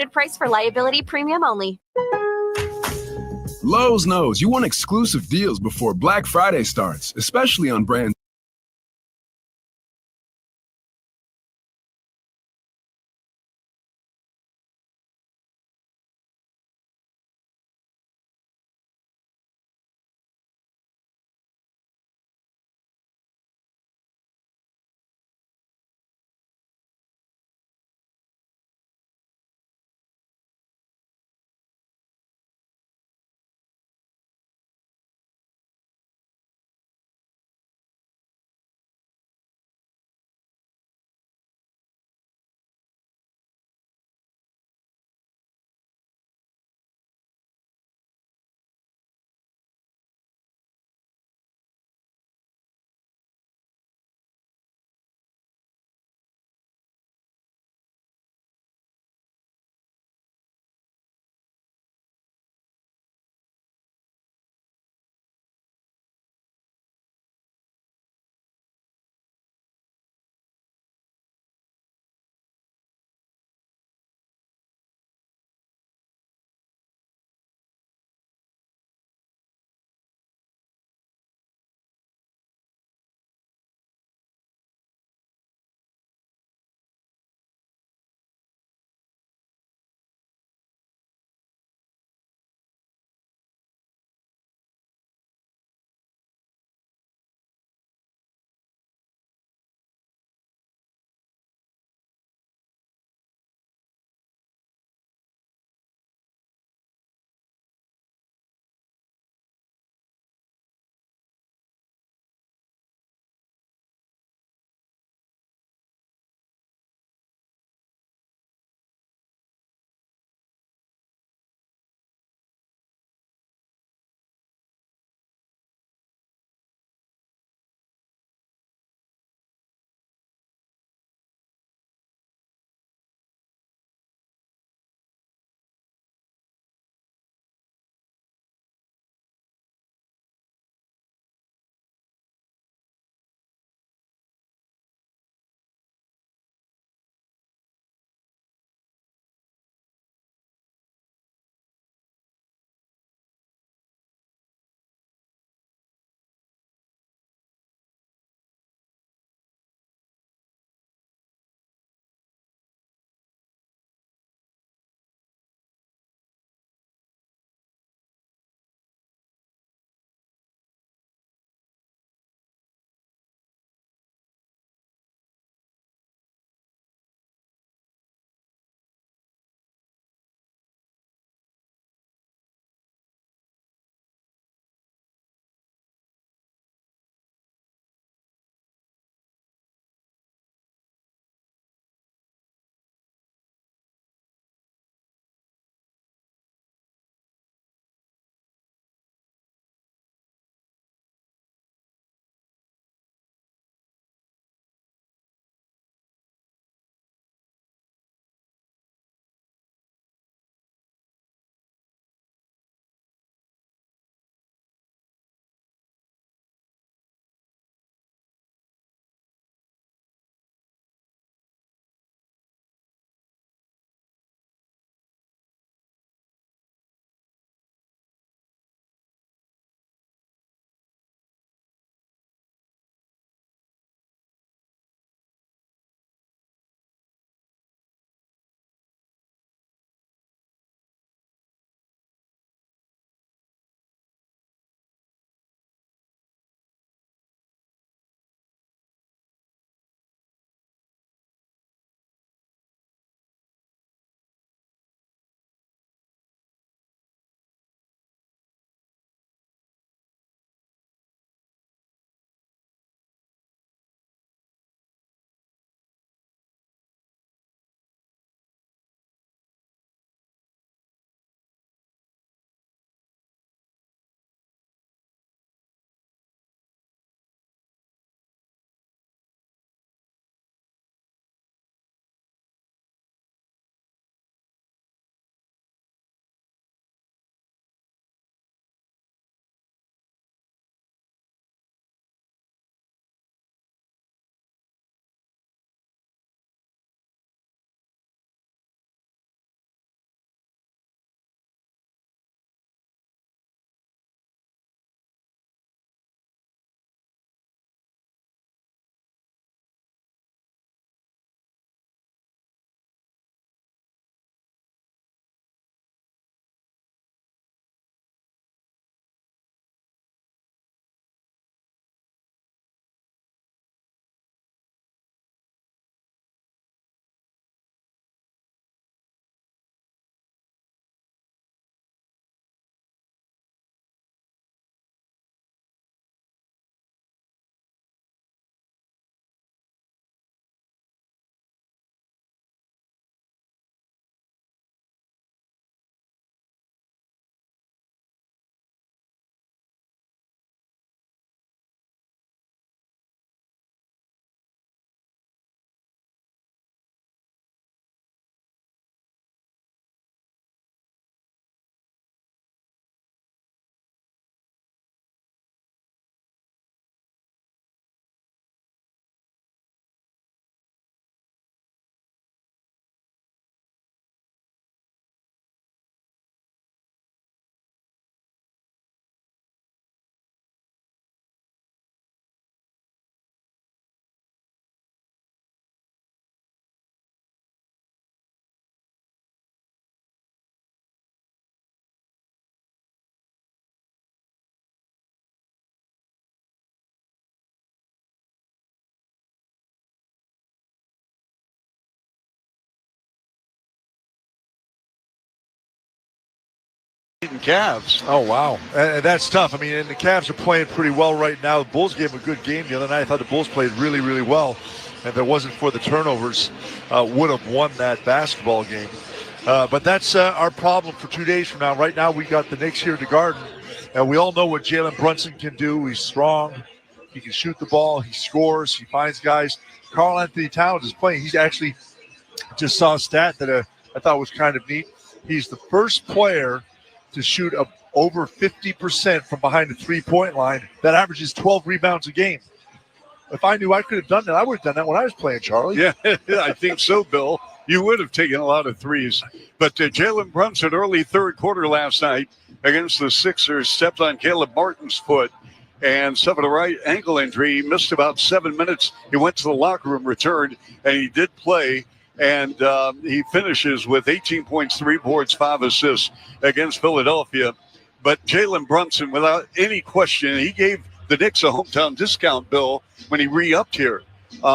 Price for liability premium only. Lowe's knows you want exclusive deals before Black Friday starts, especially on brands Cavs. Oh, wow. And that's tough. I mean, and the Cavs are playing pretty well right now. The Bulls gave them a good game the other night. I thought the Bulls played really, really well. And if it wasn't for the turnovers, would have won that basketball game. But that's our problem for 2 days from now. Right now, we got the Knicks here at the Garden. And we all know what Jalen Brunson can do. He's strong. He can shoot the ball. He scores. He finds guys. Karl Anthony Towns is playing. He's actually just saw a stat that I thought was kind of neat. He's the first player to shoot over 50% from behind the three-point line. That averages 12 rebounds a game. If I knew I could have done that, I would have done that when I was playing, Charlie. Yeah, I think so, Bill. You would have taken a lot of threes. But Jalen Brunson, early third quarter last night against the Sixers, stepped on Caleb Martin's foot and suffered a right ankle injury. He missed about 7 minutes. He went to the locker room, returned, and he did play. And he finishes with 18 points, 3 boards, 5 assists against Philadelphia. But Jalen Brunson, without any question, he gave the Knicks a hometown discount, Bill, when he re-upped here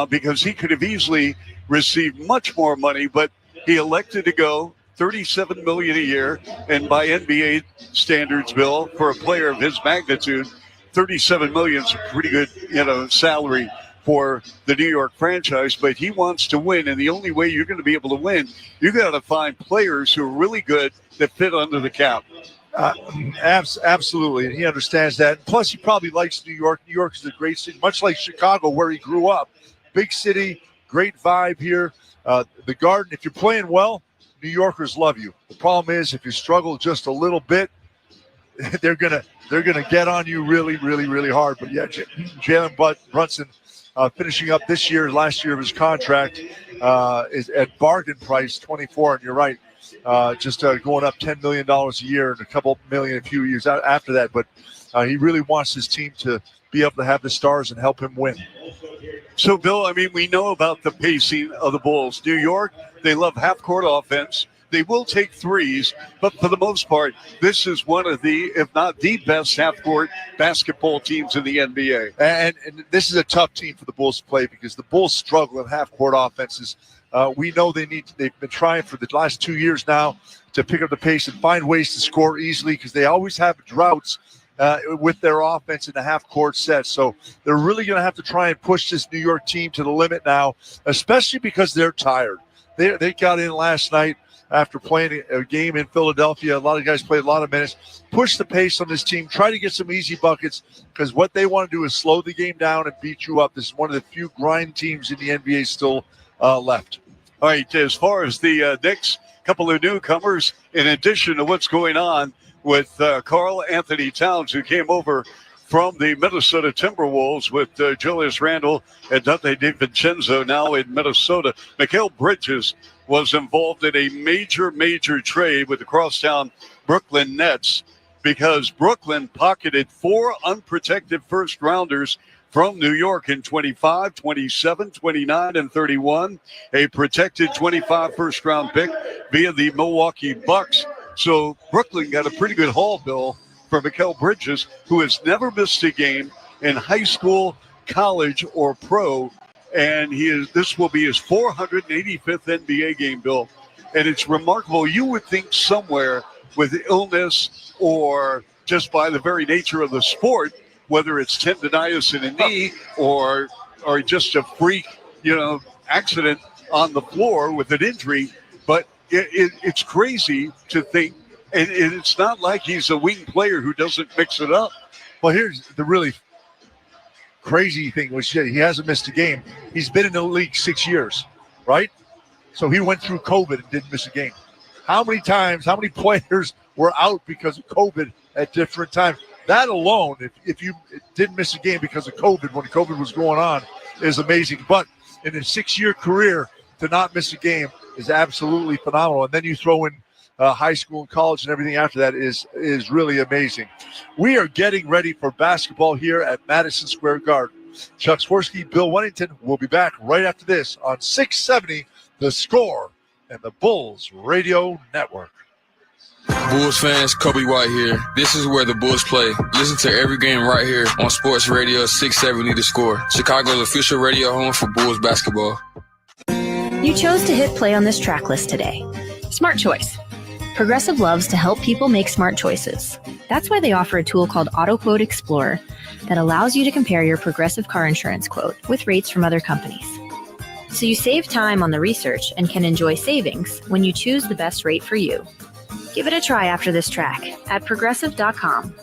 because he could have easily received much more money, but he elected to go $37 million a year. And by NBA standards, Bill, for a player of his magnitude, $37 million is a pretty good, salary for the New York franchise, but he wants to win, and the only way you're going to be able to win, you got to find players who are really good that fit under the cap. Absolutely, and he understands that. Plus, he probably likes New York. New York is a great city, much like Chicago, where he grew up. Big city, great vibe here. The Garden, if you're playing well, New Yorkers love you. The problem is, if you struggle just a little bit, they're gonna get on you really, really, really hard. But yeah, Jalen Brunson. Finishing up this year, last year of his contract is at bargain price, 24, and you're right, just going up $10 million a year and a couple million a few years after that. But he really wants his team to be able to have the stars and help him win. So, Bill, I mean, we know about the pacing of the Bulls. New York, they love half-court offense. They will take threes, but for the most part, this is one of the, if not the best half-court basketball teams in the NBA. And this is a tough team for the Bulls to play because the Bulls struggle in half-court offenses. We know they've been trying for the last 2 years now to pick up the pace and find ways to score easily because they always have droughts with their offense in the half-court set. So they're really going to have to try and push this New York team to the limit now, especially because they're tired. They got in last night after playing a game in Philadelphia. A lot of guys played a lot of minutes. Push the pace on this team. Try to get some easy buckets because what they want to do is slow the game down and beat you up. This is one of the few grind teams in the NBA still left. All right, as far as the Knicks, a couple of newcomers, in addition to what's going on with Karl Anthony Towns, who came over from the Minnesota Timberwolves with Julius Randle and Dante DiVincenzo now in Minnesota. Mikal Bridges was involved in a major trade with the crosstown Brooklyn Nets because Brooklyn pocketed 4 unprotected first-rounders from New York in 25, 27, 29, and 31, a protected 25 first-round pick via the Milwaukee Bucks. So Brooklyn got a pretty good haul, Bill, for Mikal Bridges, who has never missed a game in high school, college, or pro. And this will be his 485th NBA game, Bill. And it's remarkable. You would think somewhere with illness or just by the very nature of the sport, whether it's tendonitis in a knee or just a freak, accident on the floor with an injury. But it's crazy to think, and it's not like he's a wing player who doesn't mix it up. Well, here's the really crazy thing, which he hasn't missed a game. He's been in the league 6 years, right? So he went through COVID and didn't miss a game. How many players were out because of COVID at different times? That alone, if you didn't miss a game because of COVID, when COVID was going on, is amazing. But in a 6-year career, to not miss a game is absolutely phenomenal. And then you throw in high school and college and everything after that is really amazing. We are getting ready for basketball here at Madison Square Garden. Chuck Swirsky, Bill Wennington will be back right after this on 670 The Score and the Bulls Radio Network. Bulls fans, Kobe White here. This is where the Bulls play. Listen to every game right here on Sports Radio 670 The Score, Chicago's official radio home for Bulls basketball. You chose to hit play on this track list today. Smart choice. Progressive loves to help people make smart choices. That's why they offer a tool called AutoQuote Explorer that allows you to compare your Progressive car insurance quote with rates from other companies. So you save time on the research and can enjoy savings when you choose the best rate for you. Give it a try after this track at Progressive.com.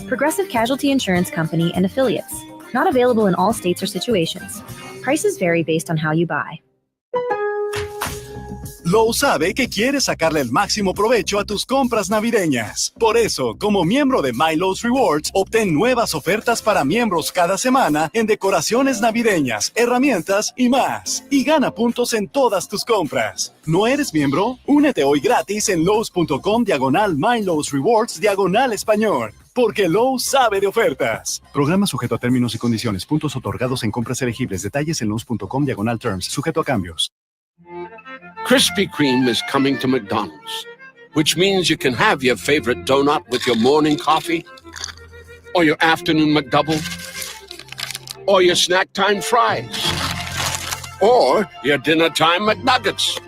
Progressive Casualty Insurance Company and Affiliates. Not available in all states or situations. Prices vary based on how you buy. Lowe's sabe que quieres sacarle el máximo provecho a tus compras navideñas. Por eso, como miembro de My Lowe's Rewards, obtén nuevas ofertas para miembros cada semana en decoraciones navideñas, herramientas y más. Y gana puntos en todas tus compras. ¿No eres miembro? Únete hoy gratis en Lowe's.com/My Lowe's Rewards/español. Porque Lowe's sabe de ofertas. Programa sujeto a términos y condiciones. Puntos otorgados en compras elegibles. Detalles en Lowe's.com/terms. Sujeto a cambios. Krispy Kreme is coming to McDonald's, which means you can have your favorite donut with your morning coffee, or your afternoon McDouble, or your snack time fries, or your dinner time McNuggets,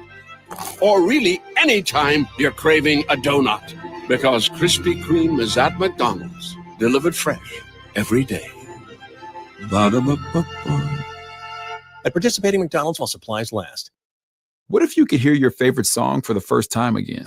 or really any time you're craving a donut, because Krispy Kreme is at McDonald's, delivered fresh every day. Ba-da-ba-ba-ba. At participating McDonald's while supplies last. What if you could hear your favorite song for the first time again?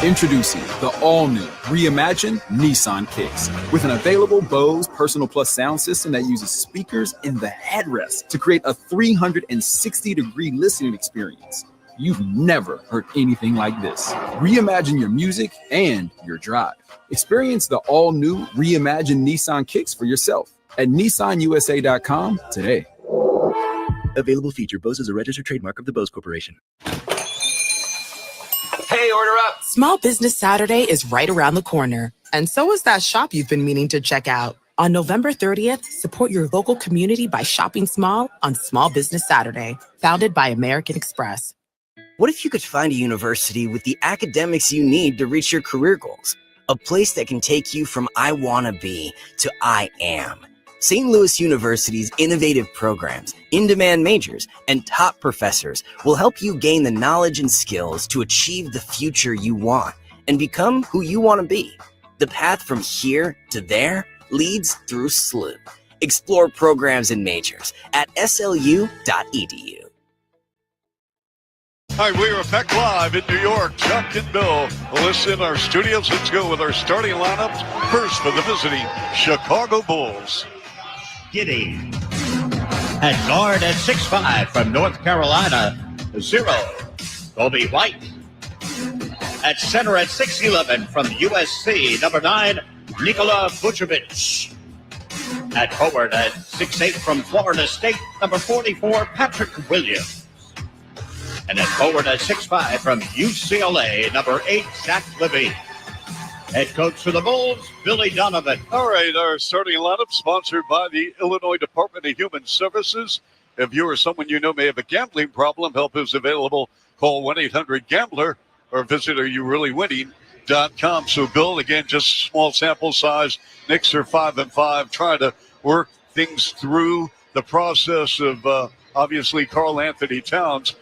Introducing the all-new, reimagined Nissan Kicks. With an available Bose Personal Plus sound system that uses speakers in the headrest to create a 360-degree listening experience. You've never heard anything like this. Reimagine your music and your drive. Experience the all-new, reimagined Nissan Kicks for yourself at nissanusa.com today. Available feature. Bose is a registered trademark of the Bose Corporation. Hey, order up. Small Business Saturday is right around the corner. And so is that shop you've been meaning to check out. On November 30th, support your local community by shopping small on Small Business Saturday, founded by American Express. What if you could find a university with the academics you need to reach your career goals? A place that can take you from I wanna be to I am. St. Louis University's innovative programs, in-demand majors, and top professors will help you gain the knowledge and skills to achieve the future you want and become who you want to be. The path from here to there leads through SLU. Explore programs and majors at slu.edu. All right, we are back live in New York. Chuck and Bill, listen, our studios. Let's go with our starting lineups. First for the visiting Chicago Bulls. Giddy. At guard at 6'5" from North Carolina, 0, Kobe White. At center at 6'11" from USC, number 9, Nikola Vucevic. At forward at 6'8" from Florida State, number 44, Patrick Williams. And at forward at 6'5" from UCLA, number 8, Zach LaVine. Head coach for the Bulls, Billy Donovan. All right, our starting lineup sponsored by the Illinois Department of Human Services. If you or someone you know may have a gambling problem, help is available. Call 1-800-GAMBLER or visit AreYouReallyWinning.com. So, Bill, again, just small sample size. Knicks are 5-5, trying to work things through the process of, obviously, Karl Anthony Towns.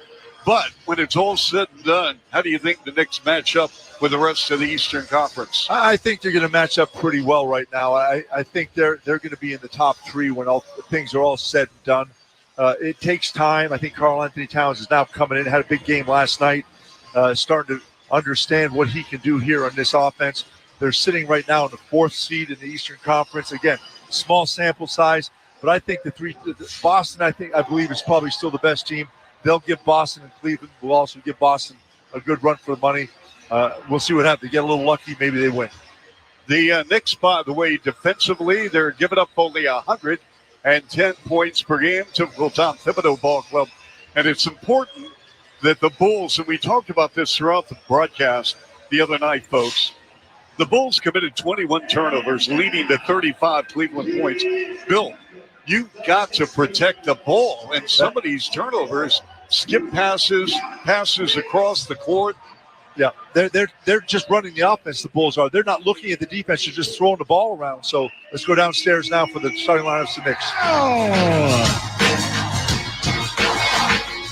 But when it's all said and done, how do you think the Knicks match up with the rest of the Eastern Conference? I think they're going to match up pretty well right now. I think they're going to be in the top 3 when all things are all said and done. It takes time. I think Karl Anthony Towns is now coming in. Had a big game last night. Starting to understand what he can do here on this offense. They're sitting right now in the 4th seed in the Eastern Conference. Again, small sample size, but I think Boston, I believe, is probably still the best team. They'll give Boston and Cleveland will also give Boston a good run for the money. We'll see what happens. They get a little lucky. Maybe they win. The Knicks, by the way, defensively, they're giving up only 110 points per game. Typical Tom Thibodeau ball club. And it's important that the Bulls, and we talked about this throughout the broadcast the other night, folks, the Bulls committed 21 turnovers, leading to 35 Cleveland points. Bill, you've got to protect the ball, and some of these turnovers, skip passes across the court. Yeah, they're just running the offense, the Bulls are. They're not looking at the defense, they're just throwing the ball around. So let's go downstairs now for the starting lineups of the Knicks.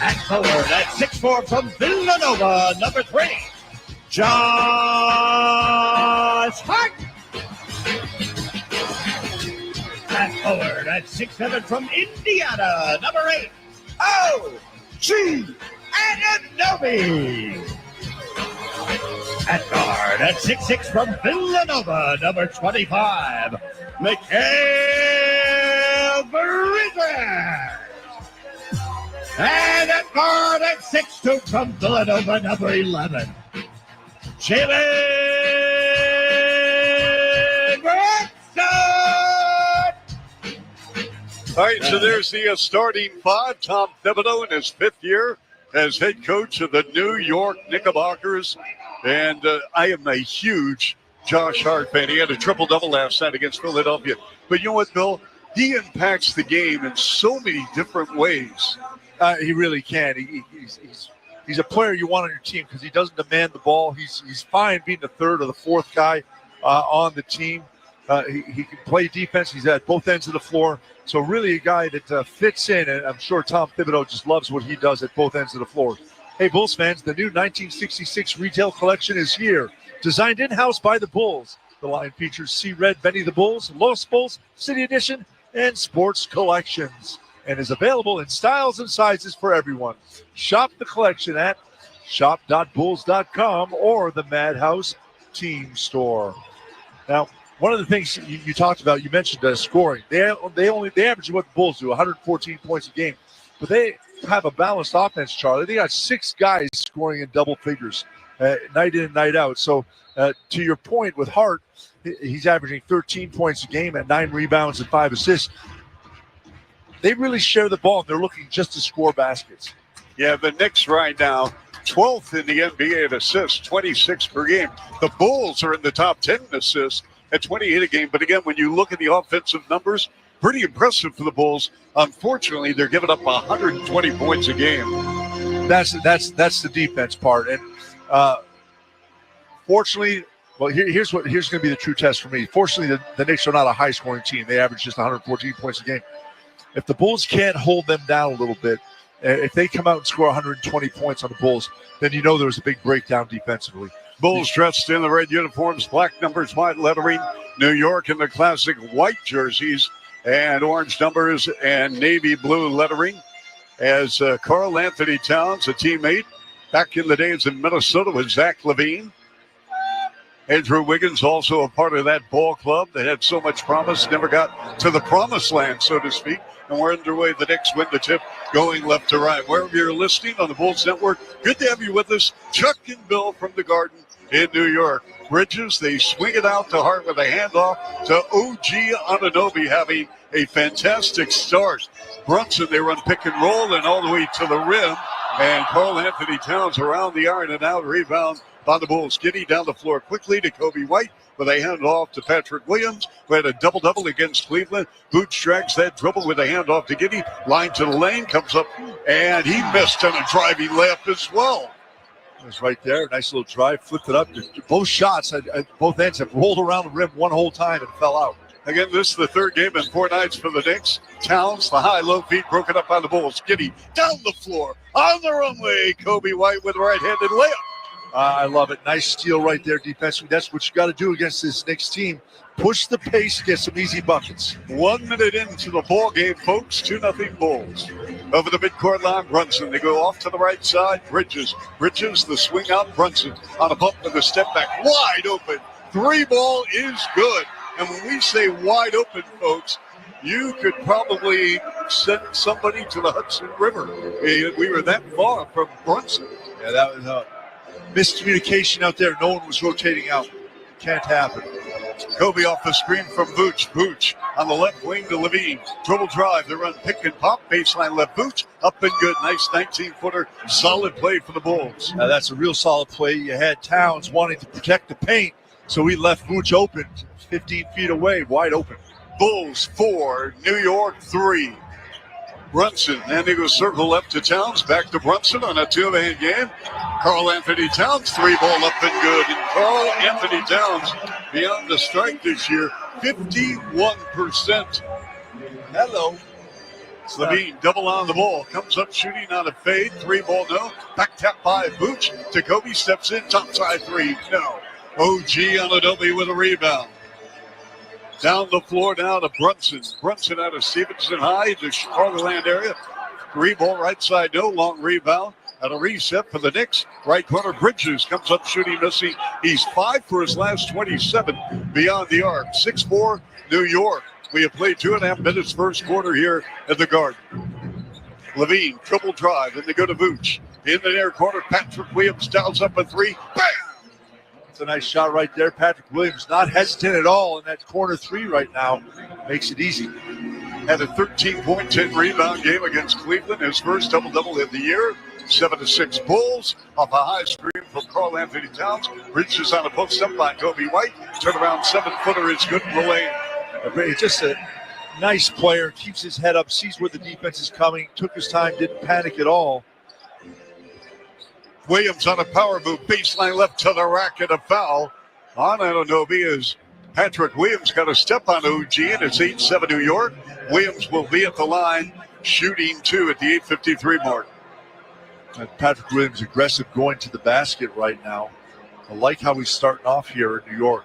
At forward at 6'4" from Villanova, number 3, Josh Hart. Fast forward at 6'7" from Indiana, number 8, O.G. Anunoby. At guard at 6'6" from Villanova, number 25, Mikhail Bridges. And at guard at 6'2" from Villanova, number 11, Jalen Brunson. All right, so there's the starting five. Tom Thibodeau in his 5th year as head coach of the New York Knickerbockers. And I am a huge Josh Hart fan. He had a triple-double last night against Philadelphia. But you know what, Bill? He impacts the game in so many different ways. He really can. He's a player you want on your team because he doesn't demand the ball. He's fine being the third or the fourth guy on the team. He can play defense. He's at both ends of the floor. So really a guy that fits in, and I'm sure Tom Thibodeau just loves what he does at both ends of the floor. Hey, Bulls fans, the new 1966 retail collection is here. Designed in-house by the Bulls. The line features Sea Red Benny the Bulls, Los Bulls, City Edition, and sports collections, and is available in styles and sizes for everyone. Shop the collection at shop.bulls.com or the Madhouse Team Store. Now, one of the things you talked about, you mentioned scoring. They average what the Bulls do, 114 points a game. But they have a balanced offense, Charlie. They got 6 guys scoring in double figures night in and night out. So to your point with Hart, he's averaging 13 points a game at 9 rebounds and 5 assists. They really share the ball, and they're looking just to score baskets. Yeah, the Knicks right now, 12th in the NBA in assists, 26 per game. The Bulls are in the top 10 in assists at 28 a game. But again, when you look at the offensive numbers, pretty impressive for the Bulls. Unfortunately, they're giving up 120 points a game. That's the defense part. And fortunately, well, here's going to be the true test for me. Fortunately, the Knicks are not a high-scoring team. They average just 114 points a game. If the Bulls can't hold them down a little bit, if they come out and score 120 points on the Bulls, then you know there's a big breakdown defensively. Bulls dressed in the red uniforms, black numbers, white lettering. New York in the classic white jerseys and orange numbers and navy blue lettering. As Karl Anthony Towns, a teammate back in the days in Minnesota with Zach LaVine. Andrew Wiggins, also a part of that ball club that had so much promise, never got to the promised land, so to speak. And we're underway. The Knicks win the tip, going left to right. Wherever you're listening on the Bulls Network, good to have you with us. Chuck and Bill from the Garden in New York. Bridges, they swing it out to Hart with a handoff to O.G. Anunoby, having a fantastic start. Brunson, they run pick and roll and all the way to the rim. And Karl Anthony Towns around the iron and out, rebound by the Bulls. Giddy down the floor quickly to Kobe White, with a handoff to Patrick Williams, who had a double-double against Cleveland. Boots drags that dribble with a handoff to Giddy. Line to the lane, comes up, and he missed on a driving layup as well. It was right there. Nice little drive, flipped it up. Both shots at both ends have rolled around the rim one whole time and fell out. Again, this is the third game in 4 nights for the Knicks. Towns, the high-low feed broken up by the Bulls. Giddy down the floor, on the runway. Kobe White with a right-handed layup. I love it. Nice steal right there defensively. That's what you got to do against this Knicks team. Push the pace, get some easy buckets. 1 minute into the ball game, folks. 2-0 Bulls. Over the midcourt line, Brunson. They go off to the right side. Bridges, the swing out. Brunson on a bump with a step back. Wide open. 3-ball is good. And when we say wide open, folks, you could probably send somebody to the Hudson River. We were that far from Brunson. Yeah, that was miscommunication out there. No one was rotating out. Can't happen. Kobe off the screen from Vooch. Vooch on the left wing to Levine. Dribble drive. They run pick and pop. Baseline left. Vooch up and good. Nice 19-footer. Solid play for the Bulls. That's a real solid play. You had Towns wanting to protect the paint, so he left Vooch open 15 feet away, wide open. Bulls 4, New York 3. Brunson, and they go circle left to Towns, back to Brunson on a 2-man game. Karl Anthony Towns, 3-ball up and good. And Karl Anthony Towns, beyond the strike this year, 51%. Hello. Levine double on the ball. Comes up shooting on a fade. 3-ball no. Back tap by Vooch. Jacoby steps in. Top side three. No. OG Anunoby with a rebound. Down the floor now to Brunson. Brunson out of Stevenson High, the Chicagoland area. 3-ball right side no. Long rebound. At a reset for the Knicks. Right corner, Bridges comes up shooting, missing. He's 5 for his last 27 beyond the arc. 6-4, New York. We have played 2.5 minutes first quarter here at the Garden. Levine, triple drive, and they go to Vooch. In the near corner, Patrick Williams dials up a 3. Bam! It's a nice shot right there. Patrick Williams not hesitant at all in that corner 3 right now. Makes it easy. Had a 13-point, 10-rebound game against Cleveland. His first double-double of the year. 7-6 Bulls off a high screen from Karl Anthony Towns. Bridges on a post-up by Kobe White. Turnaround 7-footer is good in the lane. Just a nice player. Keeps his head up, sees where the defense is coming. Took his time, didn't panic at all. Williams on a power move. Baseline left to the rack and a foul on Anunoby as Patrick Williams got a step on OG, and it's 8-7 New York. Williams will be at the line shooting 2 at the 8:53 mark. And Patrick Williams aggressive going to the basket right now. I like how he's starting off here in New York.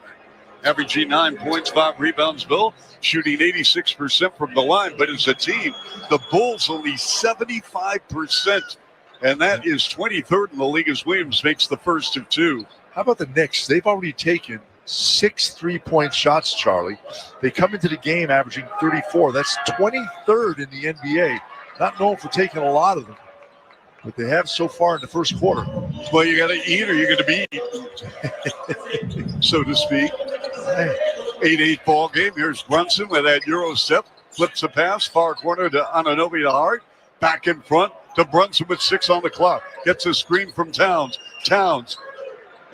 Averaging 9 points, 5 rebounds, Bill. Shooting 86% from the line. But as a team, the Bulls only 75%. And that is 23rd in the league as Williams makes the first of 2. How about the Knicks? They've already taken 6 3-point shots, Charlie. They come into the game averaging 34. That's 23rd in the NBA. Not known for taking a lot of them, but they have so far in the first quarter. Well, you got to eat or you're going to be so to speak. 8-8 ball game. Here's Brunson with that Euro step. Flips a pass, far corner to Anunoby to Hart. Back in front to Brunson with 6 on the clock. Gets a screen from Towns.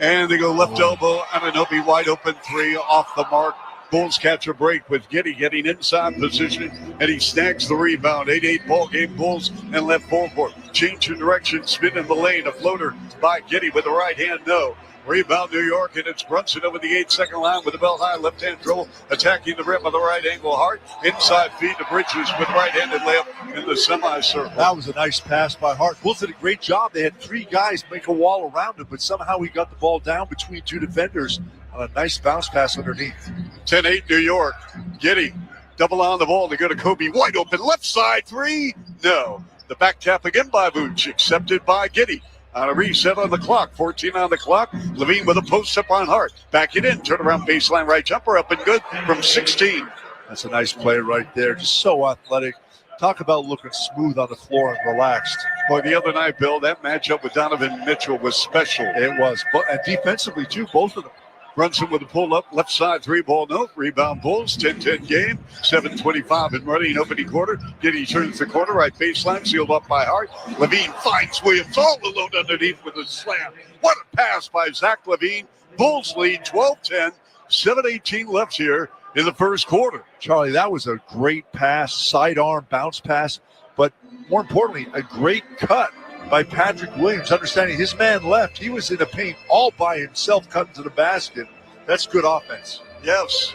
And they go left elbow. Anunoby wide open 3 off the mark. Bulls catch a break with Giddey getting inside position, and he snags the rebound. 8-8 ball game, Bulls and left forward. Change in direction, spin in the lane. A floater by Giddey with the right hand, no. Rebound New York, and it's Brunson over the 8-second line with the belt high left-hand dribble, attacking the rim with the right angle. Hart inside feed to Bridges with right-handed layup in the semicircle. That was a nice pass by Hart. Bulls did a great job. They had 3 guys make a wall around him, but somehow he got the ball down between 2 defenders on a nice bounce pass underneath. 10-8 New York. Giddey double on the ball to go to Kobe. Wide open left side 3. No. The back tap again by Vooch, accepted by Giddey. On a reset on the clock, 14 on the clock. Levine with a post-up on Hart. Back it in, turn around baseline right jumper, up and good from 16. That's a nice play right there. Just so athletic. Talk about looking smooth on the floor and relaxed. Boy, the other night, Bill, that matchup with Donovan Mitchell was special. It was. And defensively, too, both of them. Brunson with a pull-up, left side 3-ball no. Rebound Bulls, 10-10 game. 7:25 in running opening quarter. Giddey turns the corner, right baseline, sealed up by Hart. Levine finds Williams all alone underneath with a slam. What a pass by Zach Levine. Bulls lead 12-10. 7:18 left here in the first quarter. Charlie, that was a great pass, sidearm bounce pass, but more importantly, a great cut by Patrick Williams, understanding his man left. He was in the paint all by himself, cutting to the basket. That's good offense. Yes.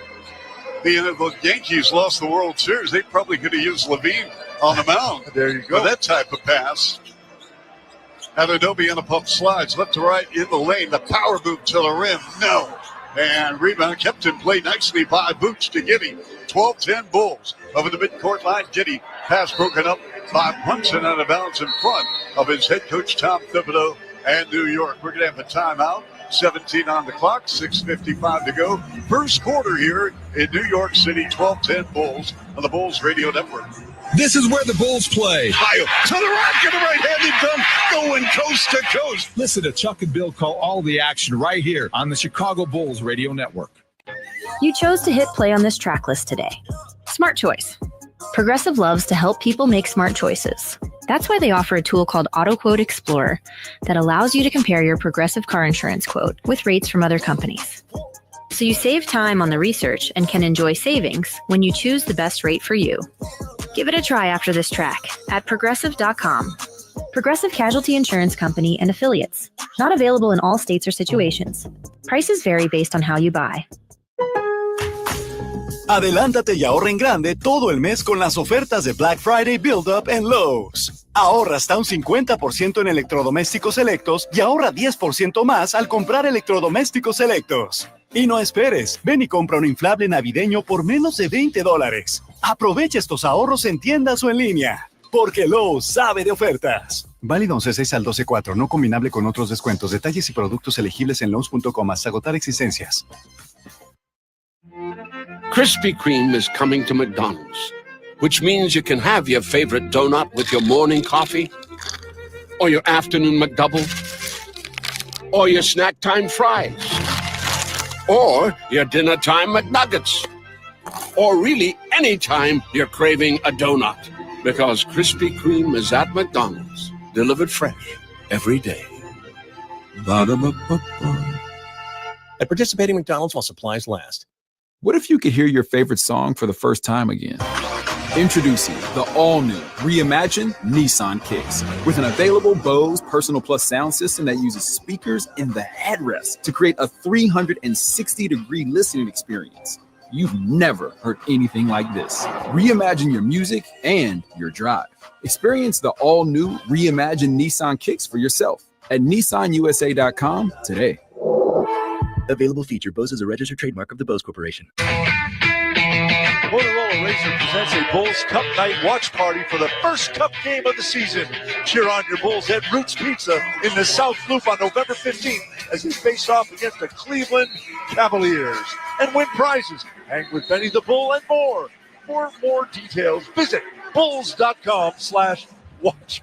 The Yankees lost the World Series. They probably could have used Levine on the mound. There you go. For that type of pass. Anunoby on a pump slides left to right in the lane. The power move to the rim. No. And rebound kept in play nicely by Vooch to Giddey. 12-10 Bulls. Over the midcourt line, Giddey. Pass broken up by Brunson out of bounds in front of his head coach, Tom Thibodeau, and New York. We're going to have a timeout. 17 on the clock, 6:55 to go. First quarter here in New York City, 12-10 Bulls on the Bulls Radio Network. This is where the Bulls play. High to the rack and a right-handed dunk going coast to coast. Listen to Chuck and Bill call all the action right here on the Chicago Bulls Radio Network. You chose to hit play on this track list today. Smart choice. Progressive loves to help people make smart choices. That's why they offer a tool called AutoQuote Explorer that allows you to compare your Progressive car insurance quote with rates from other companies. So you save time on the research and can enjoy savings when you choose the best rate for you. Give it a try after this track at Progressive.com. Progressive Casualty Insurance Company and Affiliates. Not available in all states or situations. Prices vary based on how you buy. Adelántate y ahorra en grande todo el mes con las ofertas de Black Friday Build Up en Lowe's. Ahorra hasta un 50% en electrodomésticos selectos y ahorra 10% más al comprar electrodomésticos selectos. Y no esperes, ven y compra un inflable navideño por menos de $20. Aprovecha estos ahorros en tiendas o en línea, porque Lowe's sabe de ofertas. Válido 11/6 al 12/4, no combinable con otros descuentos. Detalles y productos elegibles en Lowe's.com hasta agotar existencias. Krispy Kreme is coming to McDonald's, which means you can have your favorite donut with your morning coffee, or your afternoon McDouble, or your snack time fries, or your dinner time McNuggets, or really any time you're craving a donut, because Krispy Kreme is at McDonald's, delivered fresh every day. Ba-da-ba-ba-ba. At participating McDonald's while supplies last. What if you could hear your favorite song for the first time again? Introducing the all-new, reimagined Nissan Kicks. With an available Bose Personal Plus sound system that uses speakers in the headrest to create a 360-degree listening experience. You've never heard anything like this. Reimagine your music and your drive. Experience the all-new, reimagined Nissan Kicks for yourself at nissanusa.com today. Available feature. Bose is a registered trademark of the Bose Corporation. Motorola Razor presents a Bulls Cup night watch party for the first Cup game of the season. Cheer on your Bulls at Roots Pizza in the South Loop on November 15th as they face off against the Cleveland Cavaliers and win prizes. Hang with Benny the Bull and more. For more details, visit bulls.com/watch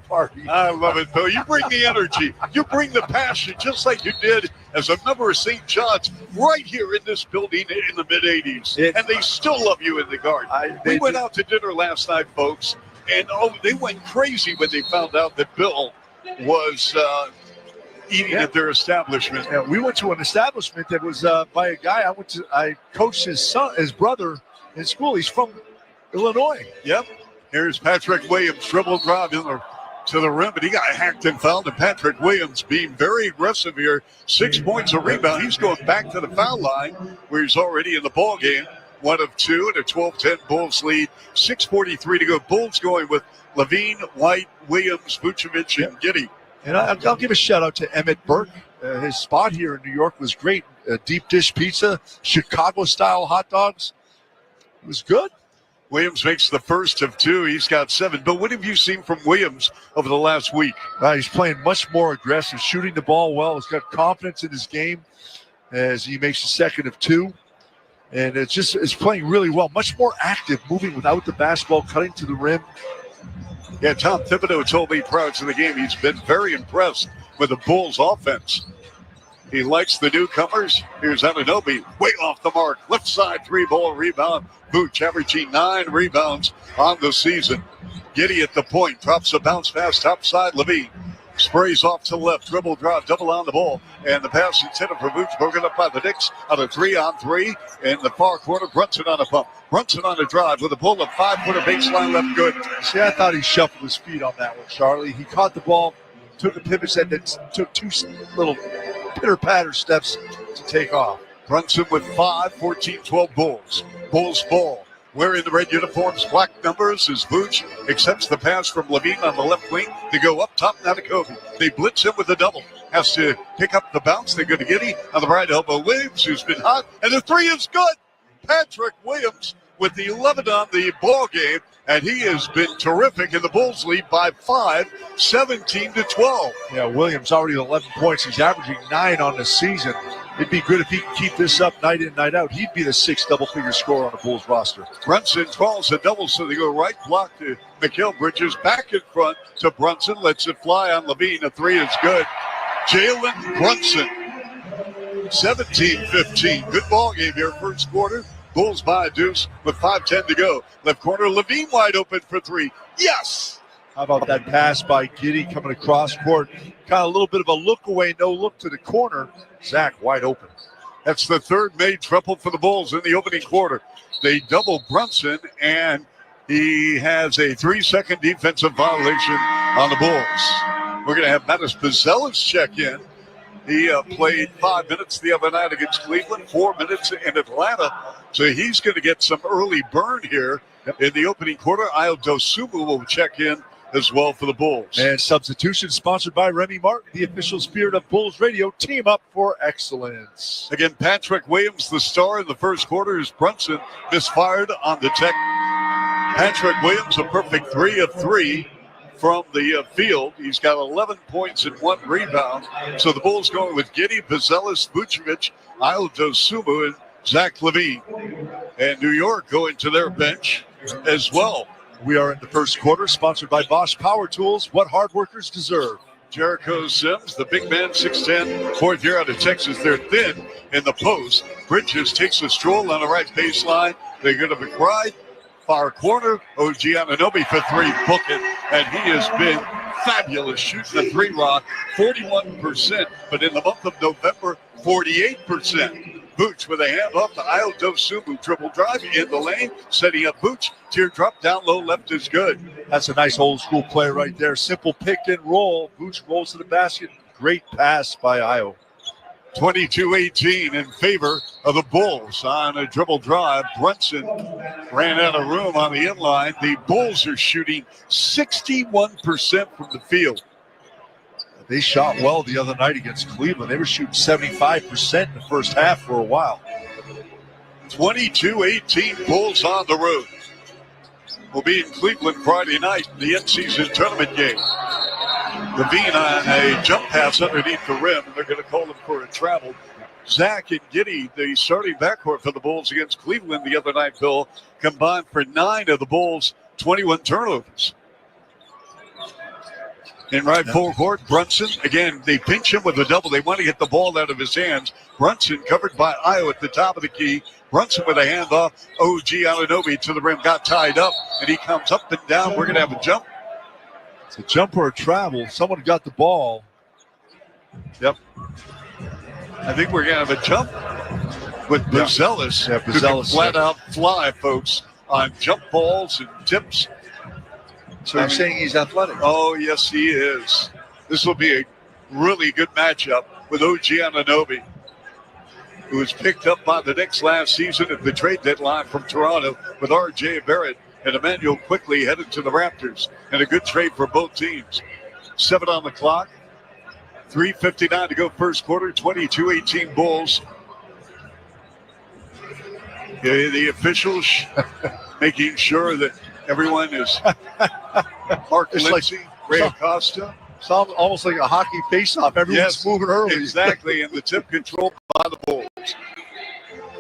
party. I love it, Bill. You bring the energy. You bring the passion, just like you did as a member of St. John's right here in this building in the mid-'80s. And they still love you in the Garden. We went out to dinner last night, folks, and they went crazy when they found out that Bill was eating at their establishment. Yeah, we went to an establishment that was by a guy I coached his brother in school. He's from Illinois. Yep. Here's Patrick Williams, dribble drive to the rim, but he got hacked and fouled. And Patrick Williams being very aggressive here. 6 points, a rebound. He's going back to the foul line where he's already in the ball game. 1 of 2 and a 12-10 Bulls lead. 6:43 to go. Bulls going with Levine, White, Williams, Vucevic, and Giddey. And I'll give a shout out to Emmett Burke. His spot here in New York was great. Deep dish pizza, Chicago-style hot dogs. It was good. Williams makes the first of 2. He's got 7. But what have you seen from Williams over the last week? He's playing much more aggressive, shooting the ball well. He's got confidence in his game as he makes the second of 2. And it's playing really well. Much more active, moving without the basketball, cutting to the rim. Yeah, Tom Thibodeau told me prior to the game he's been very impressed with the Bulls' offense. He likes the newcomers. Here's Anunoby, way off the mark. Left side 3-ball rebound. Vooch averaging 9 rebounds on the season. Giddey at the point. Drops a bounce pass top side. Levine sprays off to left. Dribble drive. Double on the ball. And the pass intended for Vooch. Broken up by the Knicks on a 3-on-3. In the far corner. Brunson on a pump. Brunson on a drive with a pull-up 5-footer baseline left good. See, I thought he shuffled his feet on that one, Charlie. He caught the ball, took a pivot set, then took 2 little pitter-patter steps to take off. Brunson with 5, 14-12 Bulls. Bulls ball. Wearing the red uniforms, black numbers as Vooch accepts the pass from Levine on the left wing to go up top now to Kobe. They blitz him with a double. Has to pick up the bounce. They go to Giddey on the right elbow. Williams, who's been hot, and the 3 is good. Patrick Williams with the 11 on the ball game, and he has been terrific in the Bulls lead by 5, 17-12. Yeah, Williams already 11 points. He's averaging 9 on the season. It'd be good if he could keep this up night in, night out. He'd be the 6th double-figure scorer on the Bulls roster. Brunson calls a double, so they go right block to Mikal Bridges. Back in front to Brunson. Lets it fly on Levine. A 3 is good. Jalen Brunson, 17-15. Good ball game here, first quarter. Bulls by a deuce with 5:10 to go. Left corner, Levine wide open for 3. Yes! How about that pass by Giddey coming across court? Kind of a little bit of a look away, no look to the corner. Zach wide open. That's the third made triple for the Bulls in the opening quarter. They double Brunson, and he has a 3-second defensive violation on the Bulls. We're going to have Mattis Pizzellis check in He played 5 minutes the other night against Cleveland, 4 minutes in Atlanta. So he's going to get some early burn here in the opening quarter. Ayo Dosunmu will check in as well for the Bulls. And substitution sponsored by Remy Martin, the official spirit of Bulls Radio. Team up for excellence. Again, Patrick Williams, the star in the first quarter, as Brunson misfired on the tech. Patrick Williams, a perfect 3 of 3 from the field. He's got 11 points and 1 rebound. So the Bulls going with Giddey, Buzelis, Vucevic, Ayo Dosunmu, and Zach LaVine. And New York going to their bench as well. We are in the first quarter, sponsored by Bosch Power Tools, what hard workers deserve. Jericho Sims, the big man, 6'10", fourth year out of Texas. They're thin in the post. Bridges takes a stroll on the right baseline. They go to McBride. Far corner, OG Anunoby for 3, book it. And he has been fabulous shooting the 3 rock, 41%. But in the month of November, 48%. Vooch with a handoff to Ayo Dosunmu. Dribble drive in the lane, setting up Vooch. Teardrop down low left is good. That's a nice old school play right there. Simple pick and roll. Vooch rolls to the basket. Great pass by Ayo. 22-18 in favor of the Bulls on a dribble drive. Brunson ran out of room on the inline. The Bulls are shooting 61% from the field. They shot well the other night against Cleveland. They were shooting 75% in the first half for a while. 22-18 Bulls on the road. Will be in Cleveland Friday night, the in-season tournament game. LaVine on a jump pass underneath the rim, and they're going to call him for a travel. Zach and Giddey, the starting backcourt for the Bulls against Cleveland the other night, Bill, combined for 9 of the Bulls' 21 turnovers. In right full court, Brunson, again, they pinch him with a double. They want to get the ball out of his hands. Brunson covered by Ayo at the top of the key. Brunson with a handoff. OG Anunoby to the rim, got tied up, and he comes up and down. We're going to have a jump. It's a jump or a travel. Someone got the ball. Yep. I think we're going to have a jump with Buzelis. Yeah, Buzelis. Flat out fly, folks, on jump balls and tips. So you're saying he's athletic? Oh, yes, he is. This will be a really good matchup with OG Anunoby, who was picked up by the Knicks last season at the trade deadline from Toronto, with R.J. Barrett and Emmanuel quickly headed to the Raptors. And a good trade for both teams. 7 on the clock. 3:59 to go first quarter. 22-18 Bulls. The officials making sure that everyone is Mark Lindsay, Ray Acosta. It's almost like a hockey face-off. Everyone's moving early. Exactly, and the tip controlled by the Bulls.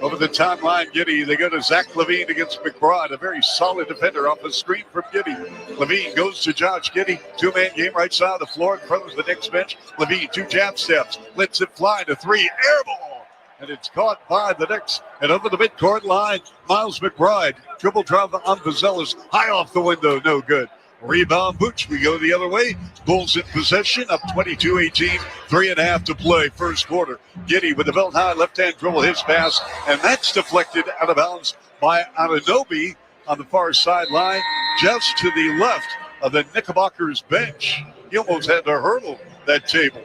Over the timeline, Giddey, they go to Zach LaVine against McBride, a very solid defender off the screen from Giddey. LaVine goes to Josh Giddey, 2-man game right side of the floor in front of the Knicks bench. LaVine, 2 jab steps, lets it fly to 3, air ball. And it's caught by the Knicks. And over the midcourt line, Miles McBride, dribble drive on Buzelis, high off the window, no good. Rebound, Booch. We go the other way. Bulls in possession, up 22-18. 3.5 to play, first quarter. Giddey with the belt high, left-hand dribble, his pass, and that's deflected out of bounds by Anunoby on the far sideline, just to the left of the Knickerbockers bench. He almost had to hurdle that table.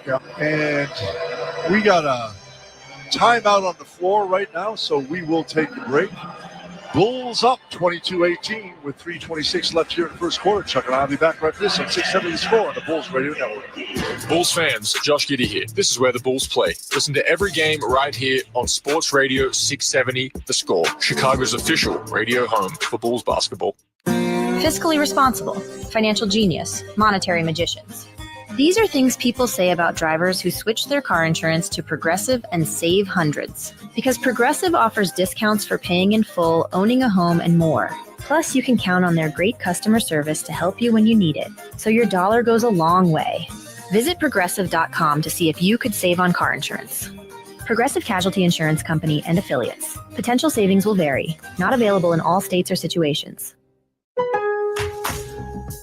Yeah, and we got a timeout on the floor right now, so we will take a break. Bulls up 22-18 with 3:26 left here in the first quarter. Chuck and I will be back right after this on 670 The Score on the Bulls Radio Network. Bulls fans, Josh Giddey here. This is where the Bulls play. Listen to every game right here on Sports Radio 670 The Score, Chicago's official radio home for Bulls basketball. Fiscally responsible, financial genius, monetary magicians. These are things people say about drivers who switch their car insurance to Progressive and save hundreds. Because Progressive offers discounts for paying in full, owning a home, and more. Plus, you can count on their great customer service to help you when you need it. So your dollar goes a long way. Visit Progressive.com to see if you could save on car insurance. Progressive Casualty Insurance Company and Affiliates. Potential savings will vary. Not available in all states or situations.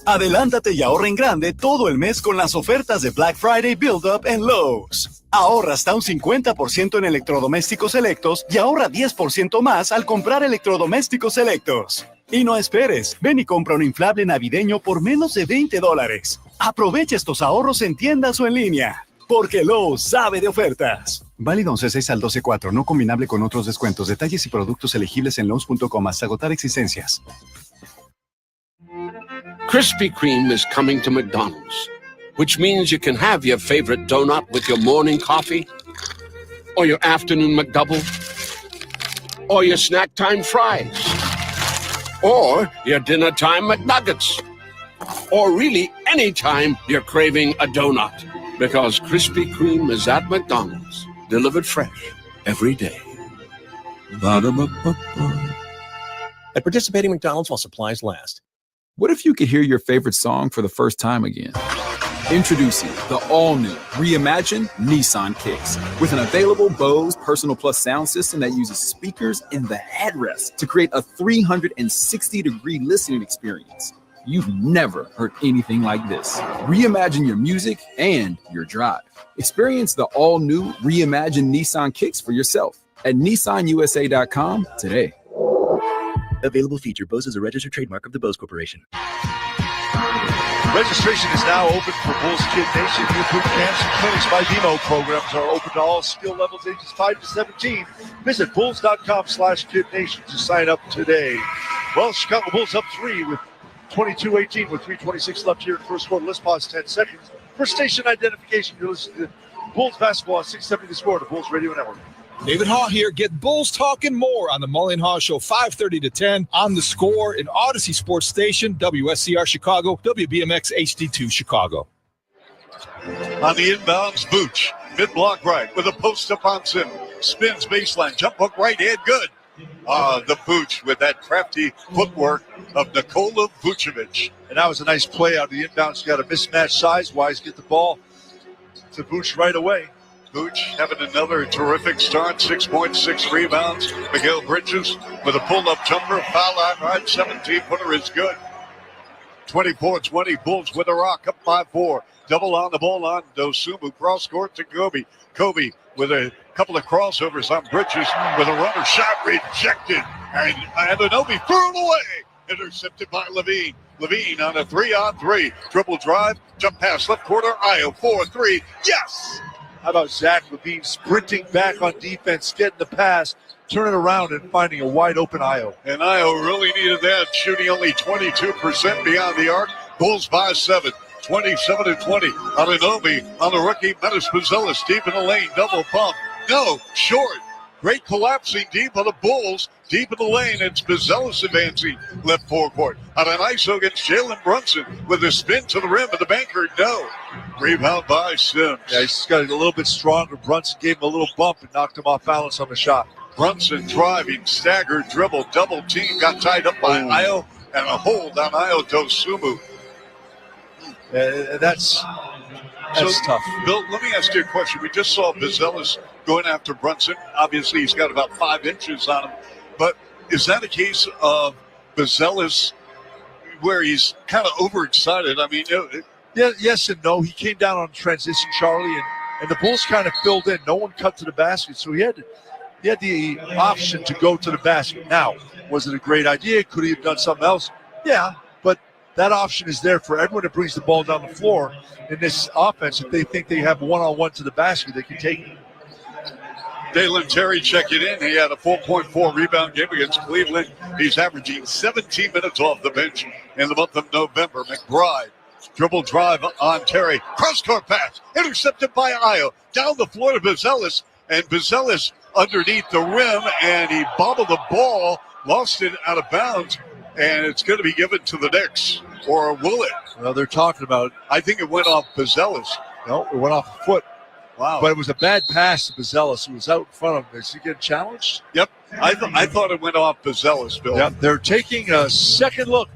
Adelántate y ahorra en grande todo el mes con las ofertas de Black Friday Build Up en Lowe's. Ahorra hasta un 50% en electrodomésticos selectos y ahorra 10% más al comprar electrodomésticos selectos. Y no esperes, ven y compra un inflable navideño por menos de $20. Aprovecha estos ahorros en tiendas o en línea, porque Lowe's sabe de ofertas. Válido 11/6 al 12/4, no combinable con otros descuentos. Detalles y productos elegibles en Lowe's.com hasta agotar existencias. Krispy Kreme is coming to McDonald's, which means you can have your favorite donut with your morning coffee, or your afternoon McDouble, or your snack time fries, or your dinner time McNuggets, or really any time you're craving a donut, because Krispy Kreme is at McDonald's, delivered fresh every day. Ba-da-ba-ba-ba. At participating McDonald's while supplies last. What if you could hear your favorite song for the first time again? Introducing the all-new, reimagined Nissan Kicks. With an available Bose Personal Plus sound system that uses speakers in the headrest to create a 360-degree listening experience. You've never heard anything like this. Reimagine your music and your drive. Experience the all-new, reimagined Nissan Kicks for yourself at nissanusa.com today. Available feature. Bose is a registered trademark of the Bose Corporation. Registration is now open for Bulls Kid Nation. Youth boot camps and clinics by BMO programs are open to all skill levels ages 5 to 17. Visit bulls.com/kidnation to sign up today. Well, Chicago Bulls up 3 with 22-18 with 3:26 left here in first quarter. Let's pause 10 seconds. For station identification, you're listening to Bulls basketball on 670 The Score, the Bulls Radio Network. David Haw here. Get Bulls talking more on the Mully and Haw Show, 5:30 to 10 on The Score in Odyssey Sports Station, WSCR Chicago, WBMX HD2 Chicago. On the inbounds, Vooch, mid-block right with a post up on Sim. Spins baseline, jump hook right hand, good. The Vooch with that crafty footwork of Nikola Vucevic. And that was a nice play out of the inbounds. Got a mismatch size-wise, get the ball to Vooch right away. Vooch having another terrific start, 6.6 rebounds. Miguel Bridges with a pull-up jumper, foul line right, 17-footer is good. 24-20, Bulls with a rock, up 5-4. Double on the ball on Dosumu, cross court to Kobe. Kobe with a couple of crossovers on Bridges with a runner shot rejected. And Anunoby threw it away. Intercepted by Levine. Levine on a 3-on-3. Dribble drive, jump pass left corner, Io 4-3. Yes! How about Zach Levine sprinting back on defense, getting the pass, turning around and finding a wide open Io. And Io really needed that, shooting only 22% beyond the arc. Bulls by 7, 27-20. Anunoby on the rookie, Metis Buzelis deep in the lane, double pump. No, short. Great collapsing deep on the Bulls. Deep in the lane, it's Buzelis advancing left forecourt. On an ISO against Jalen Brunson with a spin to the rim of the banker. No. Rebound by Sims. Yeah, he's got a little bit stronger. Brunson gave him a little bump and knocked him off balance on the shot. Brunson driving, staggered, dribble, double team, got tied up by Io, and a hold on Io Dosumu. That's tough. Bill, let me ask you a question. We just saw Buzelis going after Brunson. Obviously, he's got about 5 inches on him. But is that a case of Buzelis where he's kind of overexcited? I mean, yes and no. He came down on transition, Charlie, and the Bulls kind of filled in. No one cut to the basket, so he had the option to go to the basket. Now, was it a great idea? Could he have done something else? Yeah, but that option is there for everyone that brings the ball down the floor in this offense. If they think they have one-on-one to the basket, they can take it. Dalen Terry checking in. He had a 4.4 rebound game against Cleveland. He's averaging 17 minutes off the bench in the month of November. McBride, dribble drive on Terry. Cross-court pass, intercepted by Io. Down the floor to Buzelis, and Buzelis underneath the rim, and he bobbled the ball, lost it out of bounds, and it's going to be given to the Knicks. Or will it? Well, they're talking about it. I think it went off Buzelis. No, it went off the foot. Wow. But it was a bad pass to Buzelis, who was out in front of him. Is he getting challenged? Yep. I thought it went off Buzelis, Bill. Yep. They're taking a second look.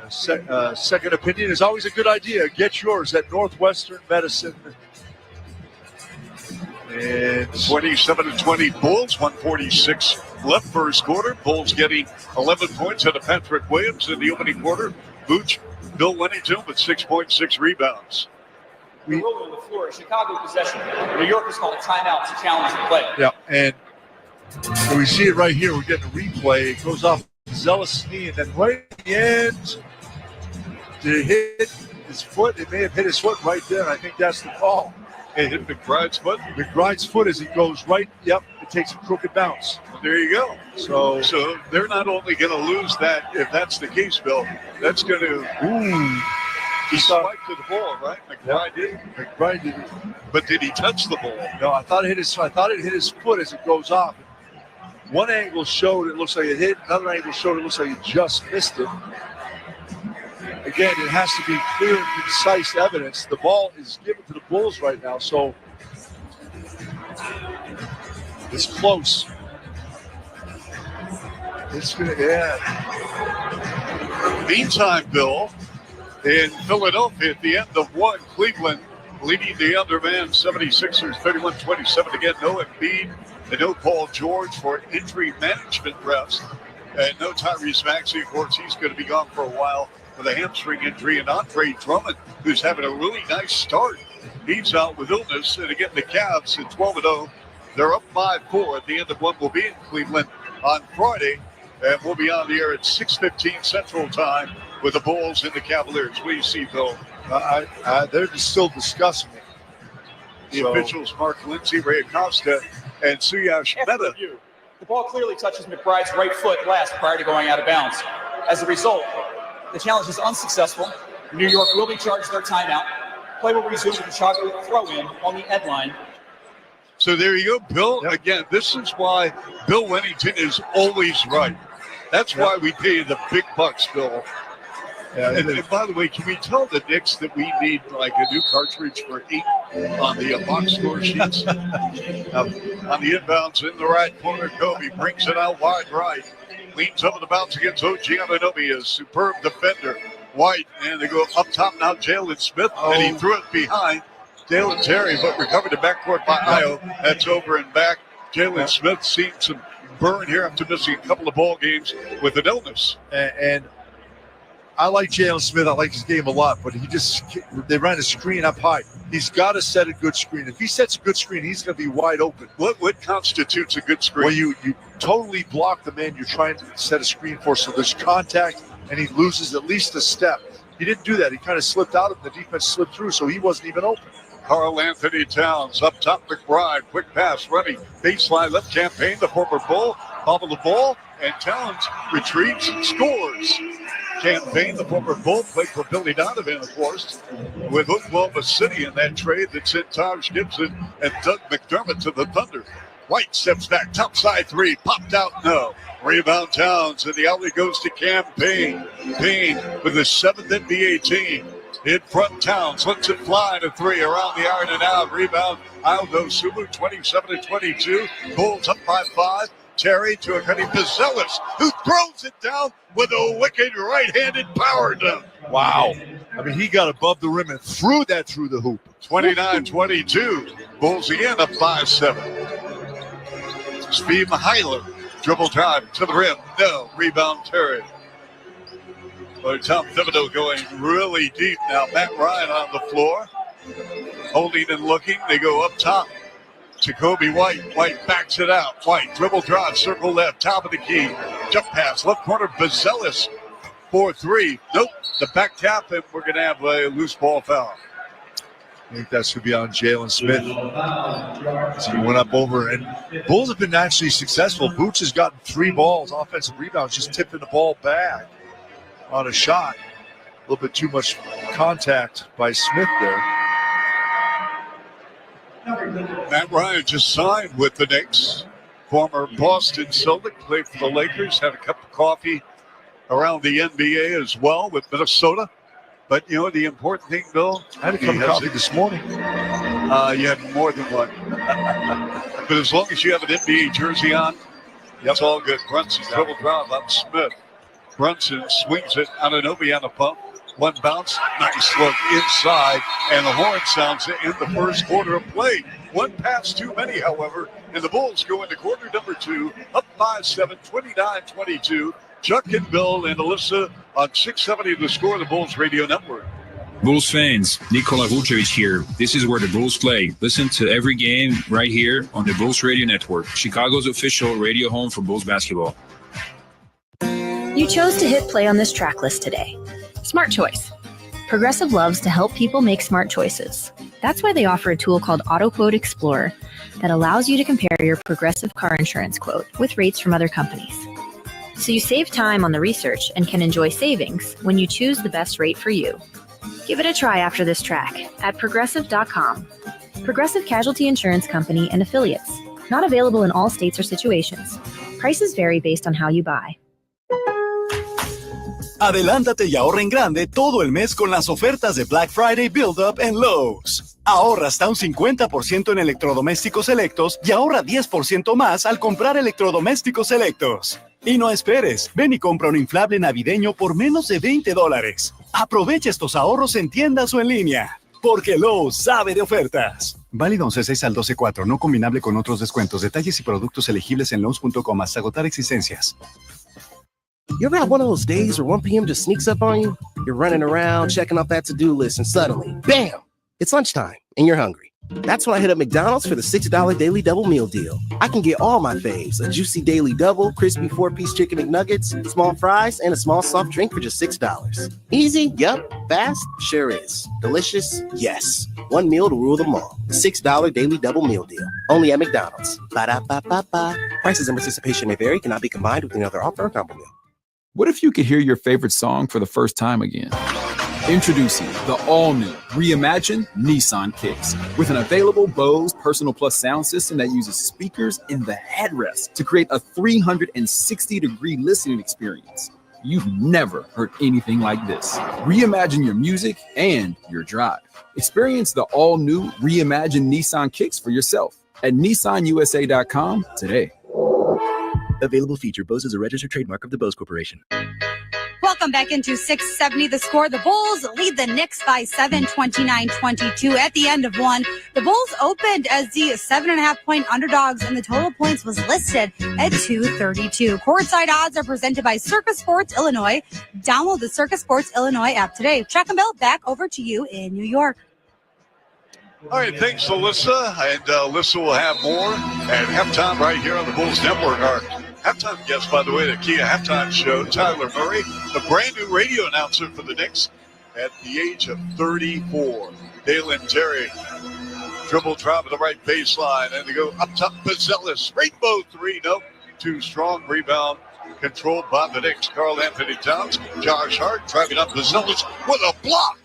Second opinion is always a good idea. Get yours at Northwestern Medicine. And 27-20 Bulls, 146 left first quarter. Bulls getting 11 points out of Patrick Williams in the opening quarter. Vooch, Bill Wennington with 6.6 rebounds. The roll on the floor, Chicago possession. New York has called a timeout to challenge the play. Yeah, and we see it right here. We're getting a replay. It goes off Zealous knee, and then right at the end, did it hit his foot? It may have hit his foot right there. I think that's the call. It hit McBride's foot? McBride's foot as he goes right. Yep, it takes a crooked bounce. There you go. So they're not only going to lose that, if that's the case, Bill, that's going to. He spiked to the ball, right? McBride did. McBride did. But did he touch the ball? No, I thought it hit his foot as it goes off. One angle showed it looks like it hit. Another angle showed it looks like it just missed it. Again, it has to be clear and concise evidence. The ball is given to the Bulls right now, so it's close. It's gonna, Meantime, Bill, in Philadelphia, at the end of one, Cleveland leading the underman 76ers 31-27. Again, no Embiid and no Paul George for injury management rest. And no Tyrese Maxey. Of course, he's going to be gone for a while with a hamstring injury. And Andre Drummond, who's having a really nice start, he's out with illness. And again, the Cavs at 12-0. They're up 5-4 at the end of one. Will be in Cleveland on Friday. And we'll be on the air at 6:15 Central Time with the Bulls and the Cavaliers. What do you see, Bill? They're just still discussing it. The officials, Mark Lindsay, Ray Acosta, and Suyash Mehta. The ball clearly touches McBride's right foot last prior to going out of bounds. As a result, the challenge is unsuccessful. New York will be charged their timeout. Play will resume with the Chicago throw-in on the end line. So there you go, Bill. Yep. Again, this is why Bill Wennington is always right. That's why we pay the big bucks, Bill. Yeah, and by the way, can we tell the Knicks that we need like a new cartridge for 8 on the box score sheets? On the inbounds in the right corner, Kobe brings it out wide right. Leans over the bounce against OG Anunoby, a superb defender. White, and they go up top now, Jalen Smith, and he threw it behind Dalen Terry, but recovered the backcourt by Io. That's over and back. Jalen Smith seen some burn here after missing a couple of ball games with an illness. And I like Jalen Smith. I like his game a lot, but they ran a screen up high. He's got to set a good screen. If he sets a good screen, he's going to be wide open. What constitutes a good screen? Well, you totally block the man you're trying to set a screen for, so there's contact, and he loses at least a step. He didn't do that. He kind of slipped out of the defense, slipped through, so he wasn't even open. Karl Anthony Towns up top, McBride, quick pass, running, baseline left campaign, the former Bull, bobble the ball, and Towns retreats and scores. Campaign, the former Bull, played for Billy Donovan, of course, with Oklahoma City in that trade that sent Taj Gibson and Doug McDermott to the Thunder. White steps back, top side three, popped out, no. Rebound Towns, and the alley goes to Campaign. Payne with the 7th NBA team. In front, Towns lets it fly to three around the iron and out. Rebound, Aldo Sulu, 27-22. Bulls up by 5. Terry to a cutting Buzelis, who throws it down with a wicked right-handed power dunk. Wow. I mean, he got above the rim and threw that through the hoop. 29-22. Bulls again up 5-7. Steve Myler, dribble drive to the rim. No. Rebound, Terry. But Tom Thibodeau going really deep now. Matt Ryan on the floor. Holding and looking. They go up top. Jacoby White. White backs it out. White dribble drive, circle left, top of the key. Jump pass, left corner, Buzelis. 4-3. Nope. The back tap, and we're going to have a loose ball foul. I think that's going to be on Jalen Smith. So he went up over, and Bulls have been actually successful. Boots has gotten 3 balls, offensive rebounds, just tipping the ball back on a shot. A little bit too much contact by Smith there. Matt Ryan just signed with the Knicks. Former Boston Celtic, played for the Lakers, had a cup of coffee around the NBA as well with Minnesota. But, you know, the important thing, Bill, I had a cup of coffee this morning. You had more than one. But as long as you have an NBA jersey on, it's all good. Brunson dribble drive on Smith. Brunson swings it on Anunoby on a pump. One bounce, nice look inside, and the horn sounds in the first quarter of play. One pass too many, however, and the Bulls go into quarter number 2, up 5-7, 29-22. Chuck and Bill and Alyssa on 670 The Score, the Bulls Radio Network. Bulls fans, Nikola Vucevic here. This is where the Bulls play. Listen to every game right here on the Bulls Radio Network, Chicago's official radio home for Bulls basketball. You chose to hit play on this track list today. Smart choice. Progressive loves to help people make smart choices. That's why they offer a tool called AutoQuote Explorer that allows you to compare your Progressive car insurance quote with rates from other companies. So you save time on the research and can enjoy savings when you choose the best rate for you. Give it a try after this track at Progressive.com. Progressive Casualty Insurance Company and Affiliates. Not available in all states or situations. Prices vary based on how you buy. Adelántate y ahorra en grande todo el mes con las ofertas de Black Friday Build Up en Lowe's. Ahorra hasta un 50% en electrodomésticos selectos y ahorra 10% más al comprar electrodomésticos selectos. Y no esperes, ven y compra un inflable navideño por menos de $20. Aprovecha estos ahorros en tiendas o en línea, porque Lowe's sabe de ofertas. Válido 11/6 al 12/4, no combinable con otros descuentos. Detalles y productos elegibles en Lowe's.com hasta agotar existencias. You ever have one of those days where 1 p.m. just sneaks up on you? You're running around, checking off that to-do list, and suddenly, bam! It's lunchtime, and you're hungry. That's when I hit up McDonald's for the $6 Daily Double Meal Deal. I can get all my faves, a juicy Daily Double, crispy 4-piece chicken McNuggets, small fries, and a small soft drink for just $6. Easy? Yup. Fast? Sure is. Delicious? Yes. One meal to rule them all. The $6 Daily Double Meal Deal. Only at McDonald's. Ba-da-ba-ba-ba. Prices and participation may vary. Cannot be combined with another offer or combo meal. What if you could hear your favorite song for the first time again? Introducing the all-new, reimagined Nissan Kicks with an available Bose Personal Plus sound system that uses speakers in the headrest to create a 360-degree listening experience. You've never heard anything like this. Reimagine your music and your drive. Experience the all-new, reimagined Nissan Kicks for yourself at nissanusa.com today. Available feature. Bose is a registered trademark of the Bose Corporation. Welcome back into 670 The Score. The Bulls lead the Knicks by 7, 29-22 at the end of one. The Bulls opened as the 7.5-point underdogs, and the total points was listed at 232. Courtside odds are presented by Circus Sports Illinois. Download the Circus Sports Illinois app today. Chuck and Bill, back over to you in New York. All right, thanks, Alyssa. And Alyssa will have more at halftime right here on the Bulls Network. Our halftime guest, by the way, the Kia Halftime Show, Tyler Murray, the brand new radio announcer for the Knicks at the age of 34. Dalen Terry, dribble drive at the right baseline, and they go up top, Bazelis, rainbow three, nope, too strong, rebound controlled by the Knicks. Karl Anthony Towns, Josh Hart driving up Bazelis with a block.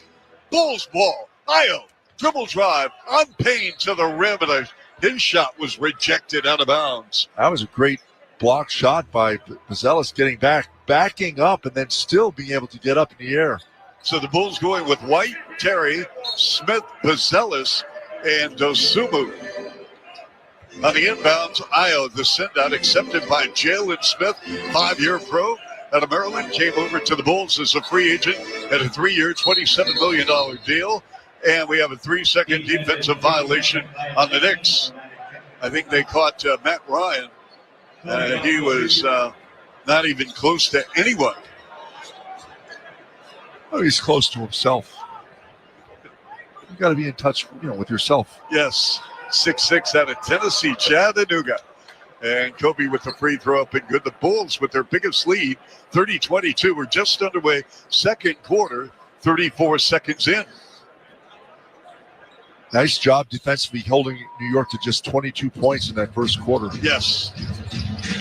Bulls ball, Io, dribble drive, unpained to the rim, and his shot was rejected out of bounds. That was a great block shot by Bazelis, getting back, backing up, and then still being able to get up in the air. So the Bulls going with White, Terry, Smith, Bazelis, and Dosumu. On the inbounds, Io, the send-out accepted by Jalen Smith, 5-year pro out of Maryland, came over to the Bulls as a free agent at a 3-year, $27 million deal. And we have a 3-second defensive violation on the Knicks. I think they caught Matt Ryan. He was not even close to anyone. Oh, he's close to himself. You got to be in touch, with yourself. Yes, 6'6" out of Tennessee, Chattanooga. And Kobe with the free throw up and good. The Bulls with their biggest lead, 30-22. We're just underway, second quarter, 34 seconds in. Nice job defensively holding New York to just 22 points in that first quarter. Yes.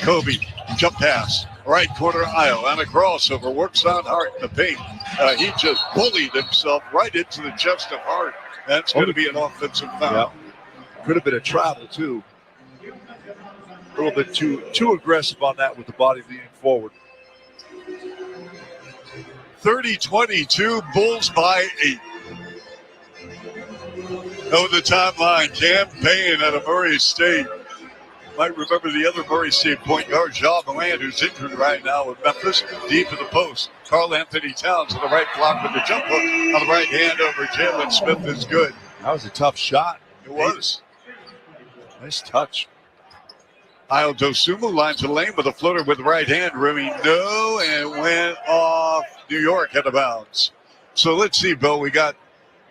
Kobe, jump pass. Right corner, Io on a crossover. Works on Hart in the paint. He just bullied himself right into the chest of Hart. That's going to be an offensive foul. Yeah. Could have been a travel, too. A little bit too aggressive on that with the body leaning forward. 30-22, Bulls by 8. Oh, the timeline, campaign out of Murray State. Might remember the other Murray State point guard, Ja Morant, who's injured right now with Memphis, deep in the post. Karl Anthony Towns on the right block with the jump hook on the right hand over Jalen Smith is good. That was a tough shot. It was. Nice touch. Io Dosumu lines the lane with a floater with the right hand, rimming no, and went off New York out of bounds. So let's see, Bill. We got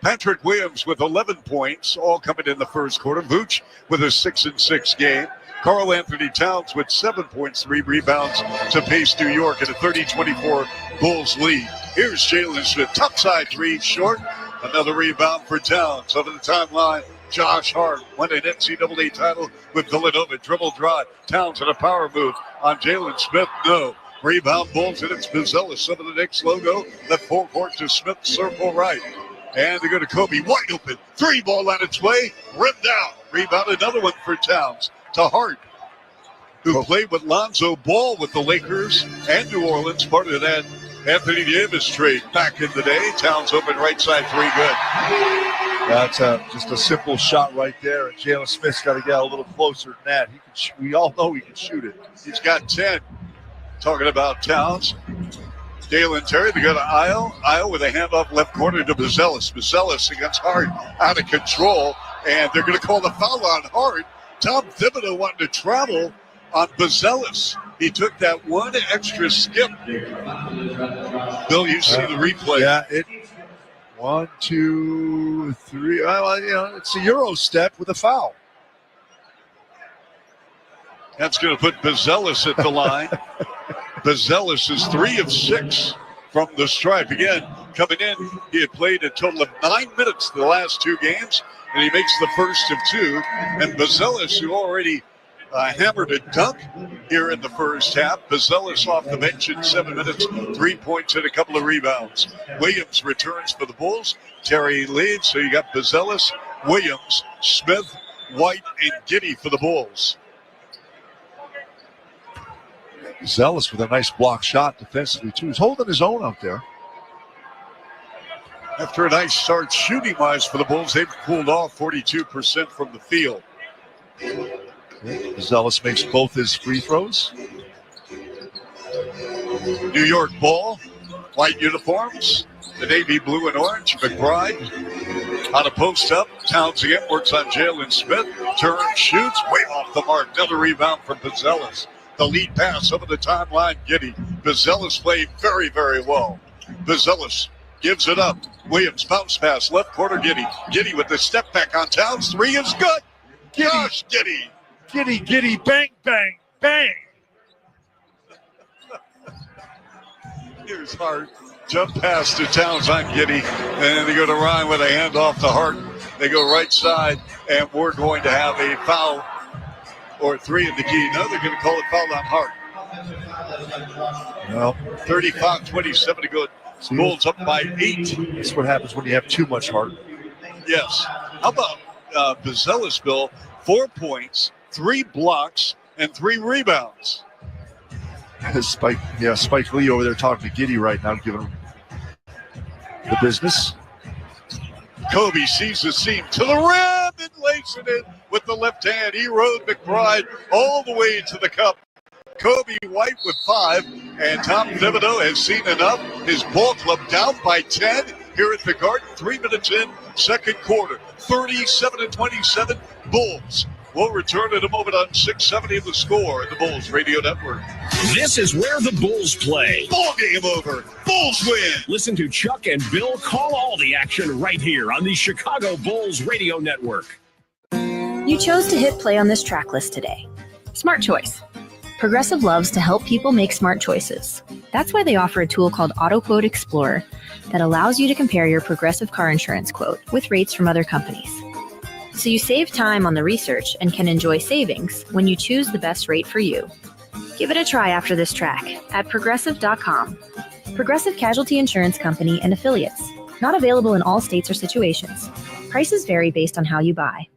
Patrick Williams with 11 points, all coming in the first quarter. Vooch with a 6-6 game. Karl Anthony Towns with 7 points, 3 rebounds to pace New York in a 30-24 Bulls lead. Here's Jalen Smith, top side three, short. Another rebound for Towns. Over the timeline, Josh Hart won an NCAA title with Villanova. Dribble drive. Towns in a power move on Jalen Smith. No. Rebound Bulls, and it's Buzelis over the Knicks logo. Left forecourt to Smith, circle right. And they go to Kobe, wide open. 3 ball on its way, rimmed out. Rebound, another one for Towns. To Hart, who played with Lonzo Ball with the Lakers and New Orleans, part of that Anthony Davis trade back in the day. Towns open right side three, good. That's just a simple shot right there, and Jalen Smith's got to get a little closer than that. We all know he can shoot it. He's got 10. Talking about Towns. Dalen Terry, they go to Isle with a handoff left corner to Buzelis. Buzelis against Hart, out of control, and they're going to call the foul on Hart. Tom Thibodeau wanted to travel on Buzelis. He took that one extra skip. Bill, you see the replay. Yeah, 1, 2, 3. Well, it's a Euro step with a foul. That's going to put Buzelis at the line. Buzelis is 3 of 6 from the stripe. Again, coming in, he had played a total of 9 minutes the last 2 games, and he makes the first of 2. And Buzelis, who already hammered a dunk here in the first half. Buzelis off the bench in 7 minutes, 3 points and a couple of rebounds. Williams returns for the Bulls. Terry leads, so you got Buzelis, Williams, Smith, White, and Giddey for the Bulls. Buzelis with a nice block shot defensively, too. He's holding his own out there. After a nice start shooting-wise for the Bulls, they've cooled off 42% from the field. Buzelis makes both his free throws. New York ball, white uniforms, the navy blue and orange. McBride on a post up. Towns again works on Jalen Smith. Turns, shoots, way off the mark. Another rebound from Buzelis. The lead pass over the timeline, Giddey. Buzelis played very, very well. Buzelis gives it up. Williams bounce pass, left corner, Giddey. Giddey with the step back on Towns. 3 is good. Gosh, Giddey. Giddey, bang, bang, bang. Here's Hart. Jump pass to Towns on Giddey. And then they go to Ryan with a handoff to Hart. They go right side, and we're going to have a foul or 3 in the key. No, they're going to call it foul on Hart. Well, 35-27 to go. Bulls up by 8. That's what happens when you have too much heart. Yes. How about Buzelis, Bill? 4 points, 3 blocks, and 3 rebounds. Spike Lee over there talking to Giddey right now, giving him the business. Kobe sees the seam to the rim and lays it in with the left hand. He rode McBride all the way to the cup. Kobe White with 5, and Tom Thibodeau has seen enough. His ball club down by 10 here at the Garden. 3 minutes in, second quarter. 37-27 Bulls. We'll return in a moment on 670 The Score, the Bulls Radio Network. This is where the Bulls play. Ball game over. Bulls win. Listen to Chuck and Bill call all the action right here on the Chicago Bulls Radio Network. You chose to hit play on this track list today. Smart choice. Progressive loves to help people make smart choices. That's why they offer a tool called AutoQuote Explorer that allows you to compare your Progressive car insurance quote with rates from other companies. So you save time on the research and can enjoy savings when you choose the best rate for you. Give it a try after this track at Progressive.com. Progressive Casualty Insurance Company and Affiliates. Not available in all states or situations. Prices vary based on how you buy.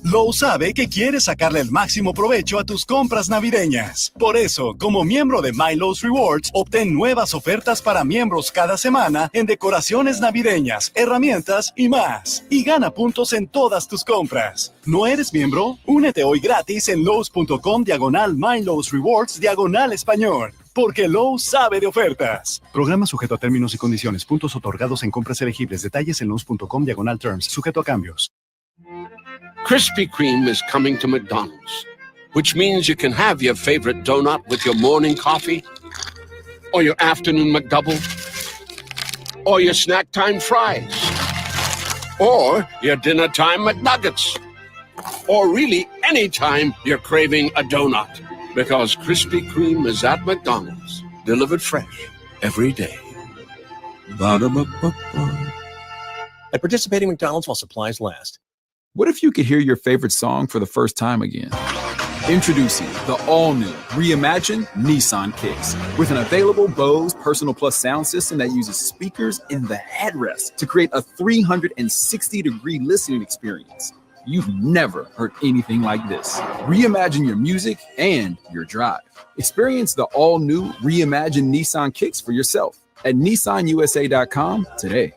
Lowe sabe que quieres sacarle el máximo provecho a tus compras navideñas. Por eso, como miembro de MyLowe's Rewards, obtén nuevas ofertas para miembros cada semana en decoraciones navideñas, herramientas y más. Y gana puntos en todas tus compras. ¿No eres miembro? Únete hoy gratis en Lowe's.com/MyLowe's Rewards/español. Porque Lowe sabe de ofertas. Programa sujeto a términos y condiciones. Puntos otorgados en compras elegibles. Detalles en Lowe's.com/terms. Sujeto a cambios. Krispy Kreme is coming to McDonald's, which means you can have your favorite donut with your morning coffee, or your afternoon McDouble, or your snack time fries, or your dinner time McNuggets, or really anytime you're craving a donut. Because Krispy Kreme is at McDonald's, delivered fresh every day. Ba-da-ba-ba-ba. At participating McDonald's while supplies last. What if you could hear your favorite song for the first time again? Introducing the all-new, reimagined Nissan Kicks. With an available Bose Personal Plus sound system that uses speakers in the headrest to create a 360-degree listening experience. You've never heard anything like this. Reimagine your music and your drive. Experience the all-new, reimagined Nissan Kicks for yourself at nissanusa.com today.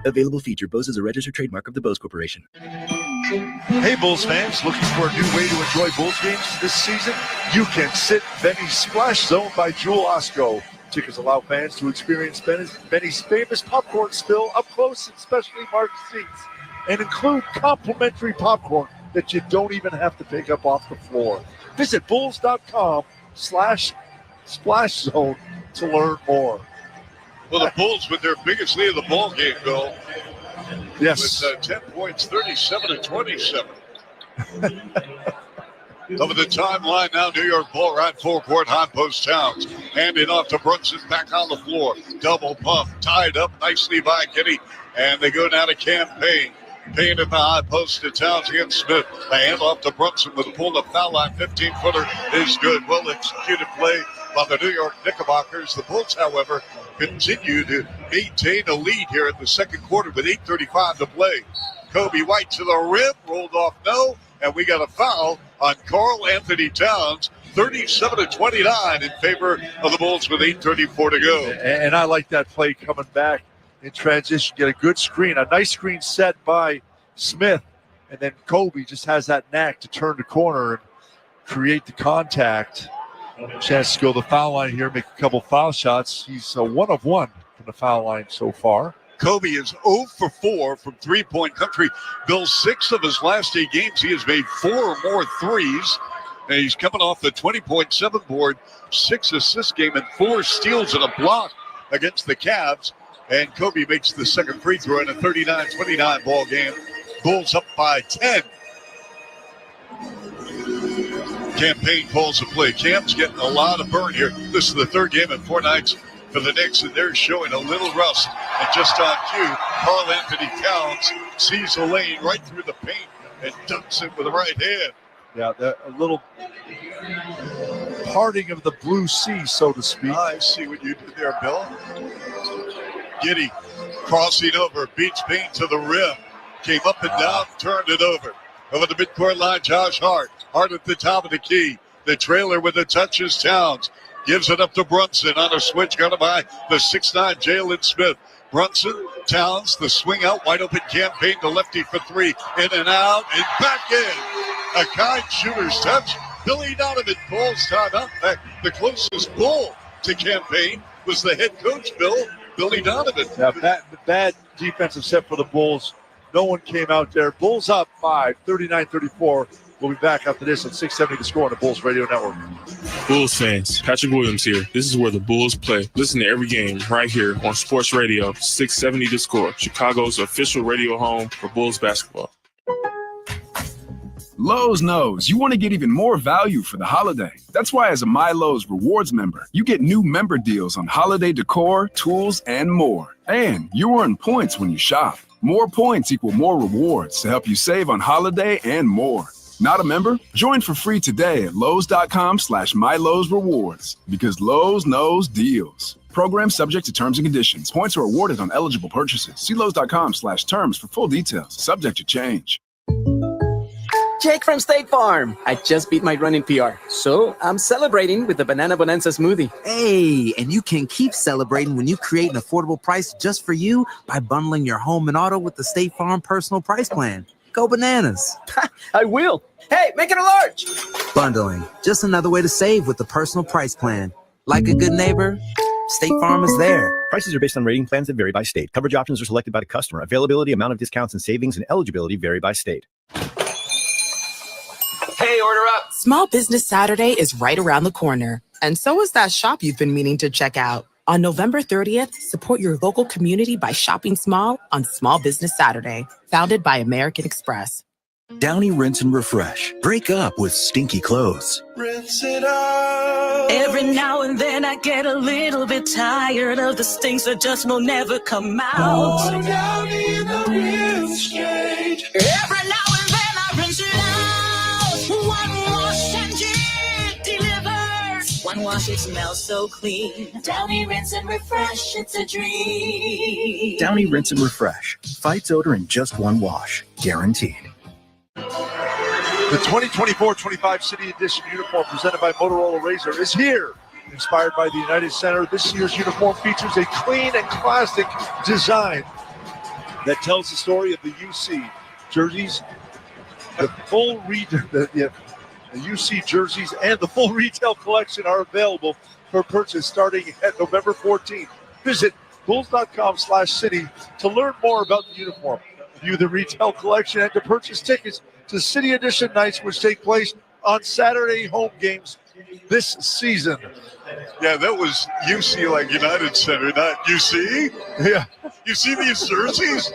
Available feature. Bose is a registered trademark of the Bose Corporation. Hey, Bulls fans, looking for a new way to enjoy Bulls games this season? You can sit Benny's Splash Zone by Jewel Osco. Tickets allow fans to experience Benny's famous popcorn spill up close in specially marked seats and include complimentary popcorn that you don't even have to pick up off the floor. Visit bulls.com/splash zone to learn more. Well, the Bulls with their biggest lead of the ball game, Bill. Yes. With 10 points, 37-27. Over the timeline now, New York ball right full court, high post Towns. Handing off to Brunson, back on the floor. Double pump, tied up nicely by Kitty. And they go down to Campaign. Payne at the high post to Towns against Smith. They hand off to Brunson with a pull-up foul line. 15-footer is good. Well-executed play by the New York Knickerbockers. The Bulls, however, continue to maintain a lead here in the second quarter with 8:35 to play. Kobe White to the rim, rolled off no, and we got a foul on Karl Anthony Towns. 37-29 in favor of the Bulls with 8:34 to go. And I like that play coming back in transition. Get a good screen, a nice screen set by Smith, and then Kobe just has that knack to turn the corner and create the contact. Chance to go to the foul line here, make a couple foul shots. He's 1 of 1 from the foul line so far. Kobe is 0 for 4 from three-point country. Bill, 6 of his last 8 games, he has made 4 or more threes. And he's coming off the 20.7 board, 6 assists game, and 4 steals and a block against the Cavs. And Kobe makes the second free throw in a 39-29 ball game. Bulls up by 10. Campaign calls a play. Cam's getting a lot of burn here. This is the third game in 4 nights for the Knicks, and they're showing a little rust. And just on cue, Karl Anthony Towns sees a lane right through the paint and dunks it with the right hand. Yeah, a little parting of the blue sea, so to speak. I see what you did there, Bill. Giddy crossing over, beats Payne to the rim. Came up and down, turned it over. Over the midcourt line, Josh Hart. Hart at the top of the key. The trailer with the touches, Towns. Gives it up to Brunson on a switch, got by the 6'9", Jalen Smith. Brunson, Towns, the swing out, wide open Campaign to lefty for 3. In and out, and back in. A kind shooter's touch. Billy Donovan calls timeout. In fact, the closest Bull to Campaign was the head coach, Billy Donovan. Yeah, bad defensive set for the Bulls. No one came out there. Bulls up 5, 39-34. We'll be back after this at 6:70 to score on the Bulls Radio Network. Bulls fans, Patrick Williams here. This is where the Bulls play. Listen to every game right here on Sports Radio 670 to score, Chicago's official radio home for Bulls basketball. Lowe's knows you want to get even more value for the holiday. That's why as a MyLowe's Rewards member, you get new member deals on holiday decor, tools, and more. And you earn points when you shop. More points equal more rewards to help you save on holiday and more. Not a member? Join for free today at Lowe's.com/MyLowe'sRewards because Lowe's knows deals. Program subject to terms and conditions. Points are awarded on eligible purchases. See Lowe's.com/terms for full details. Subject to change. Jake from State Farm. I just beat my running PR, so I'm celebrating with the Banana Bonanza smoothie. Hey, and you can keep celebrating when you create an affordable price just for you by bundling your home and auto with the State Farm Personal Price Plan. Go bananas. I will. Hey, make it a large. Bundling, just another way to save with the Personal Price Plan. Like a good neighbor, State Farm is there. Prices are based on rating plans that vary by state. Coverage options are selected by the customer. Availability, amount of discounts and savings, and eligibility vary by state. Hey, order up. Small Business Saturday is right around the corner. And so is that shop you've been meaning to check out. On November 30th, support your local community by shopping small on Small Business Saturday, founded by American Express. Downy Rinse and Refresh. Break up with stinky clothes. Rinse it out. Every now and then I get a little bit tired of the stinks that just will never come out. Oh, Downy in the rinse change. Every now and then I rinse it out. One wash and it delivers. One wash, it smells so clean. Downy Rinse and Refresh, it's a dream. Downy Rinse and Refresh. Fights odor in just one wash. Guaranteed. The 2024-25 City Edition uniform presented by Motorola Razr is here. Inspired by the United Center, this year's uniform features a clean and classic design that tells the story of the UC jerseys. The UC jerseys and the full retail collection are available for purchase starting at November 14th. Visit bulls.com/city to learn more about the uniform. View the retail collection and to purchase tickets to City Edition nights, which take place on Saturday home games this season. Yeah, that was UC like United Center, not UC. Yeah. You see these jerseys?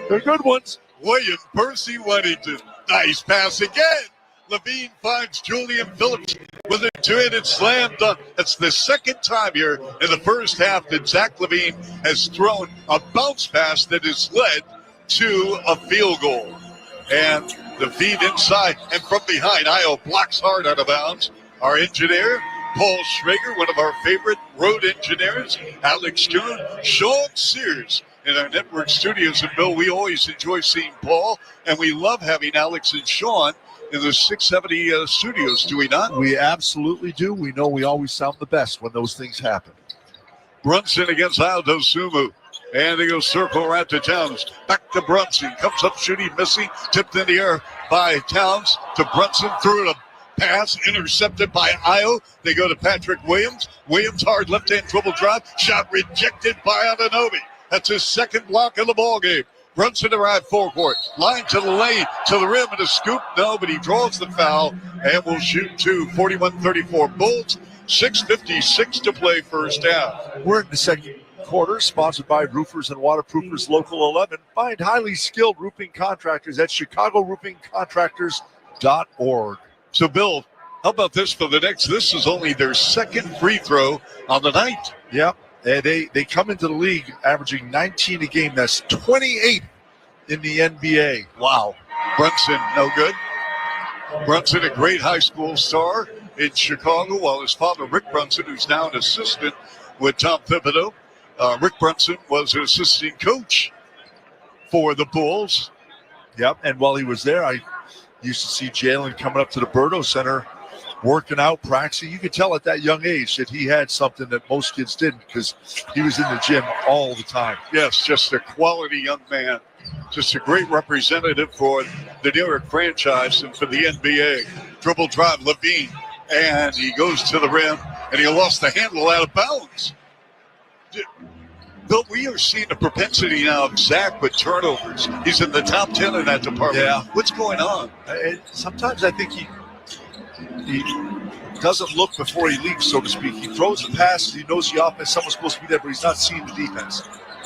They're good ones. William Percy Weddington. Nice pass again. Levine finds Julian Phillips with a two-handed slam dunk. That's the second time here in the first half that Zach Levine has thrown a bounce pass that has led to a field goal. And the feed inside and from behind. Io blocks hard out of bounds. Our engineer, Paul Schrager, one of our favorite road engineers, Alex Kuhn, Sean Sears in our network studios. And Bill, we always enjoy seeing Paul, and we love having Alex and Sean in the 670 studios, do we not? We absolutely do. We know we always sound the best when those things happen. Brunson against Aldo Sumu. And they go circle around to Towns. Back to Brunson. Comes up shooting, missing. Tipped in the air by Towns to Brunson. Threw it a pass. Intercepted by Io. They go to Patrick Williams. Williams hard left-hand dribble drive. Shot rejected by Anunoby. That's his second block of the ball game. Brunson arrived forecourt. Line to the lane, to the rim, and a scoop. No, but he draws the foul and will shoot two. 41-34 Bulls. 6:56 to play first half. We're in the second quarter, sponsored by Roofers and Waterproofers Local 11. Find highly skilled roofing contractors at chicago-roofingcontractors.org. So, Bill, how about this for the Knicks? This is only their second free throw on the night. Yep. They come into the league averaging 19 a game. That's 28 in the NBA. Wow. Brunson, no good. Brunson, a great high school star in Chicago, while his father, Rick Brunson, who's now an assistant with Tom Thibodeau. Rick Brunson was an assistant coach for the Bulls. Yep, and while he was there, I used to see Jalen coming up to the Berto Center, working out, practicing. You could tell at that young age that he had something that most kids didn't because he was in the gym all the time. Yes, just a quality young man. Just a great representative for the New York franchise and for the NBA. Dribble drive, Levine, and he goes to the rim, and he lost the handle out of bounds. Bill, we are seeing a propensity now of Zach with turnovers. He's in the top 10 in that department. Yeah. What's going on? Sometimes I think he doesn't look before he leaps, so to speak. He throws a pass. He knows the offense, someone's supposed to be there, but he's not seeing the defense.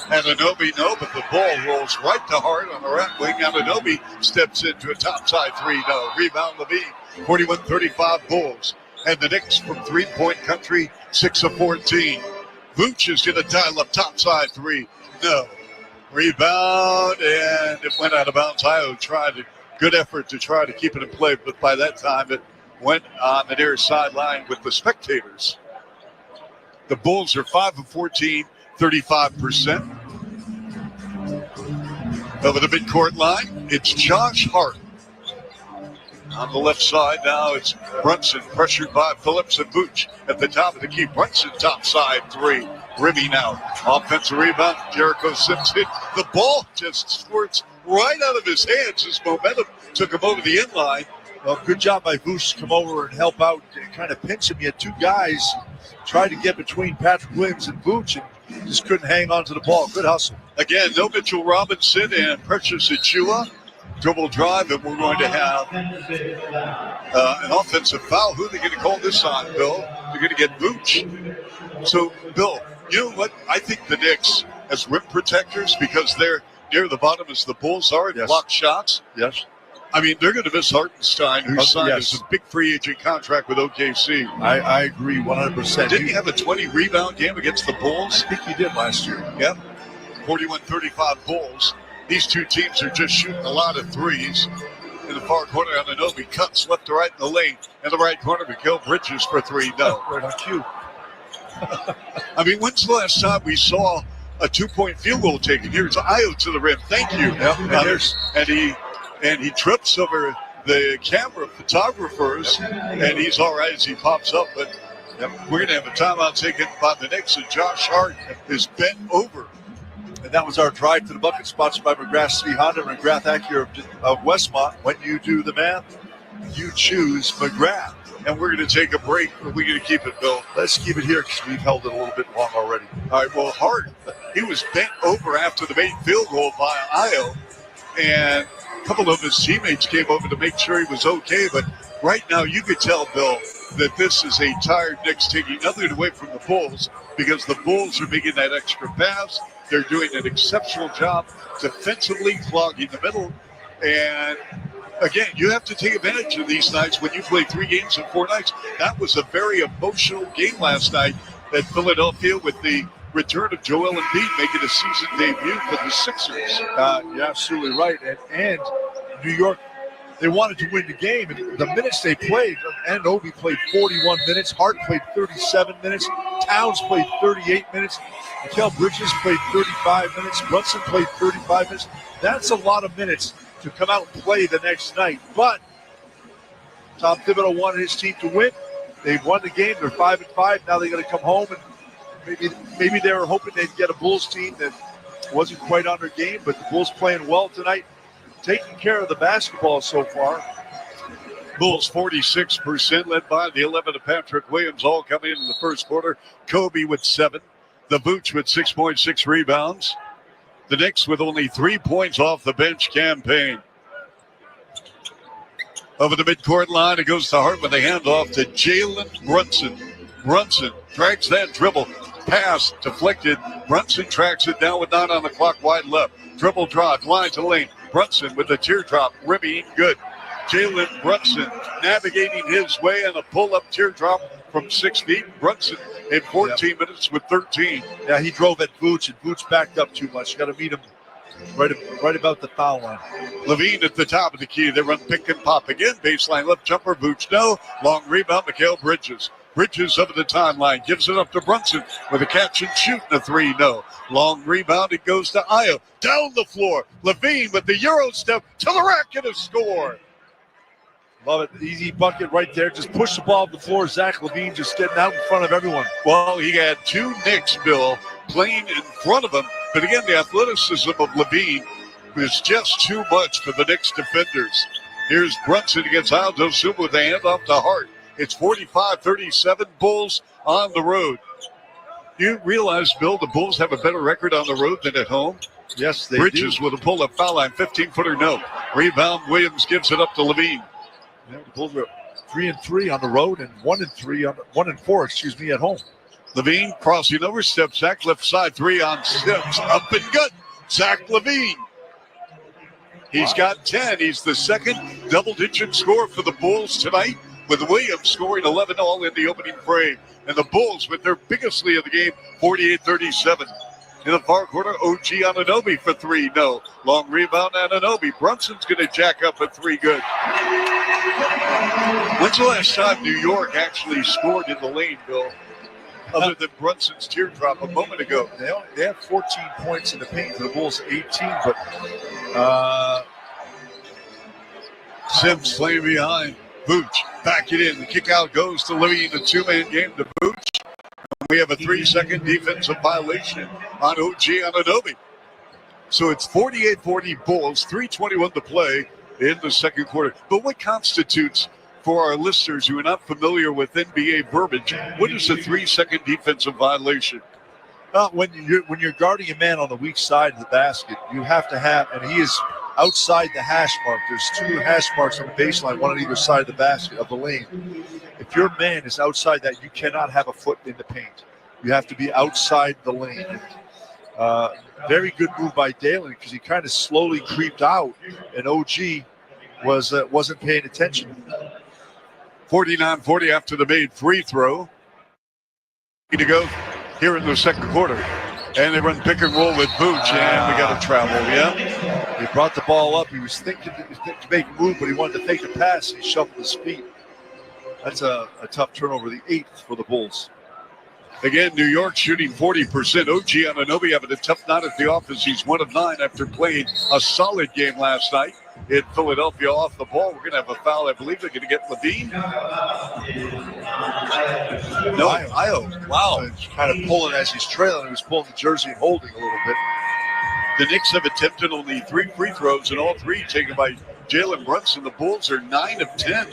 Anunoby, no, but the ball rolls right to Hart on the right wing. Anunoby steps into a topside three, no. Rebound, Levine, 41-35 Bulls. And the Knicks from three-point country, 6 of 14. Vooch is going to dial up topside three. No. Rebound, and it went out of bounds. Io tried a good effort to try to keep it in play, but by that time it went on the near sideline with the spectators. The Bulls are 5 of 14, 35%. Over the midcourt line, it's Josh Hart. On the left side now, it's Brunson, pressured by Phillips and Vooch at the top of the key. Brunson topside three. Ribby now. Offensive rebound. Jericho Simpson. The ball just squirts right out of his hands. His momentum took him over the inline. Well, good job by Vooch to come over and help out and kind of pinch him. He had two guys try to get between Patrick Williams and Vooch and just couldn't hang on to the ball. Good hustle. Again, no Mitchell Robinson and Precious Achiuwa. Dribble drive, and we're going to have an offensive foul. Who are they going to call this on, Bill? They're going to get Vooch. So, Bill, you know what? I think the Knicks, as rim protectors, because they're near the bottom as the Bulls are, and block shots. Yes. I mean, they're going to miss Hartenstein, who signed yes. as a big free agent contract with OKC. I agree 100%. Didn't he have a 20-rebound game against the Bulls? I think he did last year. Yep. 41-35 Bulls. These two teams are just shooting a lot of threes. In the far corner, Anunoby cuts left to right in the lane. In the right corner, Mikal Bridges for three. No. Right on cue. I mean, when's the last time we saw a 2-point field goal taken? Here's Ayo to the rim. Thank you. Yep. And he trips over the camera photographers, and he's all right as he pops up. But we're going to have a timeout taken by the Knicks, and Josh Hart is bent over. And that was our drive to the bucket, sponsored by McGrath City Honda and McGrath Acura of Westmont. When you do the math, you choose McGrath. And we're going to take a break. Are we going to keep it, Bill? Let's keep it here because we've held it a little bit long already. All right, well, Hart, he was bent over after the main field goal by Ayo, and a couple of his teammates came over to make sure he was okay. But right now, you could tell, Bill, that this is a tired Knicks, taking nothing away from the Bulls, because the Bulls are making that extra pass. They're doing an exceptional job defensively, clogging the middle. And again, you have to take advantage of these nights when you play 3 games in 4 nights. That was a very emotional game last night at Philadelphia with the return of Joel Embiid making a season debut for the Sixers. You're absolutely right. And New York, they wanted to win the game. And the minutes they played, Anunoby played 41 minutes. Hart played 37 minutes. Towns played 38 minutes. Mikal Bridges played 35 minutes. Brunson played 35 minutes. That's a lot of minutes to come out and play the next night. But Tom Thibodeau wanted his team to win. They've won the game. They're 5-5. Now they got to come home, and maybe they were hoping they'd get a Bulls team that wasn't quite on their game, but the Bulls playing well tonight, taking care of the basketball so far. Bulls 46%, led by the 11 of Patrick Williams, all coming in the first quarter. Kobe with 7. The Vooch with 6.6 rebounds. The Knicks with only 3 points off the bench campaign. Over the midcourt line, it goes to Hart with a handoff to Jalen Brunson. Brunson drags that dribble. Pass deflected. Brunson tracks it down with 9 on the clock, wide left. Dribble drive, line to lane. Brunson with a teardrop, rimming good. Jalen Brunson navigating his way in a pull-up teardrop from 6 feet. Brunson in 14 minutes with 13. Yeah, he drove at Vooch, and Vooch backed up too much. You got to meet him right about the foul line. Levine at the top of the key. They run pick and pop again. Baseline left jumper. Vooch no. Long rebound. Mikal Bridges. Bridges over the timeline. Gives it up to Brunson with a catch and shoot and a 3. No. Long rebound. It goes to Ayo. Down the floor. Levine with the Euro step to the rack and a score. Love it. Easy bucket right there. Just push the ball off the floor. Zach LaVine just getting out in front of everyone. Well, he had 2 Knicks, Bill, playing in front of him. But again, the athleticism of LaVine is just too much for the Knicks defenders. Here's Brunson against Aldo Suma with a handoff to Hart. It's 45-37 Bulls on the road. You realize, Bill, the Bulls have a better record on the road than at home? Yes, they Bridges do. with a pull-up foul line, 15-footer no. Rebound, Williams gives it up to Levine. Yeah, the Bulls are 3-3 on the road and 1-4 at home. Levine crossing over, steps back, left side 3 on steps, up and good. Zach LaVine. He's got 10. He's the second double-digit score for the Bulls tonight, with Williams scoring 11 all in the opening frame. And the Bulls with their biggest lead of the game, 48-37. In the far corner, OG Anunoby for 3, no. Long rebound, Anunoby. Brunson's going to jack up a 3, good. When's the last time New York actually scored in the lane, Bill? Other than Brunson's teardrop a moment ago. They have 14 points in the paint for the Bulls, 18, but Sims playing behind. Vooch, back it in. The kick out goes to Levine. The 2-man game to Vooch. We have a 3-second defensive violation on OG Anunoby. So it's 48-40 Bulls, 3:21 to play in the second quarter. But what constitutes, for our listeners who are not familiar with NBA verbiage, what is a 3-second defensive violation? When you're guarding a man on the weak side of the basket, you have to have, and he is outside the hash mark. There's 2 hash marks on the baseline, one on either side of the basket, of the lane. If your man is outside that, you cannot have a foot in the paint. You have to be outside the lane. Very good move by Dalen because he kind of slowly creeped out, and OG wasn't paying attention. 49-40 after the made free throw. To go here in the second quarter. And they run pick and roll with Booch, and we got to travel, yeah? He brought the ball up. He was thinking to make a move, but he wanted to fake the pass. He shuffled his feet. That's a tough turnover, the 8th for the Bulls. Again, New York shooting 40%. OG Anunoby having a tough night at the office. He's 1 of 9 after playing a solid game last night in Philadelphia off the ball. We're going to have a foul. I believe they're going to get Levine. No, Io. Wow. He's kind of pulling as he's trailing. He was pulling the jersey and holding a little bit. The Knicks have attempted only 3 free throws, and all 3 taken by Jalen Brunson. The Bulls are 9 of 10.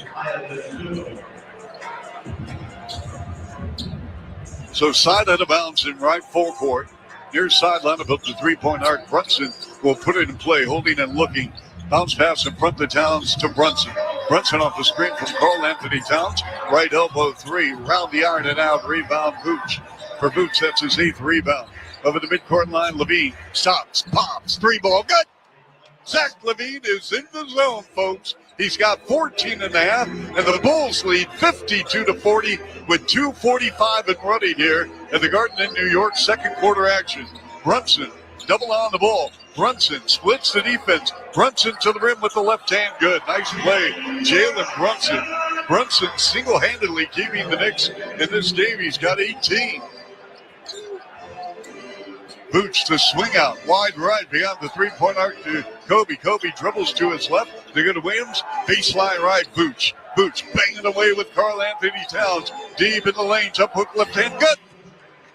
So side out of bounds in right full court. Near sideline above the three-point arc. Brunson will put it in play, holding and looking. Bounce pass in front of Towns to Brunson. Brunson off the screen from Karl Anthony Towns. Right elbow 3. Round the iron and out. Rebound Booch. For Booch, that's his 8th rebound. Over the midcourt line, Levine stops, pops, 3-ball. Good! Zach Levine is in the zone, folks. He's got 14 and a half, and the Bulls lead 52-40 with 2:45 and running here at the Garden in New York. Second quarter action. Brunson, double on the ball. Brunson splits the defense. Brunson to the rim with the left hand. Good. Nice play. Jalen Brunson. Brunson single-handedly keeping the Knicks in this game. He's got 18. Booch to swing out, wide right beyond the three-point arc to Kobe. Kobe dribbles to his left. They go to Williams, baseline right, Booch. Booch banging away with Karl Anthony Towns. Deep in the lane, jump hook left hand, good.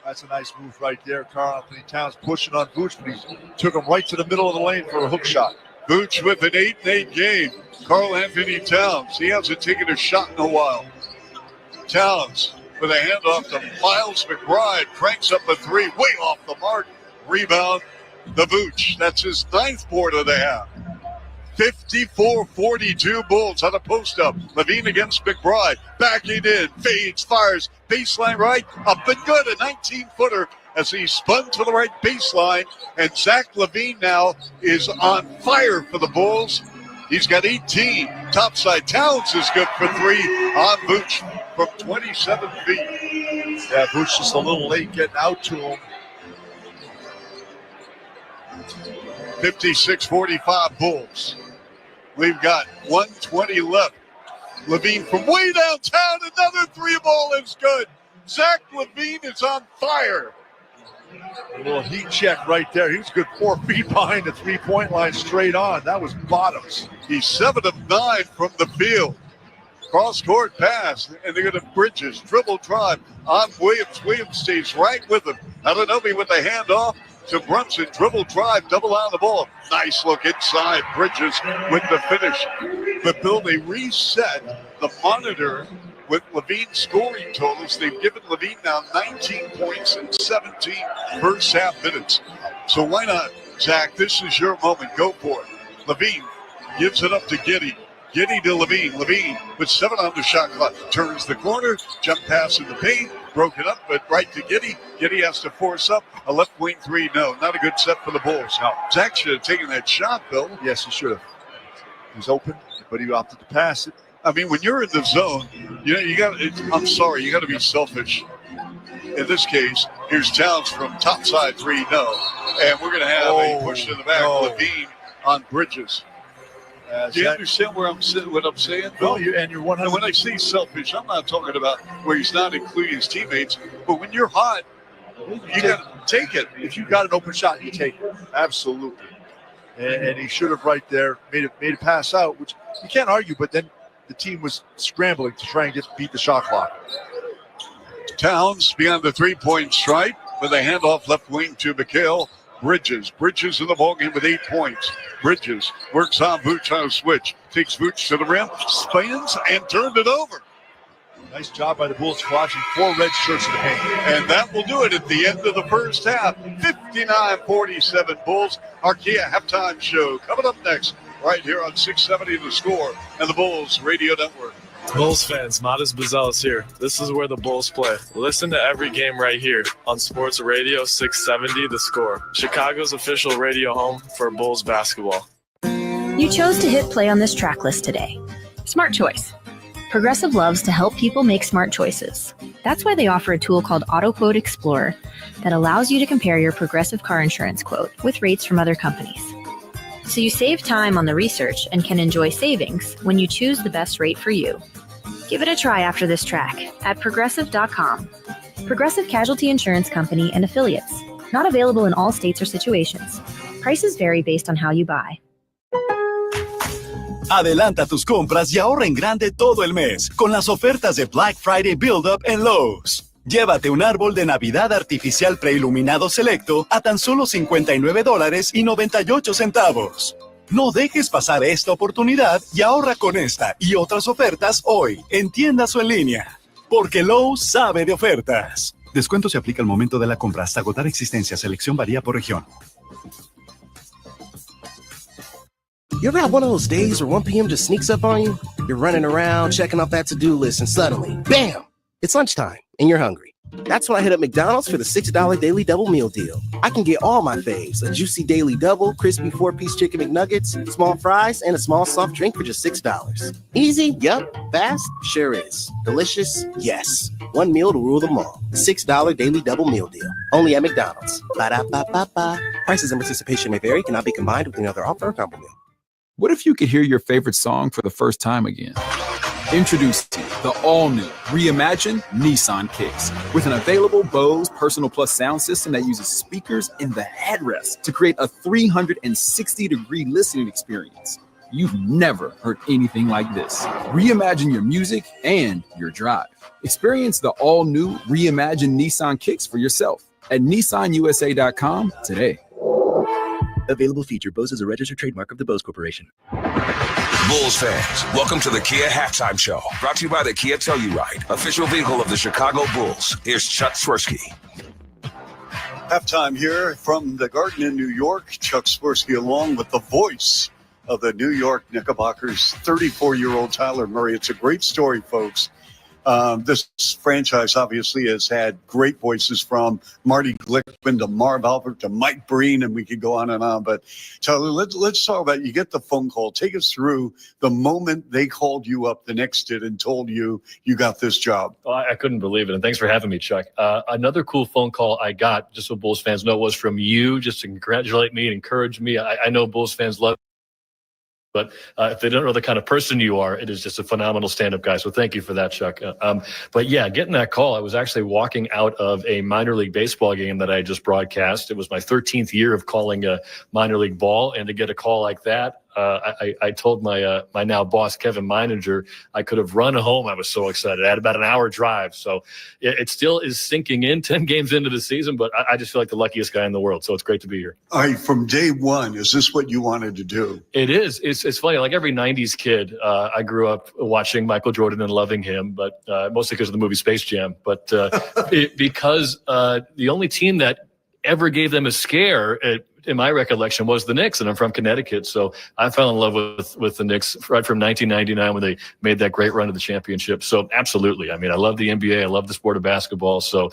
That's a nice move right there. Karl Anthony Towns pushing on Booch, but he took him right to the middle of the lane for a hook shot. Booch with an 8-8 game. Karl Anthony Towns, he hasn't taken a shot in a while. Towns with a handoff to Miles McBride, cranks up a 3, way off the mark. Rebound, the Booch. That's his 9th board of the half. 54-42 Bulls on a post-up. Levine against McBride. Backing in. Fades, fires. Baseline right. Up and good. A 19-footer as he spun to the right baseline. And Zach Levine now is on fire for the Bulls. He's got 18. Topside Towns is good for 3 on Booch from 27 feet. Yeah, Booch just a little late getting out to him. 56-45 Bulls. We've got 1:20 left. Levine from way downtown. Another 3-ball is good. Zach Levine is on fire. A little heat check right there. He was good 4 feet behind the three-point line straight on. That was bottoms. He's 7 of 9 from the field. Cross-court pass, and they're going to Bridges. Dribble drive on Williams. Williams stays right with him. Anunoby with the handoff to Brunson. Dribble drive, double on the ball. Nice look inside. Bridges with the finish. But Bill, they reset the monitor with Levine's scoring totals. They've given Levine now 19 points in 17 first half minutes. So why not, Zach? This is your moment. Go for it. Levine gives it up to Giddey. Giddey to Levine. Levine with 7 on the shot clock. Turns the corner. Jump pass in the paint. Broken up, but right to Giddey. Giddey has to force up a left wing 3. No, not a good set for the Bulls. No. Zach should have taken that shot, Bill. Yes, he should have. He was open, but he opted to pass it. I mean, when you're in the zone, you got. I'm sorry, you got to be selfish. In this case, here's Towns from topside 3. No, and we're going to have a push to the back. Levine on Bridges. Do you understand what I'm saying? No, you're 100. And when I say selfish, I'm not talking about where he's not including his teammates. But when you're hot, you got to take it. If you got an open shot, you take it. Absolutely. And he should have right there made a pass out, which you can't argue. But then the team was scrambling to try and beat the shot clock. Towns beyond the 3-point stripe with a handoff left wing to Mikal Bridges. Bridges in the ballgame with 8 points. Bridges works on Booch on a switch. Takes Booch to the rim, spins, and turned it over. Nice job by the Bulls flashing 4 red shirts in the paint. And that will do it at the end of the first half. 59-47 Bulls. Our Kia halftime show coming up next right here on 670 The Score and the Bulls Radio Network. Bulls fans, Matas Buzelis here. This is where the Bulls play. Listen to every game right here on Sports Radio 670 The Score, Chicago's official radio home for Bulls basketball. You chose to hit play on this track list today. Smart choice. Progressive loves to help people make smart choices. That's why they offer a tool called AutoQuote Explorer that allows you to compare your Progressive car insurance quote with rates from other companies. So you save time on the research and can enjoy savings when you choose the best rate for you. Give it a try after this track at Progressive.com. Progressive Casualty Insurance Company and Affiliates. Not available in all states or situations. Prices vary based on how you buy. Adelanta tus compras y ahorra en grande todo el mes con las ofertas de Black Friday Build-Up en Lowe's. Llévate un árbol de Navidad artificial preiluminado selecto a tan solo $59.98. No dejes pasar esta oportunidad y ahorra con esta y otras ofertas hoy, en tiendas o en línea. Porque Lowe's sabe de ofertas. Descuento se aplica al momento de la compra hasta agotar existencia. Selección varía por región. You ever have one of those days where 1 p.m. just sneaks up on you? You're running around, checking off that to-do list, and suddenly, bam! It's lunchtime, and you're hungry. That's when I hit up McDonald's for the $6 Daily Double Meal Deal. I can get all my faves, a juicy Daily Double, crispy 4-piece chicken McNuggets, small fries, and a small soft drink for just $6. Easy? Yup. Fast? Sure is. Delicious? Yes. One meal to rule them all. The $6 Daily Double Meal Deal. Only at McDonald's. Ba-da-ba-ba-ba. Prices and participation may vary. Cannot be combined with another offer or combo meal. What if you could hear your favorite song for the first time again? Introducing the all-new, reimagined Nissan Kicks. With an available Bose Personal Plus sound system that uses speakers in the headrest to create a 360-degree listening experience. You've never heard anything like this. Reimagine your music and your drive. Experience the all-new, reimagined Nissan Kicks for yourself at nissanusa.com today. Available feature. Bose is a registered trademark of the Bose Corporation. Bulls fans, welcome to the Kia Halftime Show. Brought to you by the Kia Telluride, official vehicle of the Chicago Bulls. Here's Chuck Swirsky. Halftime here from the Garden in New York. Chuck Swirsky along with the voice of the New York Knickerbockers, 34-year-old Tyler Murray. It's a great story, folks. This franchise obviously has had great voices from Marty Glickman to Marv Albert to Mike Breen, and we could go on and on. But Tyler, let's talk about, you get the phone call. Take us through the moment they called you up, the Knicks did, and told you you got this job. Oh, I couldn't believe it, and thanks for having me, Chuck. Another cool phone call I got, just so Bulls fans know, was from you, just to congratulate me and encourage me. I know Bulls fans love. But if they don't know the kind of person you are, it is just a phenomenal stand-up guy. So thank you for that, Chuck. But yeah, getting that call, I was actually walking out of a minor league baseball game that I just broadcast. It was my 13th year of calling a minor league ball, and to get a call like that, I told my now boss, Kevin Meininger, I could have run home. I was so excited. I had about an hour drive. So it still is sinking in 10 games into the season, but I just feel like the luckiest guy in the world. So it's great to be here. All right, from day one, is this what you wanted to do? It is. It's funny. Like every 90s kid, I grew up watching Michael Jordan and loving him, but mostly because of the movie Space Jam. But because the only team that ever gave them a scare in my recollection was the Knicks, and I'm from Connecticut, so I fell in love with the Knicks right from 1999 when they made that great run to the championship. So absolutely, I mean, I love the NBA, I love the sport of basketball. So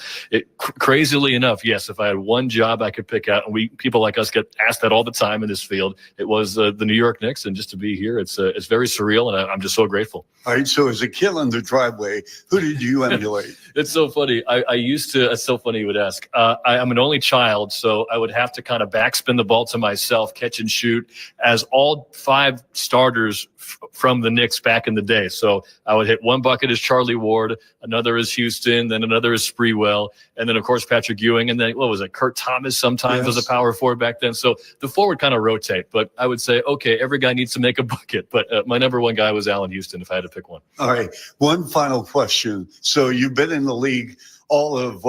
crazily enough, yes, if I had one job I could pick out, and people like us get asked that all the time in this field, it was the New York Knicks, and just to be here, it's very surreal, and I'm just so grateful. All right, so as a kid in the driveway, who did you emulate? It's so funny. I used to. It's so funny you would ask. I'm an only child, so I would have to kind of backspin the ball to myself, catch and shoot, as all 5 starters from the Knicks back in the day. So I would hit one bucket as Charlie Ward, another as Houston, then another as Sprewell, and then of course Patrick Ewing, and then what was it? Kurt Thomas sometimes was a power forward back then. So the forward kind of rotate, but I would say, okay, every guy needs to make a bucket. But my number one guy was Allen Houston, if I had to pick one. All right, one final question. So you've been in the league all of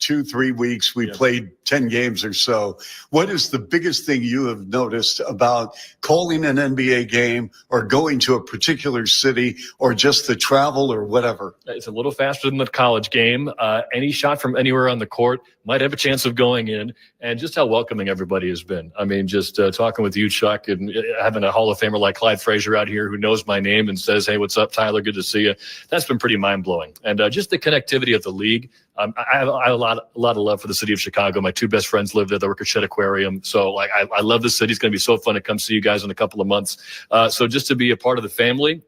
2-3 weeks. We played 10 games or so. What is the biggest thing you have noticed about calling an NBA game or going to a particular city or just the travel or whatever? It's a little faster than the college game. Any shot from anywhere on the court might have a chance of going in, and just how welcoming everybody has been. I mean, just talking with you, Chuck, and having a Hall of Famer like Clyde Frazier out here who knows my name and says, hey, what's up, Tyler? Good to see you. That's been pretty mind-blowing. And just the connectivity of the league. I have a lot of love for the city of Chicago. My two best friends live there. They work at Shedd Aquarium. So like, I love the city. It's going to be so fun to come see you guys in a couple of months. So just to be a part of the family,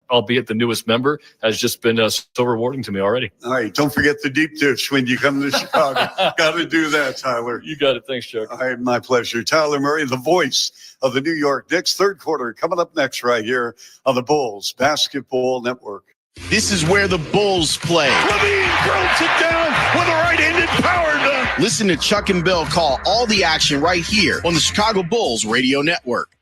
albeit the newest member, has just been so rewarding to me already. All right, don't forget the deep dish when you come to Chicago. Got to do that, Tyler. You got it. Thanks, Chuck. All right, my pleasure. Tyler Murray, the voice of the New York Knicks. Third quarter coming up next right here on the Bulls Basketball Network. This is where the Bulls play. Levine drills it down with a right-handed power dunk. Listen to Chuck and Bill call all the action right here on the Chicago Bulls Radio Network.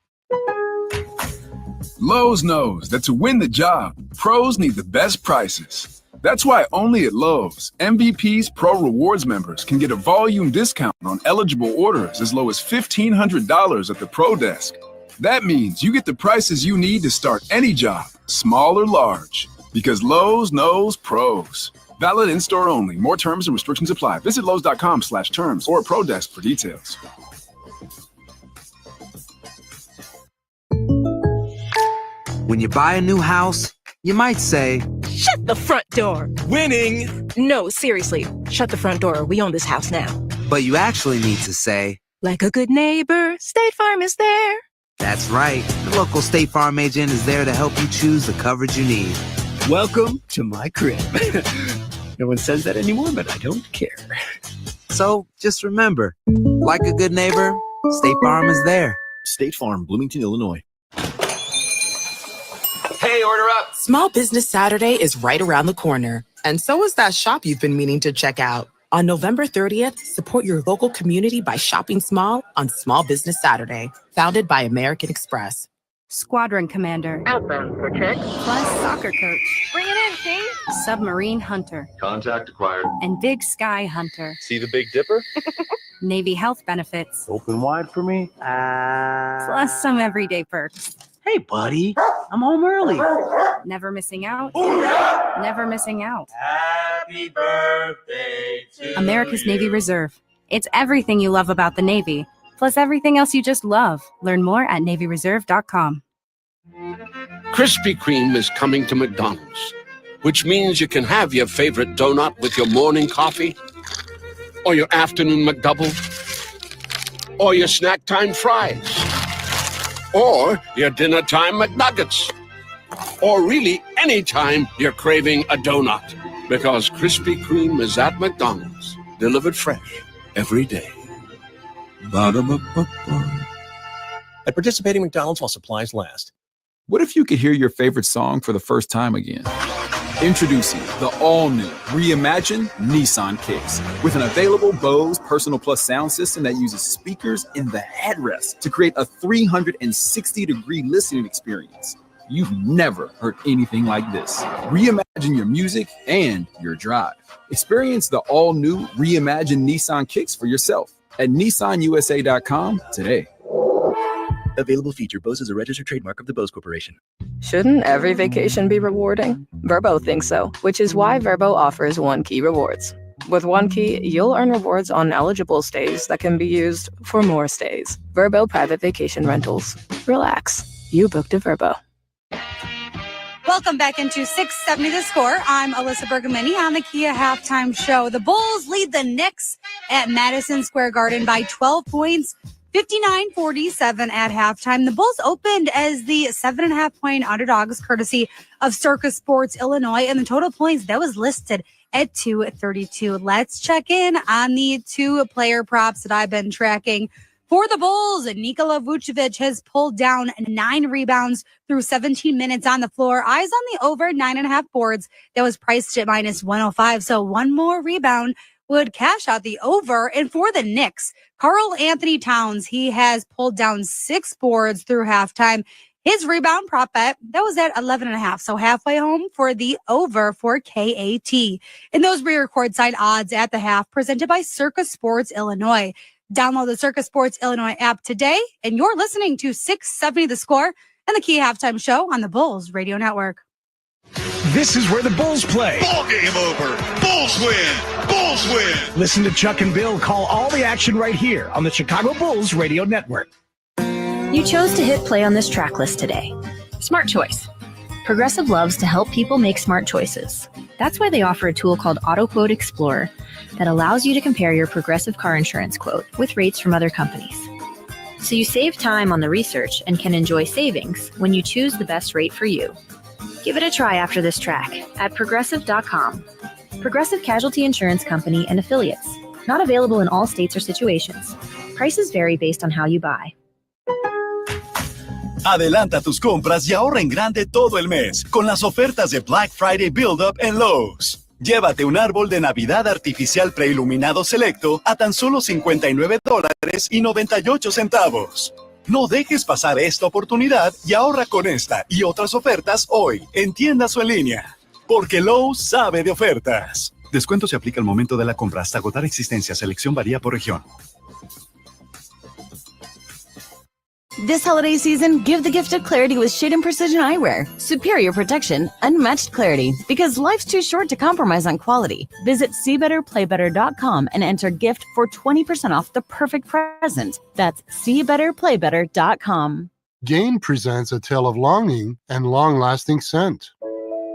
Lowe's knows that to win the job, pros need the best prices. That's why only at Lowe's, MVP's Pro Rewards members can get a volume discount on eligible orders as low as $1,500 at the Pro Desk. That means you get the prices you need to start any job, small or large, because Lowe's knows pros. Valid in-store only. More terms and restrictions apply. Visit Lowe's.com/terms or Pro Desk for details. When you buy a new house, you might say, "Shut the front door." "Winning." No, seriously, shut the front door. We own this house now. But you actually need to say, "Like a good neighbor, State Farm is there." that's right. The local State Farm agent is there to help you choose the coverage you need. Welcome to my crib. No one says that anymore, but I don't care. So just remember, like a good neighbor, State Farm is there. State Farm, Bloomington, Illinois. Hey, order up. Small Business Saturday is right around the corner. And so is that shop you've been meaning to check out. On November 30th, support your local community by shopping small on Small Business Saturday, founded by American Express. Squadron Commander. Outbound for check. Plus Soccer Coach. Bring it in, King. Submarine Hunter. Contact acquired. And Big Sky Hunter. See the Big Dipper? Navy health benefits. Open wide for me. Plus some everyday perks. Hey, buddy, I'm home early. Never missing out. Never missing out. Happy birthday to America's you. Navy Reserve. It's everything you love about the Navy, plus everything else you just love. Learn more at NavyReserve.com. Krispy Kreme is coming to McDonald's, which means you can have your favorite donut with your morning coffee, or your afternoon McDouble, or your snack time fries, or your dinner time McNuggets, or really any time you're craving a donut, because Krispy Kreme is at McDonald's, delivered fresh every day. Ba-da-ba-ba-ba. At participating McDonald's while supplies last. What if you could hear your favorite song for the first time again? Introducing the all-new, reimagined Nissan Kicks with an available Bose Personal Plus sound system that uses speakers in the headrest to create a 360-degree listening experience. You've never heard anything like this. Reimagine your music and your drive. Experience the all-new, reimagined Nissan Kicks for yourself at NissanUSA.com today. Available feature. Bose is a registered trademark of the Bose Corporation. Shouldn't every vacation be rewarding? Verbo thinks so, which is why Verbo offers One Key Rewards. With One Key, you'll earn rewards on eligible stays that can be used for more stays. Verbo Private Vacation Rentals. Relax. You booked a Verbo. Welcome back into 670 The Score. I'm Alyssa Bergamini on the Kia Halftime Show. The Bulls lead the Knicks at Madison Square Garden by 12 points. 59-47 at halftime. The Bulls opened as the 7.5-point underdogs, courtesy of Circus Sports Illinois, and the total points that was listed at 232. Let's check in on the two player props that I've been tracking. For the Bulls, Nikola Vucevic has pulled down 9 rebounds through 17 minutes on the floor. Eyes on the over 9.5 boards. That was priced at minus 105. So one more rebound would cash out the over. And for the Knicks, Karl Anthony Towns, he has pulled down 6 boards through halftime. His rebound prop bet, that was at 11.5. So halfway home for the over for KAT. And those were your courtside odds at the half, presented by Circus Sports Illinois. Download the Circus Sports Illinois app today, and you're listening to 670 The Score and the Key Halftime Show on the Bulls Radio Network. This is where the Bulls play. Ball game over. Bulls win. Bulls win. Listen to Chuck and Bill call all the action right here on the Chicago Bulls Radio Network. You chose to hit play on this track list today. Smart choice. Progressive loves to help people make smart choices. That's why they offer a tool called AutoQuote Explorer that allows you to compare your Progressive car insurance quote with rates from other companies. So you save time on the research and can enjoy savings when you choose the best rate for you. Give it a try after this track at Progressive.com. Progressive Casualty Insurance Company and Affiliates. Not available in all states or situations. Prices vary based on how you buy. Adelanta tus compras y ahorra en grande todo el mes con las ofertas de Black Friday Build-Up en Lowe's. Llévate un árbol de Navidad artificial preiluminado selecto a tan solo $59.98. No dejes pasar esta oportunidad y ahorra con esta y otras ofertas hoy en tiendas o en línea. Porque Lowe's sabe de ofertas. Descuento se aplica al momento de la compra hasta agotar existencia. Selección varía por región. This holiday season, give the gift of clarity with Shade and Precision Eyewear. Superior protection, unmatched clarity. Because life's too short to compromise on quality. Visit SeeBetterPlayBetter.com and enter GIFT for 20% off the perfect present. That's SeeBetterPlayBetter.com. Gain presents a tale of longing and long-lasting scent.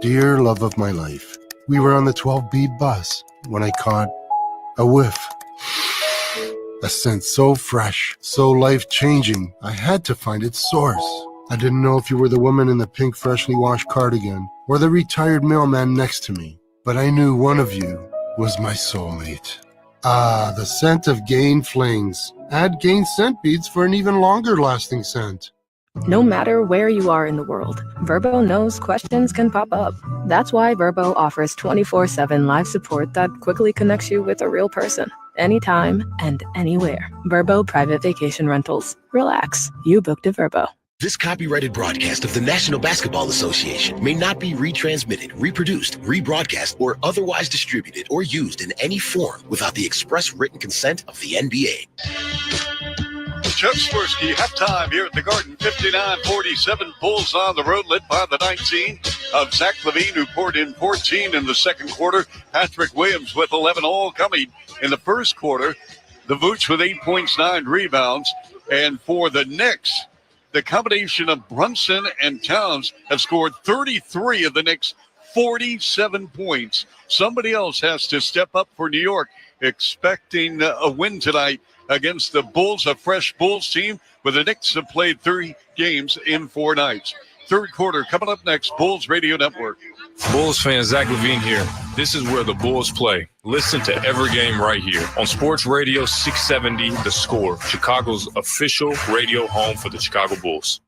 Dear love of my life, we were on the 12B bus when I caught a whiff. A scent so fresh, so life-changing, I had to find its source. I didn't know if you were the woman in the pink freshly washed cardigan or the retired mailman next to me, but I knew one of you was my soulmate. Ah, the scent of Gain Flings. Add Gain scent beads for an even longer-lasting scent. No matter where you are in the world, Verbo knows questions can pop up. That's why Verbo offers 24/7 live support that quickly connects you with a real person, anytime and anywhere. Verbo Private Vacation Rentals. Relax. You booked a Verbo. This copyrighted broadcast of the National Basketball Association may not be retransmitted, reproduced, rebroadcast, or otherwise distributed or used in any form without the express written consent of the NBA. Chuck Swirsky, halftime here at the Garden, 59-47. Bulls on the road, led by the 19 of Zach LaVine, who poured in 14 in the second quarter. Patrick Williams with 11, all coming in the first quarter. The Vooch with 8 points, 9 rebounds. And for the Knicks, the combination of Brunson and Towns have scored 33 of the Knicks' 47 points. Somebody else has to step up for New York, expecting a win tonight against the Bulls, a fresh Bulls team, where the Knicks have played 3 games in 4 nights. Third quarter coming up next, Bulls Radio Network. Bulls fan Zach LaVine here. This is where the Bulls play. Listen to every game right here on Sports Radio 670 The Score, Chicago's official radio home for the Chicago Bulls.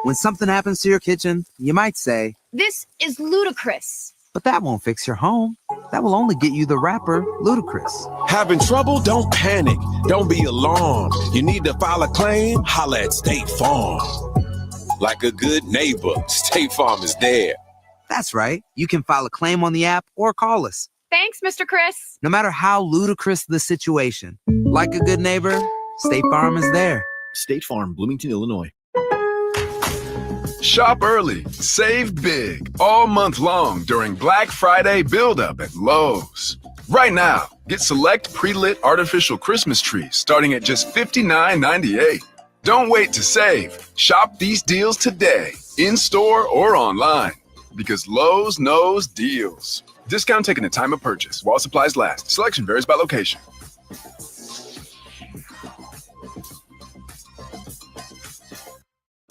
When something happens to your kitchen, you might say, "This is ludicrous." but that won't fix your home. That will only get you the rapper, Ludacris. Having trouble? Don't panic. Don't be alarmed. You need to file a claim? Holla at State Farm. Like a good neighbor, State Farm is there. That's right. You can file a claim on the app or call us. Thanks, Mr. Chris. No matter how ludicrous the situation, like a good neighbor, State Farm is there. State Farm, Bloomington, Illinois. Shop early, save big, all month long during Black Friday build-up at Lowe's. Right now, get select pre-lit artificial Christmas trees starting at just $59.98. Don't wait to save. Shop these deals today, in-store or online, because Lowe's knows deals. Discount taken at time of purchase while supplies last. Selection varies by location.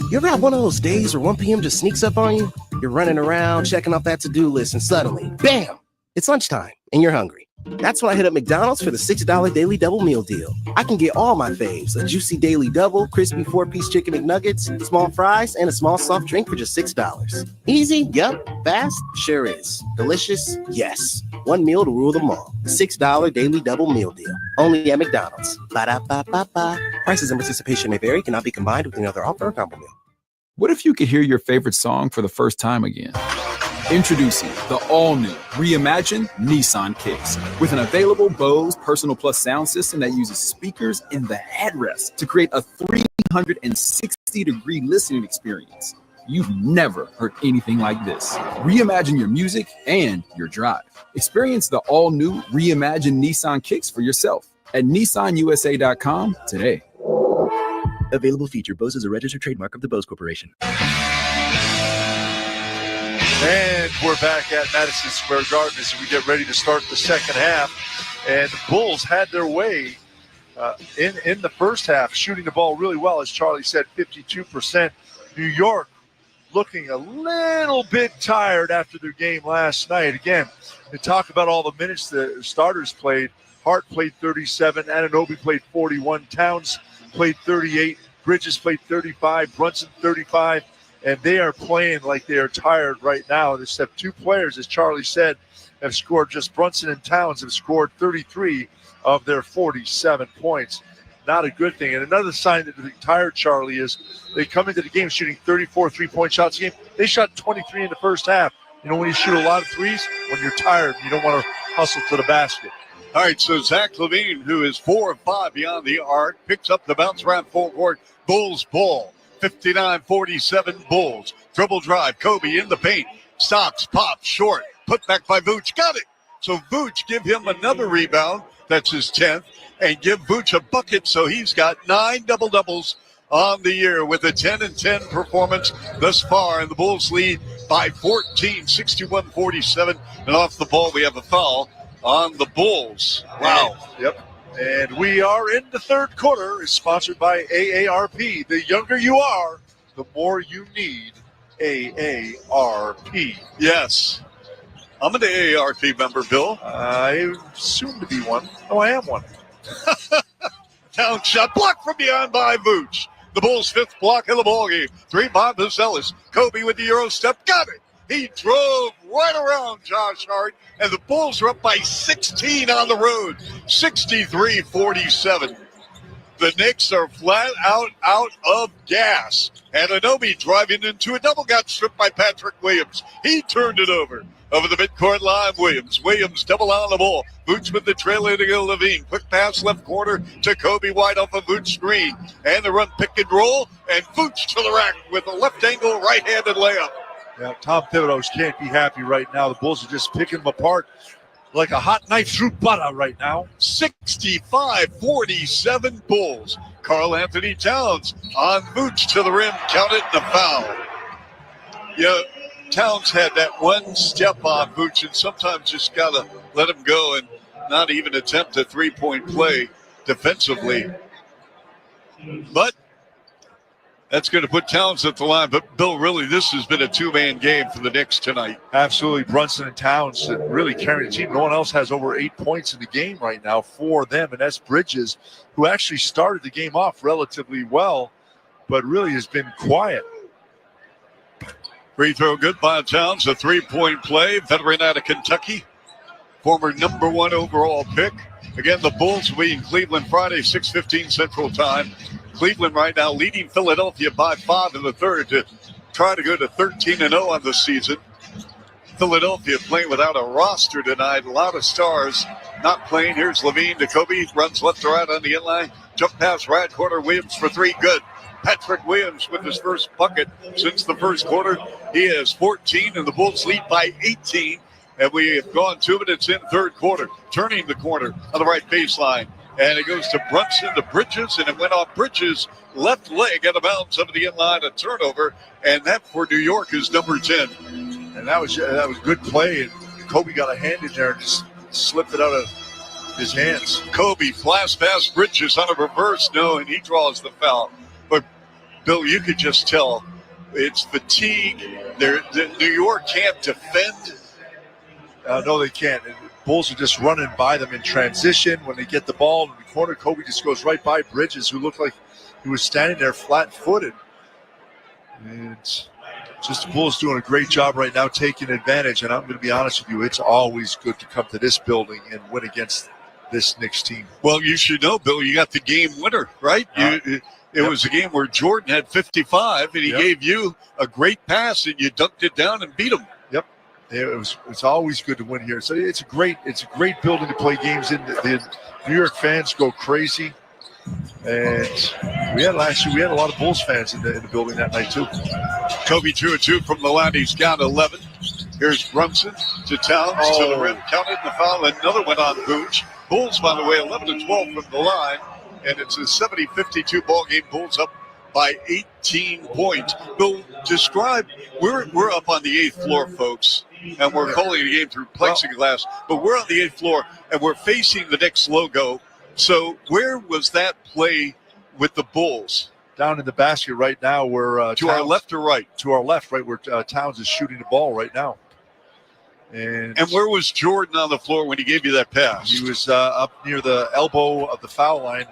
You ever have one of those days where 1 p.m. just sneaks up on you? You're running around, checking off that to-do list, and suddenly, bam, it's lunchtime, and you're hungry. That's when I hit up McDonald's for the $6 Daily Double Meal Deal. I can get all my faves, a juicy Daily Double, crispy 4-piece chicken McNuggets, small fries, and a small soft drink for just $6. Easy? Yup. Fast? Sure is. Delicious? Yes. One meal to rule them all. $6 Daily Double Meal Deal. Only at McDonald's. Ba-da-ba-ba-ba. Prices and participation may vary. Cannot be combined with any other offer or combo meal. What if you could hear your favorite song for the first time again? Introducing the all-new, reimagined Nissan Kicks with an available Bose Personal Plus sound system that uses speakers in the headrest to create a 360-degree listening experience. You've never heard anything like this. Reimagine your music and your drive. Experience the all-new, reimagined Nissan Kicks for yourself at nissanusa.com today. Available feature. Bose is a registered trademark of the Bose Corporation. And we're back at Madison Square Garden as we get ready to start the second half. And the Bulls had their way in the first half, shooting the ball really well, as Charlie said, 52%. New York looking a little bit tired after their game last night. Again, to talk about all the minutes the starters played, Hart played 37, Anunoby played 41, Towns played 38, Bridges played 35, Brunson 35, and they are playing like they are tired right now. Except two players, as Charlie said, have scored. Just Brunson and Towns have scored 33 of their 47 points. Not a good thing. And another sign that they're tired, Charlie, is they come into the game shooting 34 three-point shots a game. They shot 23 in the first half. You know, when you shoot a lot of threes, when you're tired, you don't want to hustle to the basket. All right, so Zach LaVine, who is 4 of 5 beyond the arc, picks up the bounce around full court. Bulls ball, 59-47 Bulls. Dribble drive, Kobe in the paint. Stops, pops, short. Put back by Vooch. Got it. So Vooch give him another rebound. That's his 10th. And give Vooch a bucket, so he's got 9 double-doubles on the year with a 10-10 performance thus far. And the Bulls lead by 14, 61-47. And off the ball, we have a foul on the Bulls. Wow. Yep. And we are in the third quarter. It's sponsored by AARP. The younger you are, the more you need AARP. Yes. I'm an AARP member, Bill. I soon to be one. Oh, I am one. Down shot blocked from behind by Vooch. The Bulls' fifth block of the ballgame. 3 by Vazelis. Kobe with the Euro step. Got it. He drove right around Josh Hart, and the Bulls are up by 16 on the road. 63-47. The Knicks are flat out of gas. Anunoby driving into a double, got stripped by Patrick Williams. He turned it over the midcourt line. Williams double on the ball. Vooch with the trailer to go LaVine. Quick pass left corner to Kobe wide off a Vooch screen. And the run pick and roll. And Vooch to the rack with a left angle right-handed layup. Yeah, Tom Thibodeau can't be happy right now. The Bulls are just picking them apart like a hot knife through butter right now. 65-47 Bulls. Karl Anthony Towns on Vooch to the rim. Count it and a foul. Yeah, Towns had that one step on Vooch, and sometimes just got to let him go and not even attempt a three-point play defensively. But that's going to put Towns at the line. But, Bill, really, this has been a two-man game for the Knicks tonight. Absolutely. Brunson and Towns really carrying the team. No one else has over 8 points in the game right now for them. And that's Bridges, who actually started the game off relatively well, but really has been quiet. Free throw good by Towns. A three-point play. Veteran out of Kentucky. Former number 1 overall pick. Again, the Bulls will be in Cleveland Friday, 6:15 Central Time. Cleveland right now leading Philadelphia by 5 in the third to try to go to 13-0 on the season. Philadelphia playing without a roster tonight. A lot of stars not playing. Here's LaVine to Kobe. Runs left to right on the inline. Jump pass right corner. Williams for 3. Good. Patrick Williams with his first bucket since the first quarter. He has 14, and the Bulls lead by 18. And we have gone 2 minutes in third quarter. Turning the corner on the right baseline. And it goes to Brunson to Bridges, and it went off Bridges' left leg out of bounds over the inline, a turnover, and that for New York is number 10. And that was good play, and Kobe got a hand in there and just slipped it out of his hands. Kobe flash past Bridges on a reverse, no, and he draws the foul. But, Bill, you could just tell it's fatigue. New York can't defend. No, they can't. Bulls are just running by them in transition. When they get the ball in the corner, Kobe just goes right by Bridges, who looked like he was standing there flat-footed. And just the Bulls doing a great job right now taking advantage. And I'm going to be honest with you, it's always good to come to this building and win against this Knicks team. Well, you should know, Bill, you got the game winner, right? It was a game where Jordan had 55, and he gave you a great pass, and you dunked it down and beat him. Yep. It's always good to win here. So it's a great building to play games in. The New York fans go crazy, and we had a lot of Bulls fans in the building that night too. Kobe drew a 2 from the line. He's down 11. Here's Brunson to Towns to the rim. Counted the foul. Another one on Vooch. Bulls, by the way, 11-12 from the line, and it's a 70-52 ball game. Bulls up by 18 points. Bill, describe, we're up on the 8th floor, folks, and we're calling the game through plexiglass, but we're on the 8th floor, and we're facing the Knicks logo. So where was that play with the Bulls? Down in the basket right now. We're to our left or right? To our left, right where Towns is shooting the ball right now. And where was Jordan on the floor when he gave you that pass? He was up near the elbow of the foul line.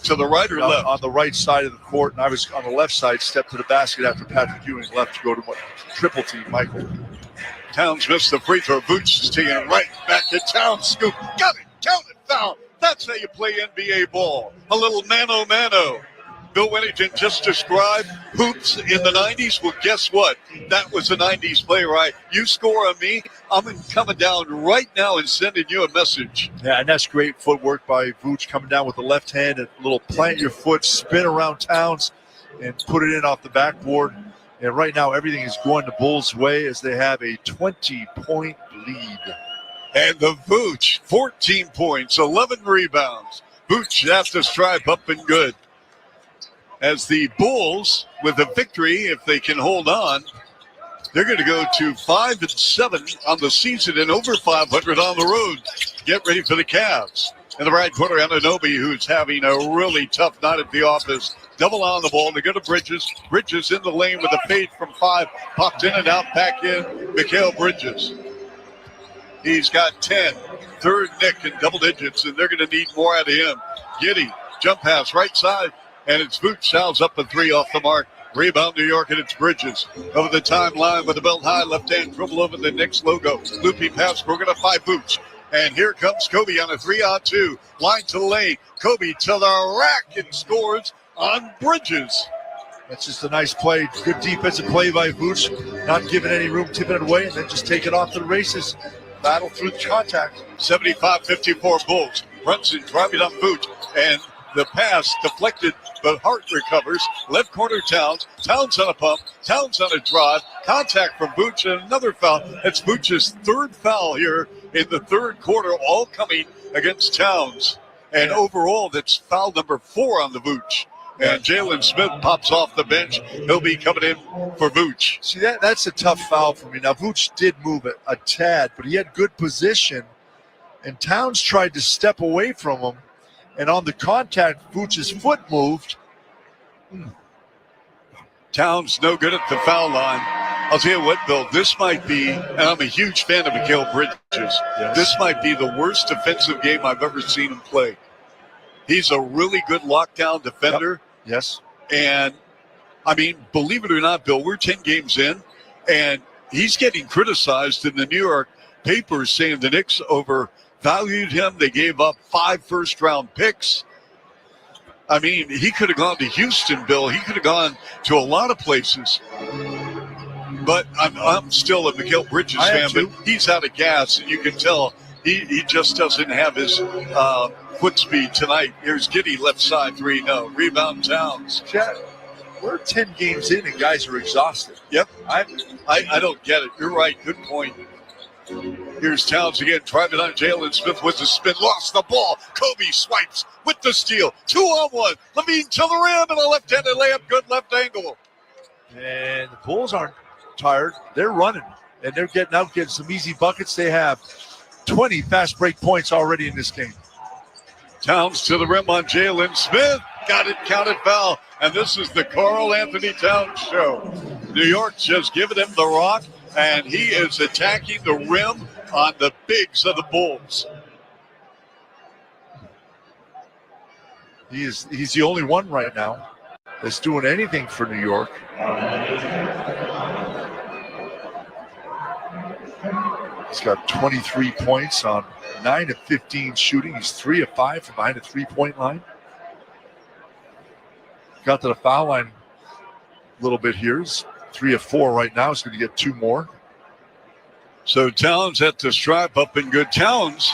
To the right or left? On the right side of the court, and I was on the left side, stepped to the basket after Patrick Ewing left to go to triple team Michael. Towns missed the free throw. Boots is taking it right back to Towns. Scoop. Got it. Count it. Foul. That's how you play NBA ball. A little mano-mano. Bill Wennington just described hoops in the 90s. Well, guess what? That was a 90s play, right? You score on me, I'm coming down right now and sending you a message. Yeah, and that's great footwork by Vooch coming down with the left hand, a little plant your foot, spin around Towns, and put it in off the backboard. And right now, everything is going the Bulls' way as they have a 20-point lead. And the Vooch, 14 points, 11 rebounds. Vooch has to stripe up and good. As the Bulls, with a victory, if they can hold on, they're going to go to 5-7 on the season and over 500 on the road. Get ready for the Cavs. In the right corner, Anunoby, who's having a really tough night at the office. Double on the ball. They go to Bridges. Bridges in the lane with a fade from 5. Popped in and out, back in. Mikal Bridges. He's got 10. Third Nick in double digits, and they're going to need more out of him. Giddey, jump pass, right side. And it's Vooch, fouls up a 3 off the mark. Rebound New York, and it's Bridges. Over the timeline with the belt high, left hand dribble over the Knicks logo. Loopy pass broken up by Vooch. And here comes Kobe on a 3-on-2. Line to the lane. Kobe to the rack and scores on Bridges. That's just a nice play. Good defensive play by Vooch. Not giving any room, tipping it away, and then just take it off to the races. Battle through the contact. 75-54 Bulls. Brunson driving up Vooch. And the pass deflected, but Hart recovers. Left corner Towns. Towns on a pump. Towns on a drive. Contact from Vooch and another foul. That's Vooch's third foul here in the third quarter, all coming against Towns. And overall, that's foul number 4 on the Vooch. And Jalen Smith pops off the bench. He'll be coming in for Vooch. See, that's a tough foul for me. Now, Vooch did move it a tad, but he had good position. And Towns tried to step away from him. And on the contact, Vooch's foot moved. Towns no good at the foul line. I'll tell you what, Bill, this might be, and I'm a huge fan of Mikal Bridges, yes. This might be the worst defensive game I've ever seen him play. He's a really good lockdown defender. Yep. Yes. And, I mean, believe it or not, Bill, we're 10 games in, and he's getting criticized in the New York papers saying the Knicks overvalued him. They gave up 5 first-round picks. I mean, he could have gone to Houston, Bill. He could have gone to a lot of places. But I'm still a Mikal Bridges fan, but he's out of gas, and you can tell he just doesn't have his foot speed tonight. Here's Giddey, left side 3-0. Rebound Towns. Chad, we're 10 games in, and guys are exhausted. Yep. I don't get it. You're right. Good point. Here's Towns again, driving on Jalen Smith with the spin, lost the ball. Kobe swipes with the steal. 2-on-1. Levine to the rim and a left-handed layup, good left angle. And the Bulls aren't tired. They're running, and they're getting some easy buckets. They have 20 fast break points already in this game. Towns to the rim on Jalen Smith. Got it, counted foul. And this is the Karl Anthony Towns show. New York just giving him the rock, and he is attacking the rim on the bigs of the Bulls. He's the only one right now that's doing anything for New York. He's got 23 points on 9 of 15 shooting. He's 3 of 5 from behind the 3-point line. Got to the foul line a little bit here. He's 3 of 4 right now. He's going to get 2 more. So Towns at the stripe up and good. Towns,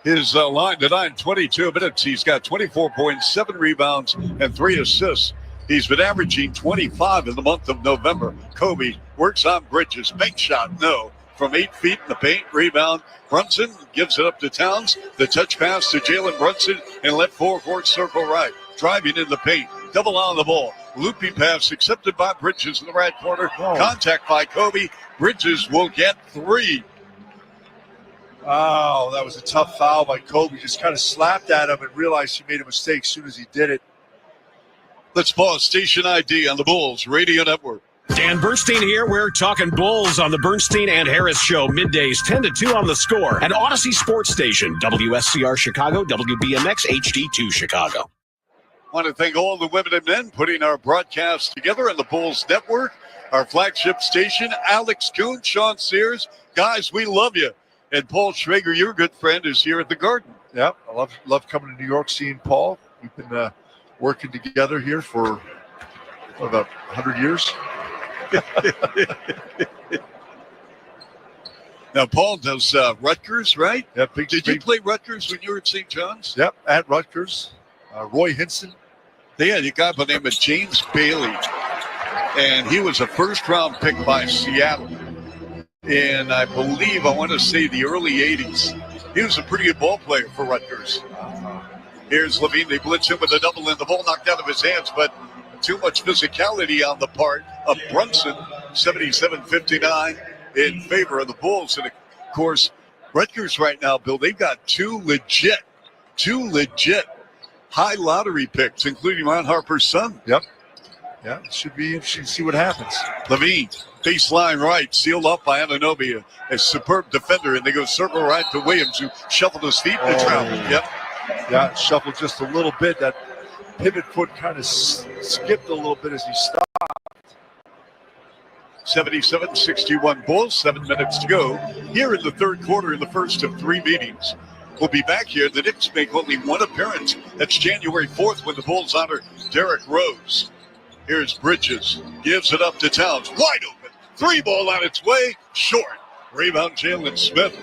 his line tonight in 22 minutes. He's got 24 points, 7 rebounds, and 3 assists. He's been averaging 25 in the month of November. Kobe works on Bridges. Bank shot, no. From 8 feet in the paint, rebound. Brunson gives it up to Towns. The touch pass to Jalen Brunson and left forecourt circle right. Driving in the paint. Double on the ball. Looping pass accepted by Bridges in the right corner. Contact by Kobe. Bridges will get 3. Oh, that was a tough foul by Kobe. Just kind of slapped at him and realized he made a mistake as soon as he did it. Let's pause station ID on the Bulls Radio Network. Dan Bernstein here. We're talking Bulls on the Bernstein and Harris Show, middays 10 to 2 on the Score. And Odyssey Sports Station, WSCR Chicago, WBMX HD2 Chicago. Want to thank all the women and men putting our broadcast together on the Bulls Network, our flagship station. Alex Kuhn, Sean Sears. Guys, we love you. And Paul Schrager, your good friend, is here at the Garden. Yeah, I love coming to New York, seeing Paul. We've been working together here for about 100 years. Now, Paul does Rutgers, right? Yeah, Did you play Rutgers when you were at St. John's? Yep, at Rutgers. Roy Hinson. They had a guy by the name of James Bailey, and he was a first-round pick by Seattle. And I believe, I want to say the early 80s. He was a pretty good ball player for Rutgers. Here's Levine. They blitz him with a double, and the ball knocked out of his hands, but too much physicality on the part of Brunson. 77-59 in favor of the Bulls. And, of course, Rutgers right now, Bill, they've got two legit high lottery picks, including Ron Harper's son. Yep. Yeah, it should be interesting to see what happens. Levine, baseline right, sealed up by Anunoby, a superb defender, and they go circle right to Williams, who shuffled his feet in the travel. Yep. Yeah, shuffled just a little bit. That pivot foot kind of skipped a little bit as he stopped. 77-61 Bulls, 7 minutes to go here in the third quarter in the first of 3 meetings. We'll be back here. The Knicks make only one appearance. That's January 4th when the Bulls honor Derrick Rose. Here's Bridges. Gives it up to Towns. Wide open. 3 ball on its way. Short. Rebound Jalen Smith.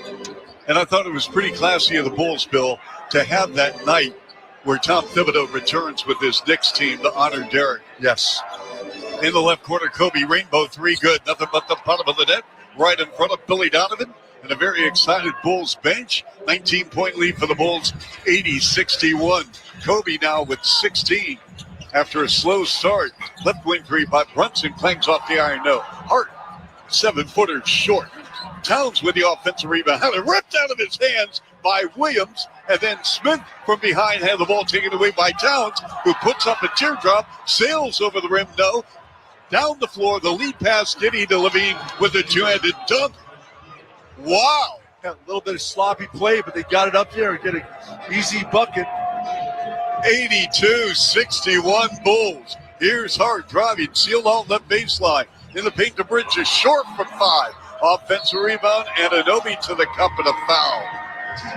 And I thought it was pretty classy of the Bulls, Bill, to have that night where Tom Thibodeau returns with his Knicks team to honor Derrick. Yes. In the left corner, Kobe Rainbow 3 good. Nothing but the bottom of the net. Right in front of Billy Donovan. And a very excited Bulls bench. 19-point lead for the Bulls, 80-61. Kobe now with 16 after a slow start. Left wing three by Brunson, clangs off the iron. No. Hart, 7-footer short. Towns with the offensive rebound. Had it ripped out of his hands by Williams. And then Smith from behind had the ball taken away by Towns, who puts up a teardrop, sails over the rim. No. Down the floor, the lead pass, Giddy to Levine with a two-handed dunk. Wow. Got a little bit of sloppy play, but they got it up there and get an easy bucket. 82-61 Bulls. Here's Hart driving, sealed out left baseline. In the paint to Bridges, short from 5. Offensive rebound, and Anunoby to the cup and a foul.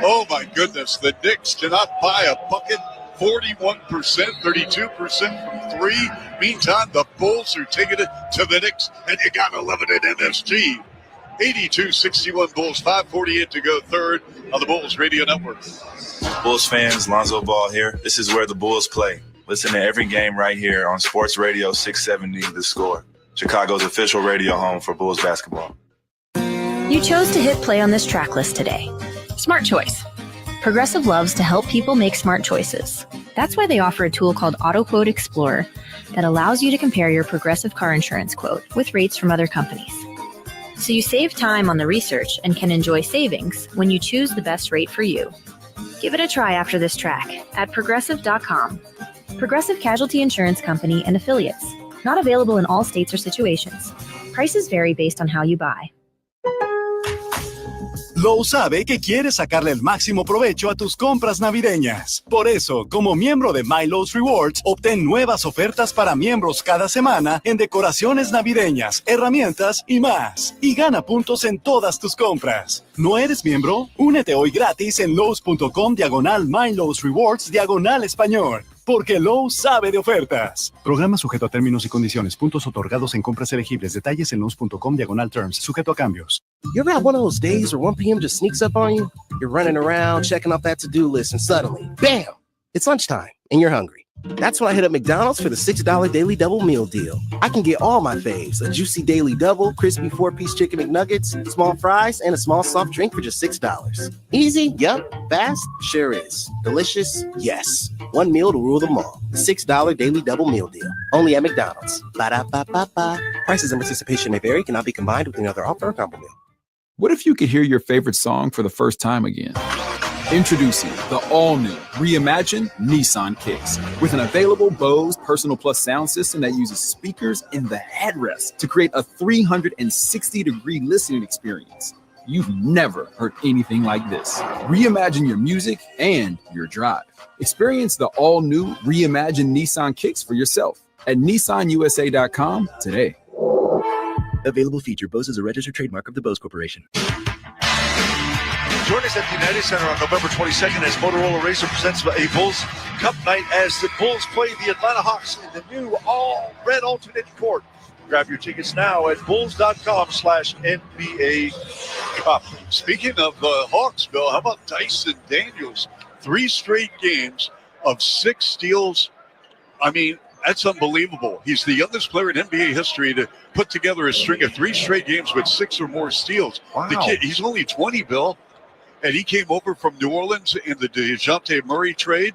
Oh my goodness, the Knicks cannot buy a bucket. 41%, 32% from 3. Meantime, the Bulls are taking it to the Knicks, and you gotta love it at MSG. 82-61 Bulls, 5:48 to go, third on the Bulls Radio Network. Bulls fans, Lonzo Ball here. This is where the Bulls play. Listen to every game right here on Sports Radio 670 The Score, Chicago's official radio home for Bulls basketball. You chose to hit play on this track list today. Smart choice. Progressive loves to help people make smart choices. That's why they offer a tool called AutoQuote Explorer that allows you to compare your Progressive car insurance quote with rates from other companies. So you save time on the research and can enjoy savings when you choose the best rate for you. Give it a try after this track at Progressive.com. Progressive Casualty Insurance Company and Affiliates. Not available in all states or situations. Prices vary based on how you buy. Lowe sabe que quieres sacarle el máximo provecho a tus compras navideñas. Por eso, como miembro de MyLowe's Rewards, obtén nuevas ofertas para miembros cada semana en decoraciones navideñas, herramientas y más. Y gana puntos en todas tus compras. ¿No eres miembro? Únete hoy gratis en Lowe's.com/MyLowe's Rewards /español. Porque Lowe sabe de ofertas. Programa sujeto a términos y condiciones. Puntos otorgados en compras elegibles. Detalles en Lowe's.com/terms. Sujeto a cambios. You ever have one of those days where 1 p.m. just sneaks up on you? You're running around, checking off that to-do list, and suddenly, bam! It's lunchtime, and you're hungry. That's when I hit up McDonald's for the $6 Daily Double Meal Deal. I can get all my faves, a juicy Daily Double, crispy 4-piece chicken McNuggets, small fries, and a small soft drink for just $6. Easy? Yup. Fast? Sure is. Delicious? Yes. One meal to rule them all. The $6 Daily Double Meal Deal. Only at McDonald's. Ba-da-ba-ba-ba. Prices and participation may vary. Cannot be combined with any other offer or combo meal. What if you could hear your favorite song for the first time again? Introducing the all-new, reimagined Nissan Kicks. With an available Bose Personal Plus sound system that uses speakers in the headrest to create a 360-degree listening experience. You've never heard anything like this. Reimagine your music and your drive. Experience the all-new, reimagined Nissan Kicks for yourself at nissanusa.com today. Available feature. Bose is a registered trademark of the Bose Corporation. Join us at the United Center on November 22nd as Motorola Razr presents a Bulls Cup night as the Bulls play the Atlanta Hawks in the new all-red alternate court. Grab your tickets now at bulls.com/NBA Cup. Speaking of Hawks, Bill, how about Dyson Daniels? 3 straight games of 6 steals. I mean, that's unbelievable. He's the youngest player in NBA history to put together a string of 3 straight games with 6 or more steals. Wow. The kid, he's only 20, Bill. And he came over from New Orleans in the DeJounte Murray trade.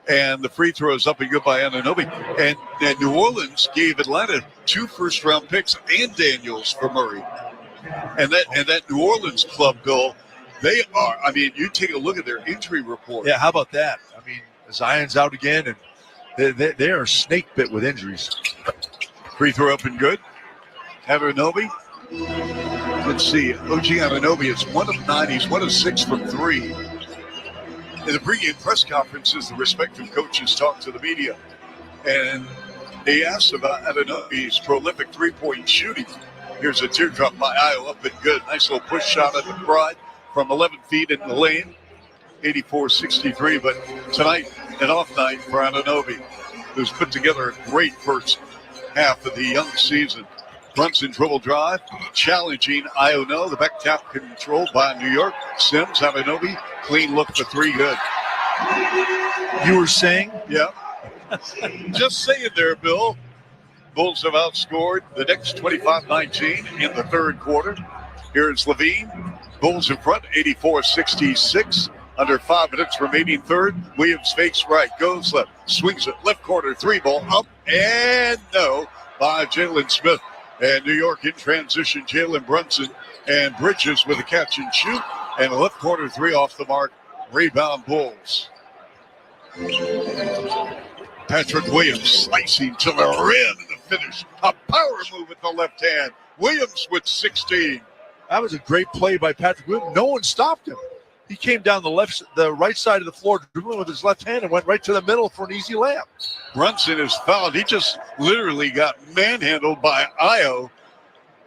And the free throw is up and good by Anunoby. And New Orleans gave Atlanta 2 first-round picks and Daniels for Murray. And that New Orleans club, Bill, they are, I mean, you take a look at their injury report. Yeah, how about that? I mean, Zion's out again, and they are snake bit with injuries. Free throw up and good. Anunoby. Let's see. OG Anunoby is 1 of 9. He's 1 of 6 from 3. In the pregame press conferences, the respective coaches talked to the media, and they asked about Anunoby's prolific three-point shooting. Here's a teardrop by Io up and good. Nice little push shot at the McBride from 11 feet in the lane. 84-63, but tonight, an off night for Anunoby, who's put together a great first half of the young season. Brunson dribble drive, challenging Iono. The back tap controlled by New York. Sims, Anunoby, clean look for 3, good. You were saying? Yeah. Just saying there, Bill. Bulls have outscored the Knicks 25-19 in the third quarter. Here's Levine. Bulls in front, 84-66. Under 5 minutes remaining third. Williams fakes right, goes left, swings it, left corner, 3-ball, up and no by Jalen Smith. And New York in transition, Jalen Brunson and Bridges with a catch and shoot. And a left corner 3 off the mark. Rebound Bulls. Patrick Williams slicing to the rim in the finish. A power move with the left hand. Williams with 16. That was a great play by Patrick Williams. No one stopped him. He came down the right side of the floor, dribbling with his left hand, and went right to the middle for an easy layup. Brunson is fouled. He just literally got manhandled by Io.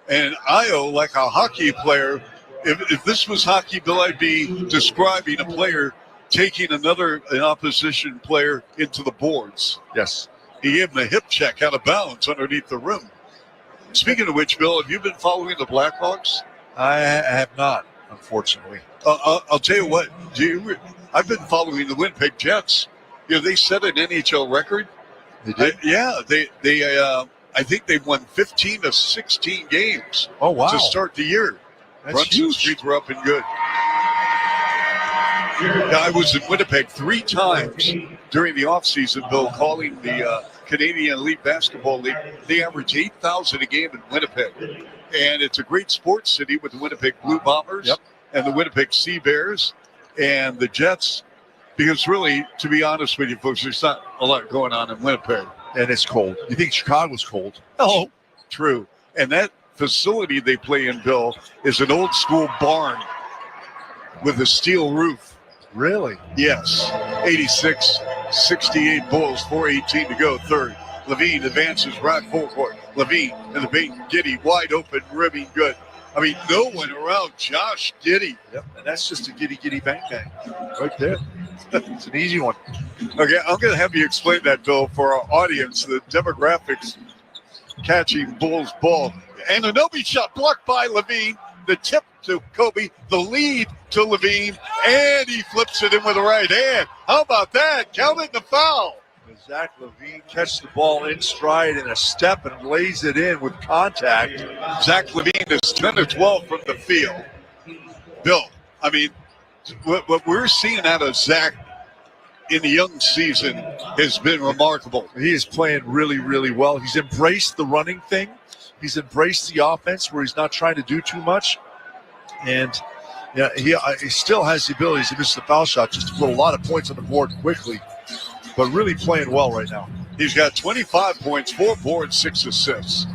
And Io, like a hockey player, if this was hockey, Bill, I'd be describing a player taking an opposition player into the boards. Yes. He gave him a hip check out of bounds underneath the rim. Speaking of which, Bill, have you been following the Blackhawks? I have not, unfortunately. I'll tell you what. I've been following the Winnipeg Jets. You know, they set an NHL record. They did? I think they've won 15 of 16 games. Oh, wow. To start the year. That's Brunson's huge. free throw up and good. I was in Winnipeg 3 times during the offseason, Bill, calling the Canadian Elite Basketball League. They average 8,000 a game in Winnipeg. And it's a great sports city with the Winnipeg Blue Bombers and the Winnipeg Sea Bears and the Jets. Because really, to be honest with you folks, there's not a lot going on in Winnipeg. And it's cold. You think Chicago's cold? Oh, true. And that facility they play in, Bill, is an old school barn with a steel roof. Really? Yes. 86-68 Bulls, 4:18 to go, third. Levine advances right full court. Levine in the paint, Giddey wide open, rimming good. I mean, no one around Josh Giddey. Yep, and that's just a giddy bang bang right there. It's an easy one. Okay, I'm going to have you explain that, Bill, for our audience, the demographics catching Bulls ball. And Anunoby shot blocked by Levine. The tip to Kobe, the lead to Levine, and he flips it in with the right hand. How about that? Count it the foul. Zach Levine catches the ball in stride in a step and lays it in with contact. Zach Levine is 10 of 12 from the field. Bill, I mean, what we're seeing out of Zach in the young season has been remarkable. He is playing really, really well. He's embraced the running thing. He's embraced the offense where he's not trying to do too much. And yeah, he still has the abilities to miss the foul shot just to put a lot of points on the board quickly, but really playing well right now. He's got 25 points, 4 boards, 6 assists.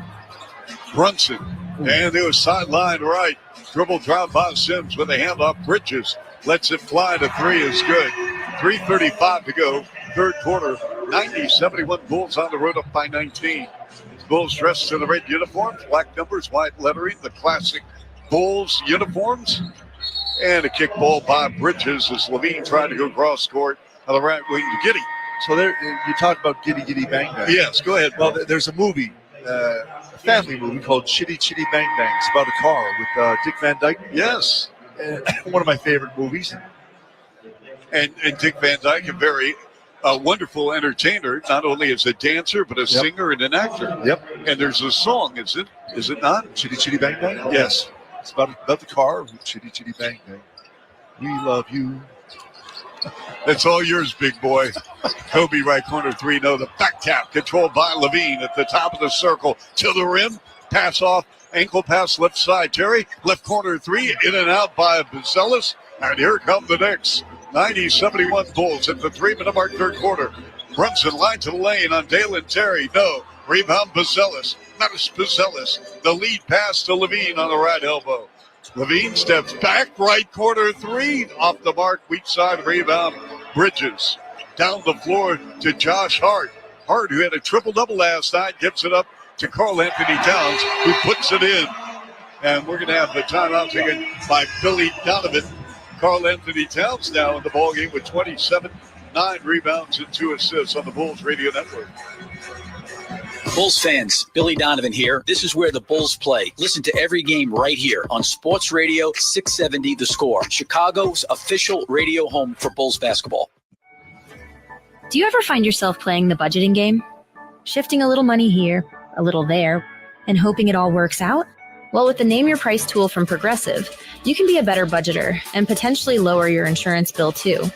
Brunson, and it was sideline right. Dribble drive by Sims with a handoff. Bridges lets it fly to 3 is good. 3:35 to go, third quarter. 90-71 Bulls on the road up by 19. Bulls dressed in the red uniforms, black numbers, white lettering, the classic Bulls uniforms. And a kick ball by Bridges as Levine tried to go cross court on the right wing to Giddey. So there, you talked about Giddy Bang Bang. Yes, go ahead. Well, there's a movie, a family movie called Chitty Chitty Bang Bang. It's about a car with Dick Van Dyke. Yes. One of my favorite movies. And Dick Van Dyke, a very wonderful entertainer, not only as a dancer, but a singer and an actor. Yep. And there's a song, is it not? Chitty Chitty Bang Bang? Yes. It's about the car with Chitty Chitty Bang Bang. We love you. That's all yours, big boy. Kobe right corner 3. No, the back tap controlled by Levine at the top of the circle to the rim. Pass off, ankle pass left side. Terry, left corner 3, in and out by Buzelis. And here come the Knicks. 90-71 Bulls at the 3-minute mark, third quarter. Brunson line to the lane on Dalen Terry. No. Rebound Buzelis. Notice Buzelis. The lead pass to Levine on the right elbow. Levine steps back, right corner 3. Off the mark, weak side rebound. Bridges. Down the floor to Josh Hart. Hart, who had a triple-double last night, gives it up to Karl Anthony Towns, who puts it in. And we're going to have the timeout taken by Billy Donovan. Karl Anthony Towns now in the ballgame with 27, 9 rebounds and 2 assists on the Bulls Radio Network. Bulls fans, Billy Donovan here. This is where the Bulls play. Listen to every game right here on Sports Radio 670 The Score, Chicago's official radio home for Bulls basketball. Do you ever find yourself playing the budgeting game? Shifting a little money here, a little there, and hoping it all works out? Well, with the Name Your Price tool from Progressive, you can be a better budgeter and potentially lower your insurance bill too.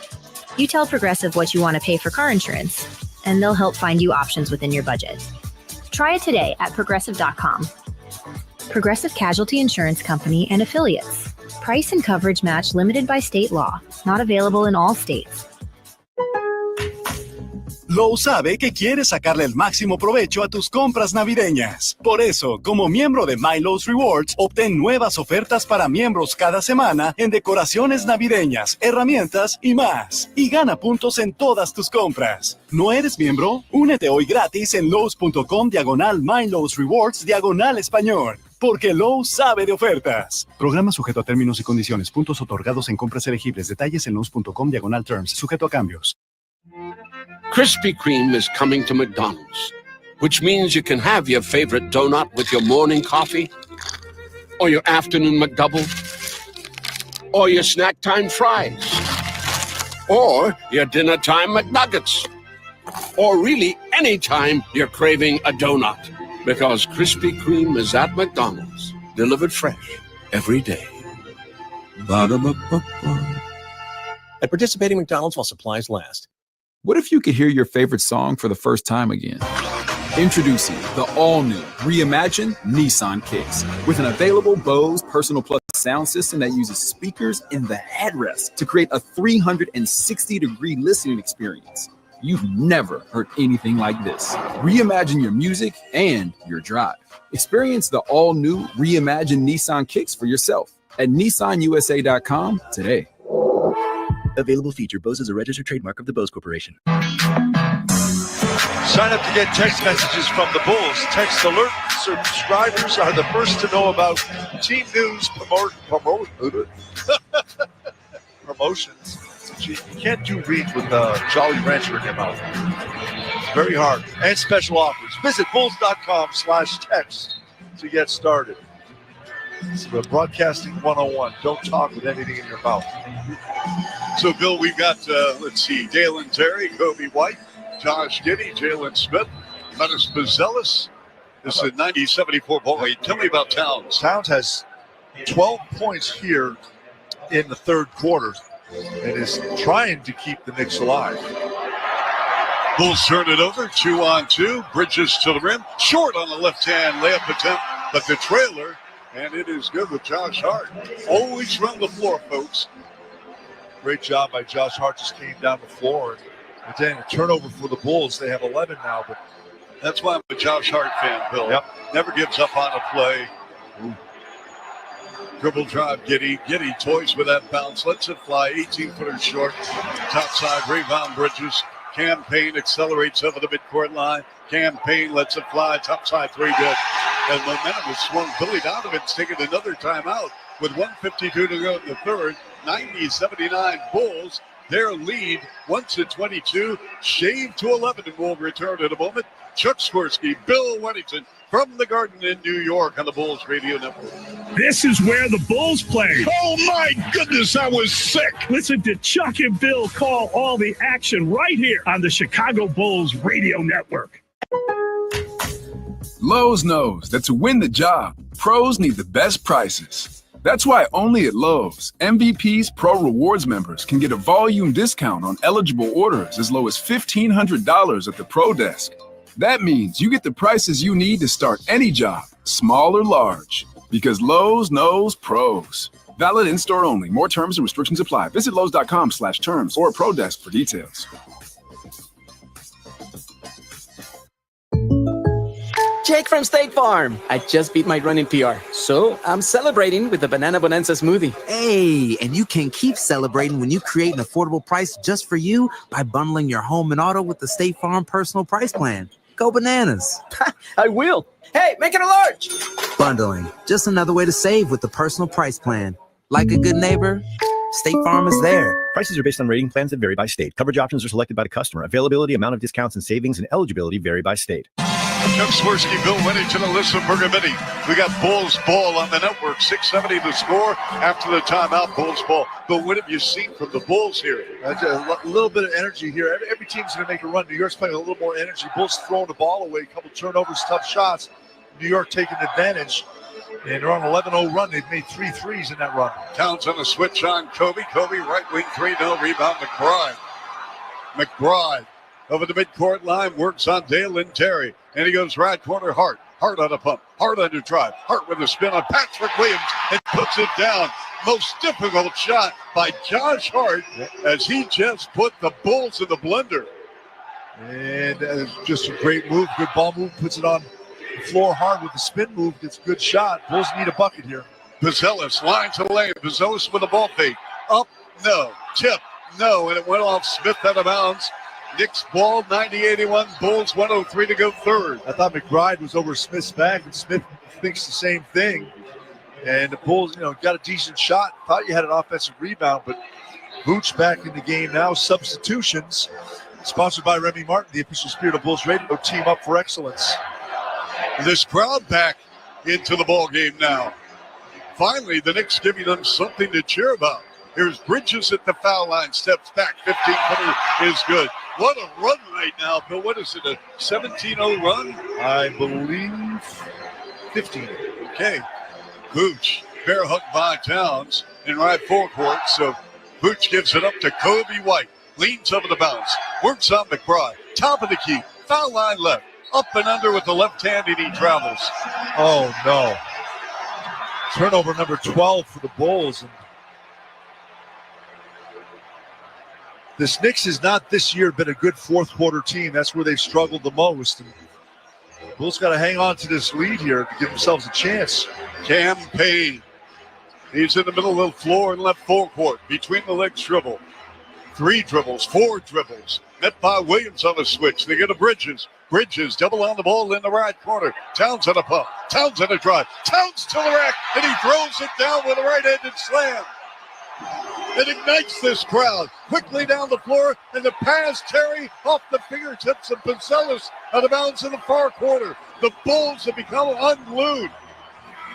You tell Progressive what you want to pay for car insurance, and they'll help find you options within your budget. Try it today at Progressive.com. Progressive Casualty Insurance Company and Affiliates. Price and coverage match limited by state law. Not available in all states. Lowe's sabe que quieres sacarle el máximo provecho a tus compras navideñas. Por eso, como miembro de My Lowe's Rewards, obtén nuevas ofertas para miembros cada semana en decoraciones navideñas, herramientas y más. Y gana puntos en todas tus compras. ¿No eres miembro? Únete hoy gratis en Lowe's.com/My Lowe's Rewards /español. Porque Lowe's sabe de ofertas. Programa sujeto a términos y condiciones. Puntos otorgados en compras elegibles. Detalles en Lowe's.com/terms. Sujeto a cambios. Krispy Kreme is coming to McDonald's, which means you can have your favorite donut with your morning coffee, or your afternoon McDouble, or your snack time fries, or your dinner time McNuggets, or really any time you're craving a donut, because Krispy Kreme is at McDonald's, delivered fresh every day. Ba-da-ba-ba-ba. At participating McDonald's while supplies last. What if you could hear your favorite song for the first time again? Introducing the all-new, reimagined Nissan Kicks with an available Bose Personal Plus sound system that uses speakers in the headrest to create a 360-degree listening experience. You've never heard anything like this. Reimagine your music and your drive. Experience the all-new, reimagined Nissan Kicks for yourself at nissanusa.com today. Available feature. Bose is a registered trademark of the Bose Corporation. Sign up to get text messages from the Bulls. Text alert subscribers are the first to know about team news, promotions. You can't do reads with Jolly Rancher in your mouth. It's very hard. And special offers. Visit bulls.com/text to get started. It's the Broadcasting 101. Don't talk with anything in your mouth. So, Bill, we've got, let's see, Dalen Terry, Kobe White, Josh Giddey, Jalen Smith, Menace Buzelis. This is a 90-74 ball game. Tell me about Towns. Towns has 12 points here in the third quarter and is trying to keep the Knicks alive. Bulls turn it over, 2-on-2. Bridges to the rim, short on the left-hand layup attempt, but the trailer, and it is good with Josh Hart. Always run the floor, folks. Great job by Josh Hart, just came down the floor. And then a turnover for the Bulls. They have 11 now, but that's why I'm a Josh Hart fan, Bill. Yep. Never gives up on a play. Ooh. Dribble drive, Giddey. Giddey toys with that bounce. Lets it fly, 18-footer short. Top side, rebound, Bridges. Campaign accelerates over the midcourt line. Campaign lets it fly. Top side, three good. And momentum is swung. Billy Donovan's taking another timeout with 1:52 to go in the third. 90-79 Bulls. Their lead, 1-22, shaved to 11, and we'll return in a moment. Chuck Swirsky, Bill Weddington from the Garden in New York on the Bulls Radio Network. This is where the Bulls play. Oh, my goodness, I was sick. Listen to Chuck and Bill call all the action right here on the Chicago Bulls Radio Network. Lowe's knows that to win the job, pros need the best prices. That's why only at Lowe's, MVP's Pro Rewards members can get a volume discount on eligible orders as low as $1,500 at the Pro Desk. That means you get the prices you need to start any job, small or large, because Lowe's knows pros. Valid in-store only. More terms and restrictions apply. Visit Lowe's.com/terms or Pro Desk for details. Jake from State Farm. I just beat my running PR, so I'm celebrating with the Banana Bonanza smoothie. Hey, and you can keep celebrating when you create an affordable price just for you by bundling your home and auto with the State Farm Personal Price Plan. Go bananas. I will. Hey, make it a large. Bundling, just another way to save with the Personal Price Plan. Like a good neighbor, State Farm is there. Prices are based on rating plans that vary by state. Coverage options are selected by the customer. Availability, amount of discounts and savings, and eligibility vary by state. Chuck Swirsky, Bill Weddington, Alyssa Bergamini. We got Bulls ball on the network. 6:70 to score after the timeout. Bulls ball. But what have you seen from the Bulls here? A little bit of energy here. Every team's going to make a run. New York's playing a little more energy. Bulls throwing the ball away. A couple turnovers, tough shots. New York taking advantage. And they're on an 11-0 run. They've made 3 threes in that run. Towns on a switch on Kobe. Kobe, right wing 3-0. Rebound McBride. McBride over the midcourt line, works on Dalen Terry. And he goes right corner, Hart. Hart on a pump. Hart under drive. Hart with a spin on Patrick Williams and puts it down. Most difficult shot by Josh Hart as he just put the Bulls in the blender. And just a great move. Good ball move. Puts it on the floor hard with the spin move. Gets a good shot. Bulls need a bucket here. Buzelis, line to the lane. Buzelis with a ball fake. Up, no. Tip, no. And it went off Smith out of bounds. Knicks ball, 90-81. Bulls, 1:03 to go third. I thought McBride was over Smith's back, and Smith thinks the same thing. And the Bulls, got a decent shot. Thought you had an offensive rebound, but Vooch back in the game now. Substitutions, sponsored by Remy Martin, the official Spirit of Bulls Radio. Team up for excellence. This crowd back into the ball game now. Finally, the Knicks giving them something to cheer about. Here's Bridges at the foul line, steps back, 15-footer is good. What a run right now, Bill. What is it, a 17-0 run? I believe 15. Okay. Vooch, bear hook by Towns in right forecourt. So Vooch gives it up to Kobe White. Leans over the bounce. Works on McBride. Top of the key. Foul line left. Up and under with the left hand, and he travels. Oh, no. Turnover number 12 for the Bulls. And this Knicks has not this year been a good fourth quarter team. That's where they've struggled the most. And the Bulls got to hang on to this lead here to give themselves a chance. Campaign. He's in the middle of the floor in left forecourt. Between the legs dribble. 3 dribbles, 4 dribbles. Met by Williams on a switch. They get to Bridges. Bridges double on the ball in the right corner. Towns on a pump. Towns on a drive. Towns to the rack, and he throws it down with a right-handed slam. It ignites this crowd. Quickly down the floor, and the pass, Terry, off the fingertips of Buzelis out of bounds in the far corner. The Bulls have become unglued.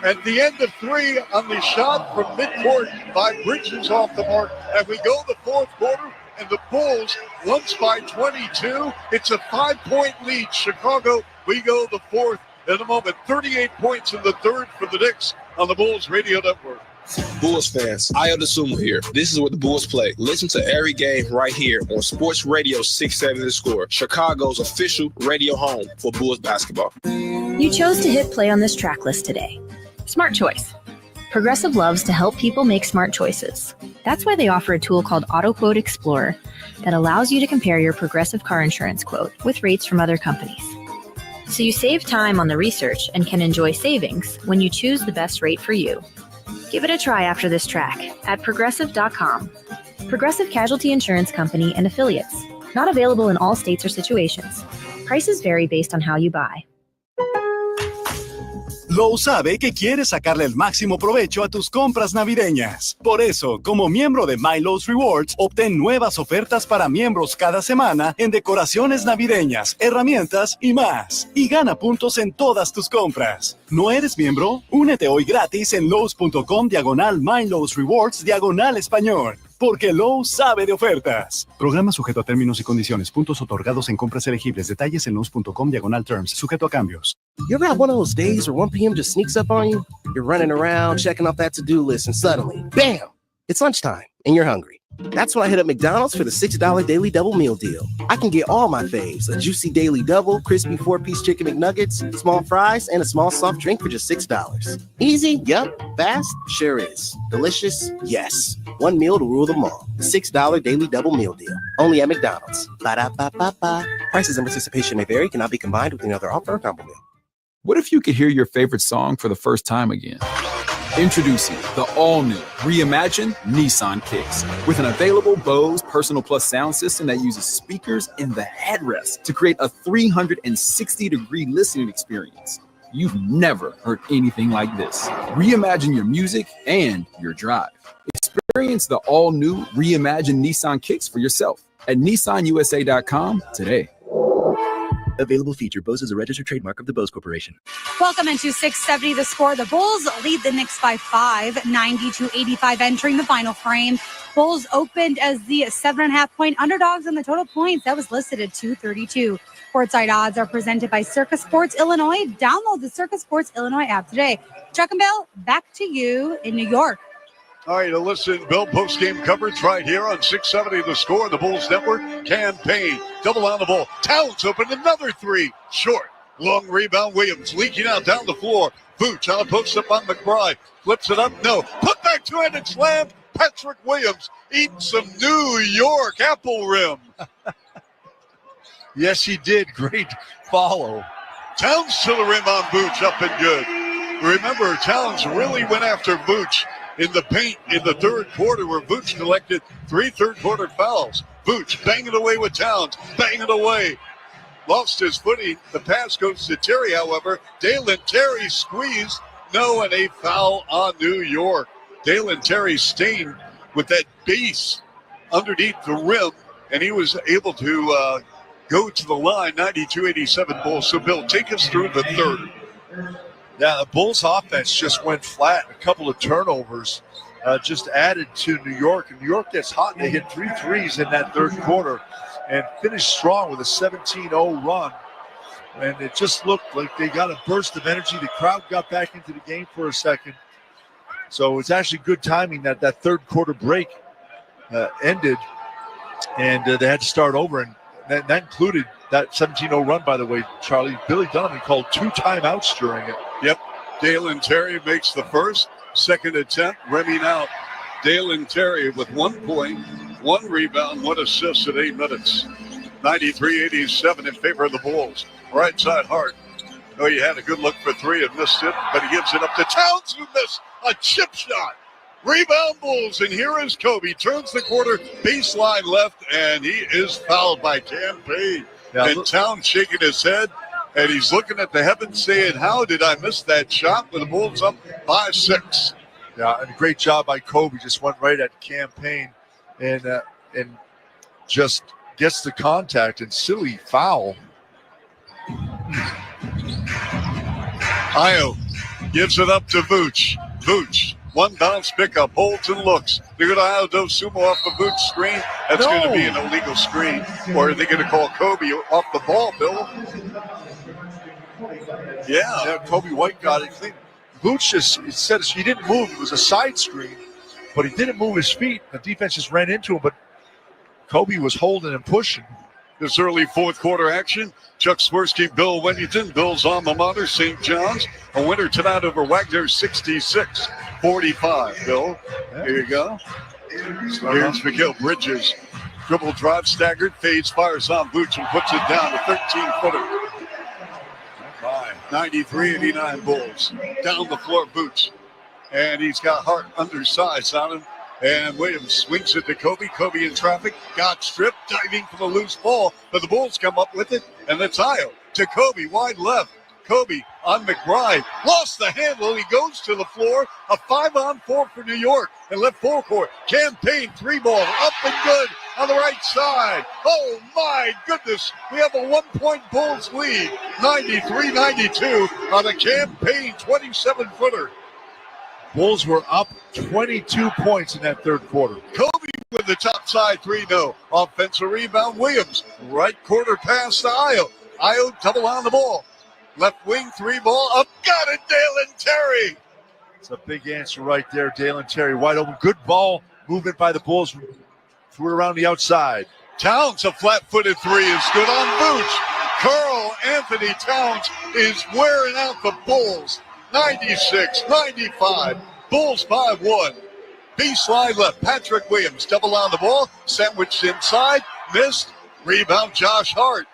At the end of 3 on the shot from midcourt by Bridges off the mark. And we go the fourth quarter, and the Bulls once by 22. It's a 5-point lead. Chicago, we go the fourth in a moment. 38 points in the third for the Knicks on the Bulls Radio Network. Bulls fans, Ayo DeSumo here. This is where the Bulls play. Listen to every game right here on Sports Radio 670 The Score, Chicago's official radio home for Bulls basketball. You chose to hit play on this track list today. Smart choice. Progressive loves to help people make smart choices. That's why they offer a tool called AutoQuote Explorer that allows you to compare your Progressive car insurance quote with rates from other companies. So you save time on the research and can enjoy savings when you choose the best rate for you. Give it a try after this track at Progressive.com. Progressive Casualty Insurance Company and Affiliates. Not available in all states or situations. Prices vary based on how you buy. Lowe's sabe que quieres sacarle el máximo provecho a tus compras navideñas. Por eso, como miembro de My Lowe's Rewards, obtén nuevas ofertas para miembros cada semana en decoraciones navideñas, herramientas y más. Y gana puntos en todas tus compras. ¿No eres miembro? Únete hoy gratis en Lowe's.com/My Lowe's Rewards/español. Porque Lowe's sabe de ofertas. Programa sujeto a términos y condiciones. Puntos otorgados en compras elegibles. Detalles en Lowe's.com/terms. Sujeto a cambios. You ever have one of those days where 1 p.m. just sneaks up on you? You're running around, checking off that to-do list, and suddenly, bam! It's lunchtime, and you're hungry. That's when I hit up McDonald's for the $6 Daily Double Meal Deal. I can get all my faves, a juicy Daily Double, crispy 4-piece chicken McNuggets, small fries, and a small soft drink for just $6. Easy? Yup. Fast? Sure is. Delicious? Yes. One meal to rule them all. The $6 Daily Double Meal Deal. Only at McDonald's. Ba-da-ba-ba-ba. Prices and participation may vary. Cannot be combined with any other offer or combo meal. What if you could hear your favorite song for the first time again? Introducing the all-new, reimagined Nissan Kicks. With an available Bose Personal Plus sound system that uses speakers in the headrest to create a 360-degree listening experience. You've never heard anything like this. Reimagine your music and your drive. Experience the all-new, reimagined Nissan Kicks for yourself at NissanUSA.com today. Available feature. Bose is a registered trademark of the Bose Corporation. Welcome into 670 The Score. The Bulls lead the Knicks by 5, 90-85 entering the final frame. Bulls opened as the 7.5-point underdogs on the total points. That was listed at 232. Courtside odds are presented by Circus Sports Illinois. Download the Circus Sports Illinois app today. Chuck and Bill, back to you in New York. All right, listen, Bill, post-game coverage right here on 670 The Score, the Bulls Network. Campaign, double on the ball. Towns open another three. Short, long rebound. Williams leaking out down the floor. Vooch on a post-up on McBride. Flips it up. No. Put back two-handed slam. Patrick Williams eating some New York apple rim. Yes, he did. Great follow. Towns to the rim on Vooch, up and good. Remember, Towns really went after Vooch in the paint in the third quarter, where Vooch collected 3 third-quarter fouls. Vooch banging away with Towns, banging away. Lost his footing. The pass goes to Terry, however. Dalen Terry squeezed. No, and a foul on New York. Dalen Terry stained with that base underneath the rim, and he was able to go to the line. 92-87 Bulls. So, Bill, take us through the third. Yeah, the Bulls offense just went flat. A couple of turnovers just added to New York. And New York gets hot. They hit 3 threes in that third quarter and finished strong with a 17-0 run. And it just looked like they got a burst of energy. The crowd got back into the game for a second. So it's actually good timing that that third quarter break ended. And they had to start over. And that included that 17-0 run, by the way, Charlie. Billy Donovan called 2 timeouts during it. Yep. Dalen Terry makes the first. Second attempt, rimming out. Dalen Terry with 1 point, 1 rebound, 1 assist at 8 minutes. 93-87 in favor of the Bulls. Right side Hart. Oh, he had a good look for 3 and missed it, but he gives it up to Towns, who missed a chip shot. Rebound Bulls, and here is Kobe. Turns the quarter, baseline left, and he is fouled by Campaign. Yeah, and Towns shaking his head, and he's looking at the heavens saying, how did I miss that shot? With the Bulls up 5-6. Yeah, and a great job by Kobe. Just went right at Campaign and just gets the contact and silly foul. Ayo gives it up to Vooch. Vooch One bounce pickup, holds and looks. They're going to Aldo Sumo off the boot screen. That's going to be an illegal screen. Or are they going to call Kobe off the ball, Bill? Yeah, Kobe White got it clean. Boots just, it said he didn't move. It was a side screen, but he didn't move his feet. The defense just ran into him, but Kobe was holding and pushing. This early fourth quarter action, Chuck Swirsky, Bill Wennington, Bill's alma mater, St. John's. A winner tonight over Wagner, 66-45. Bill, here you go. Here's Miguel Bridges. Dribble drive, staggered, fades, fires on Boots and puts it down. A 13-footer. 93-89 Bulls. Down the floor, Boots. And he's got Hart undersized on him. And Williams swings it to Kobe. Kobe in traffic. Got stripped, diving for the loose ball. But the Bulls come up with it. And it's Io to Kobe, wide left. Kobe on McBride. Lost the handle. He goes to the floor. A 5-on-4 for New York. And left forecourt. Campaign 3-ball. Up and good on the right side. Oh, my goodness. We have a 1-point Bulls lead. 93-92 on a Campaign 27-footer. Bulls were up 22 points in that third quarter. Kobe with the top side 3-0. Offensive rebound, Williams. Right quarter pass to Io. Io double on the ball. Left wing 3-ball up. Got it, Dalen Terry. It's a big answer right there, Dalen Terry. Wide open. Good ball movement by the Bulls. Threw it around the outside. Towns, a flat-footed three is good on Boots. Carl Anthony Towns is wearing out the Bulls. 96-95. Bulls 5-1. B-slide left. Patrick Williams double on the ball. Sandwiched inside. Missed. Rebound Josh Hart.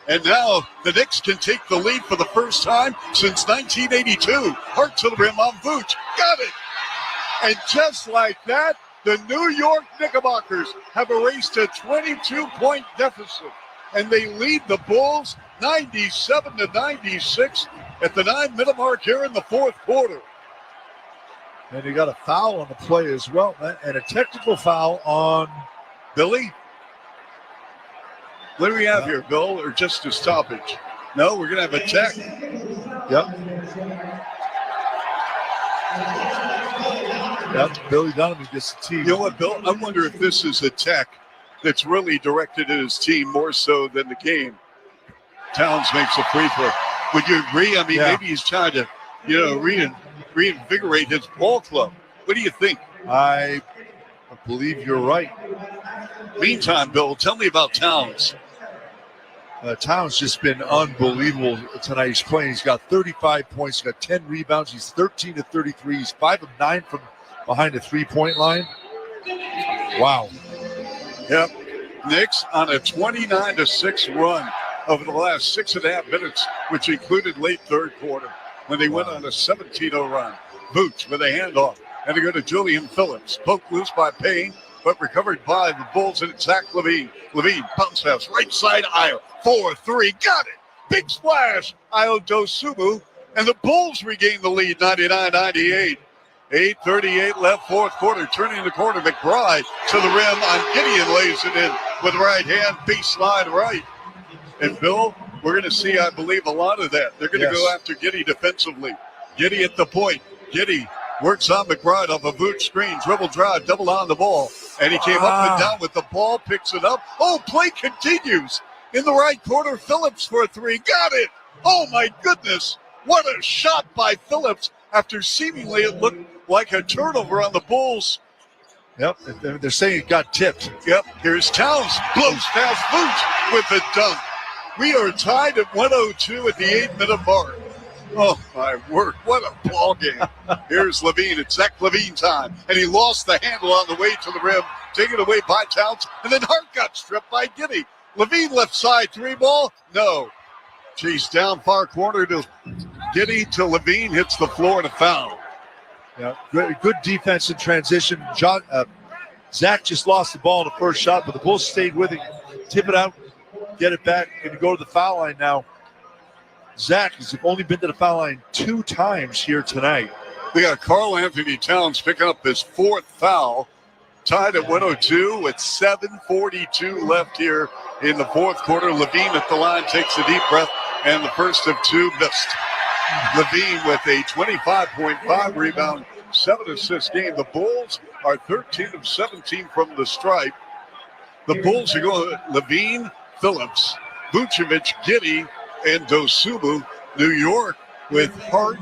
And now the Knicks can take the lead for the first time since 1982. Hart to the rim on Vooch. Got it. And just like that, the New York Knickerbockers have erased a 22-point deficit. And they lead the Bulls 97-96 at the 9-minute mark here in the fourth quarter. And you got a foul on the play as well, and a technical foul on Billy. What do we have here, Bill, or just a stoppage? No, we're going to have a tech. Yep. Billy Donovan gets the team. You know what, Bill? I wonder if this is a tech that's really directed at his team more so than the game. Towns makes a free throw. Would you agree? I mean, maybe he's trying to, reinvigorate his ball club. What do you think? I believe you're right. Meantime, Bill, tell me about Towns. Towns just been unbelievable tonight. He's playing. He's got 35 points. He's got 10 rebounds. He's 13 of 33. He's 5 of 9 from behind the three-point line. Wow. Yep. Knicks on a 29-6 run over the last 6.5 minutes, which included late third quarter when they went on a 17-0 run. Boots with a handoff. And they go to Julian Phillips. Poked loose by Payne, but recovered by the Bulls and Zach Levine. Levine, bounce pass, right side, Io. 4-3, got it. Big splash, Io Dosumu. And the Bulls regain the lead, 99-98. 8:38 left, fourth quarter. Turning the corner, McBride to the rim on Gideon, lays it in with right hand, baseline right. And Bill, we're going to see, I believe, a lot of that. They're going to go after Giddey defensively. Giddey at the point. Giddey works on McBride off a boot screen, dribble drive, double on the ball. And he came up and down with the ball, picks it up. Oh, play continues. In the right corner, Phillips for a three. Got it. Oh, my goodness. What a shot by Phillips after seemingly it looked like a turnover on the Bulls. Yep, they're saying it got tipped. Yep, here's Towns. Blows past Boots with the dunk. We are tied at 102 at the 8-minute mark. Oh, my word. What a ball game. Here's Levine. It's Zach Levine time. And he lost the handle on the way to the rim. Taken away by Towns. And then Hart got stripped by Giddey. Levine left side, three ball. No. Chase down far corner to Giddey to Levine. Hits the floor and a foul. Yeah, good defense in transition. Zach just lost the ball in the first shot, but the Bulls stayed with him. Tip it out, get it back, and go to the foul line now. Zach has only been to the foul line 2 times here tonight. We got Carl Anthony Towns picking up his 4th foul. Tied at 102 with 7:42 left here in the fourth quarter. Levine at the line takes a deep breath, and the first of 2 missed. Levine with a 25.5 rebound, 7-assist game. The Bulls are 13 of 17 from the stripe. The Bulls are going Levine, Phillips, Vucevic, Giddey, and Dosunmu. New York with Hart,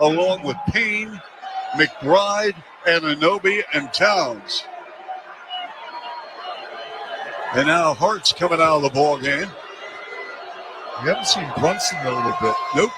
along with Payne, McBride, Anunoby, and Towns. And now Hart's coming out of the ball game. We haven't seen Brunson in a little bit. Nope.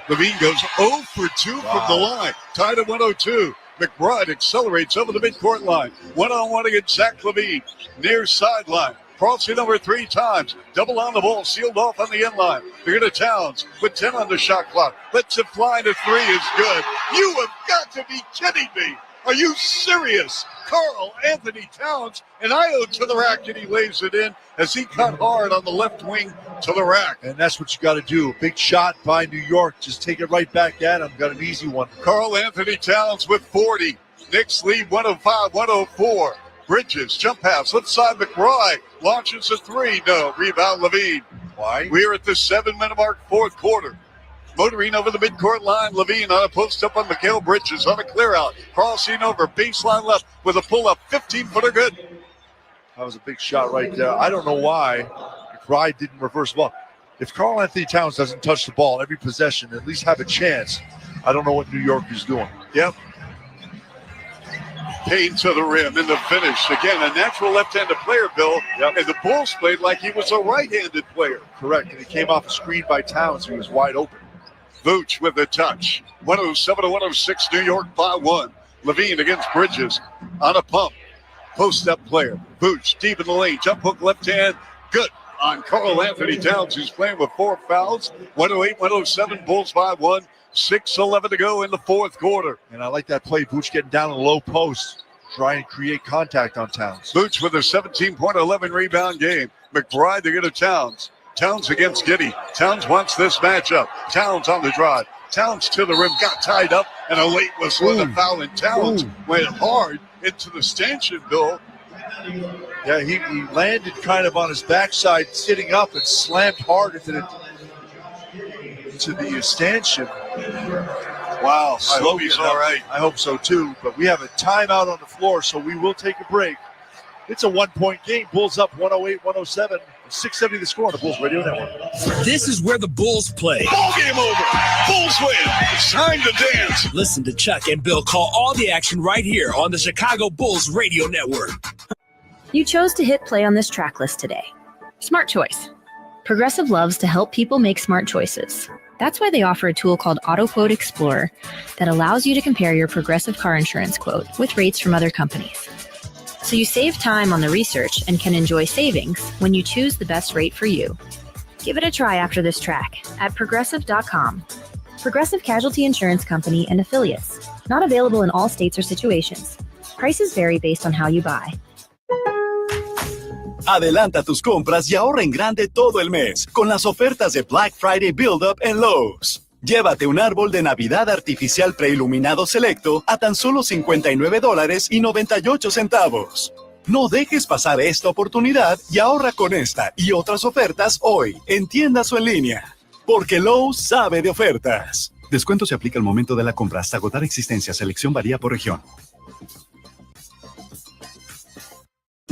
Levine goes 0 for 2 from the line. Tied at 102. McBride accelerates over the midcourt line. One-on-one against Zach Levine. Near sideline. Crossing over 3 times. Double on the ball. Sealed off on the end line. They're to Towns with 10 on the shot clock. Lets it fly to 3 is good. You have got to be kidding me. Are you serious? Karl Anthony Towns, and Io to the rack, and he lays it in as he cut hard on the left wing to the rack. And that's what you got to do. Big shot by New York. Just take it right back at him. Got an easy one. Karl Anthony Towns with 40. Knicks lead 105-104. Bridges, jump pass, left side McBride, launches a 3. No, rebound Levine. Why? We're at the 7-minute mark, fourth quarter. Motoring over the midcourt line, Levine on a post-up on Mikal Bridges on a clear-out. Crossing over, baseline left with a pull-up, 15-footer good. That was a big shot right there. I don't know why McBride didn't reverse the ball. If Karl Anthony Towns doesn't touch the ball every possession, at least have a chance, I don't know what New York is doing. Yep. Payne to the rim in the finish. Again, a natural left-handed player, Bill. Yep. And the Bulls played like he was a right-handed player. Correct. And he came off a screen by Towns. He was wide open. Vooch with the touch. 107-106, New York by 1. Levine against Bridges on a pump. Post-up player. Vooch deep in the lane. Jump hook left hand. Good on Karl Anthony Towns, who's playing with 4 fouls. 108-107, Bulls by 1. 6:11 to go in the fourth quarter. And I like that play. Vooch getting down in the low post, trying to create contact on Towns. Vooch with a 17-point, 11-rebound game. McBride to get to Towns. Towns against Giddey. Towns wants this matchup. Towns on the drive. Towns to the rim, got tied up, and a late whistle with a foul, and Towns went hard into the stanchion, Bill. Yeah, he landed kind of on his backside, sitting up, and slammed hard into the stanchion. Wow, I hope he's all right. I hope so, too. But we have a timeout on the floor, so we will take a break. It's a 1-point game. Bulls up 108-107. 670 the score on the Bulls Radio Network. This is where the Bulls play. Ball game over. Bulls win. It's time to dance. Listen to Chuck and Bill call all the action right here on the Chicago Bulls Radio Network. You chose to hit play on this track list today. Smart choice. Progressive loves to help people make smart choices. That's why they offer a tool called AutoQuote Explorer that allows you to compare your Progressive car insurance quote with rates from other companies. So you save time on the research and can enjoy savings when you choose the best rate for you. Give it a try after this track at Progressive.com. Progressive Casualty Insurance Company and Affiliates. Not available in all states or situations. Prices vary based on how you buy. Adelanta tus compras y ahorra en grande todo el mes con las ofertas de Black Friday Build-Up en Lowe's. Llévate un árbol de Navidad artificial preiluminado selecto a tan solo $59.98. No dejes pasar esta oportunidad y ahorra con esta y otras ofertas hoy, en tiendas o en línea. Porque Lowe's sabe de ofertas. Descuento se aplica al momento de la compra hasta agotar existencia. Selección varía por región.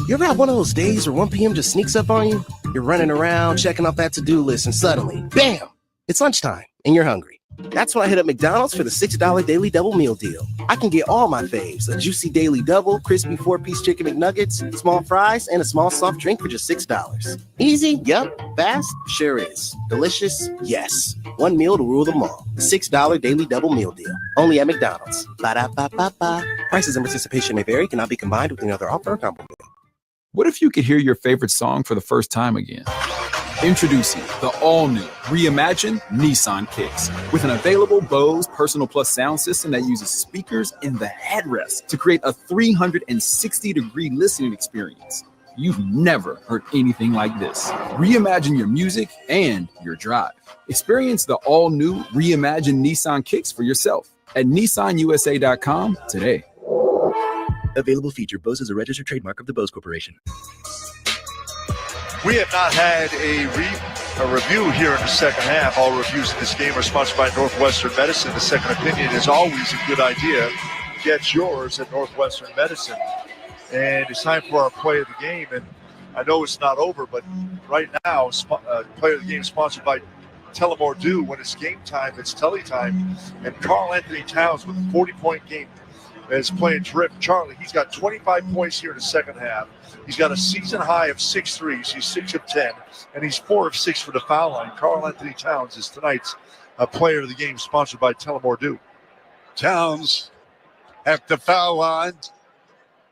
You ever have one of those days where 1 p.m. just sneaks up on you? You're running around, checking off that to-do list, and suddenly, bam! It's lunchtime, and you're hungry. That's when I hit up McDonald's for the $6 Daily Double Meal Deal. I can get all my faves, a juicy Daily Double, crispy 4-piece chicken McNuggets, small fries, and a small soft drink for just $6. Easy? Yup. Fast? Sure is. Delicious? Yes. One meal to rule them all. The $6 Daily Double Meal Deal. Only at McDonald's. Ba-da-ba-ba-ba. Prices and participation may vary. Cannot be combined with any other offer or combo meal. What if you could hear your favorite song for the first time again? Introducing the all-new, reimagined Nissan Kicks with an available Bose Personal Plus sound system that uses speakers in the headrest to create a 360-degree listening experience. You've never heard anything like this. Reimagine your music and your drive. Experience the all-new, reimagined Nissan Kicks for yourself at nissanusa.com today. Available feature. Bose is a registered trademark of the Bose Corporation. We have not had a a review here in the second half. All reviews in this game are sponsored by Northwestern Medicine. The second opinion is always a good idea. Get yours at Northwestern Medicine. And it's time for our play of the game. And I know it's not over, but right now, play of the game sponsored by Tullamore Dew. When it's game time, it's Tully time. And Carl Anthony Towns with a 40-point game is playing terrific. Charlie, he's got 25 points here in the second half. He's got a season high of 6 threes. He's 6 of 10, and he's 4 of 6 for the foul line. Carl Anthony Towns is tonight's player of the game, sponsored by Tullamore Dew. Towns at the foul line.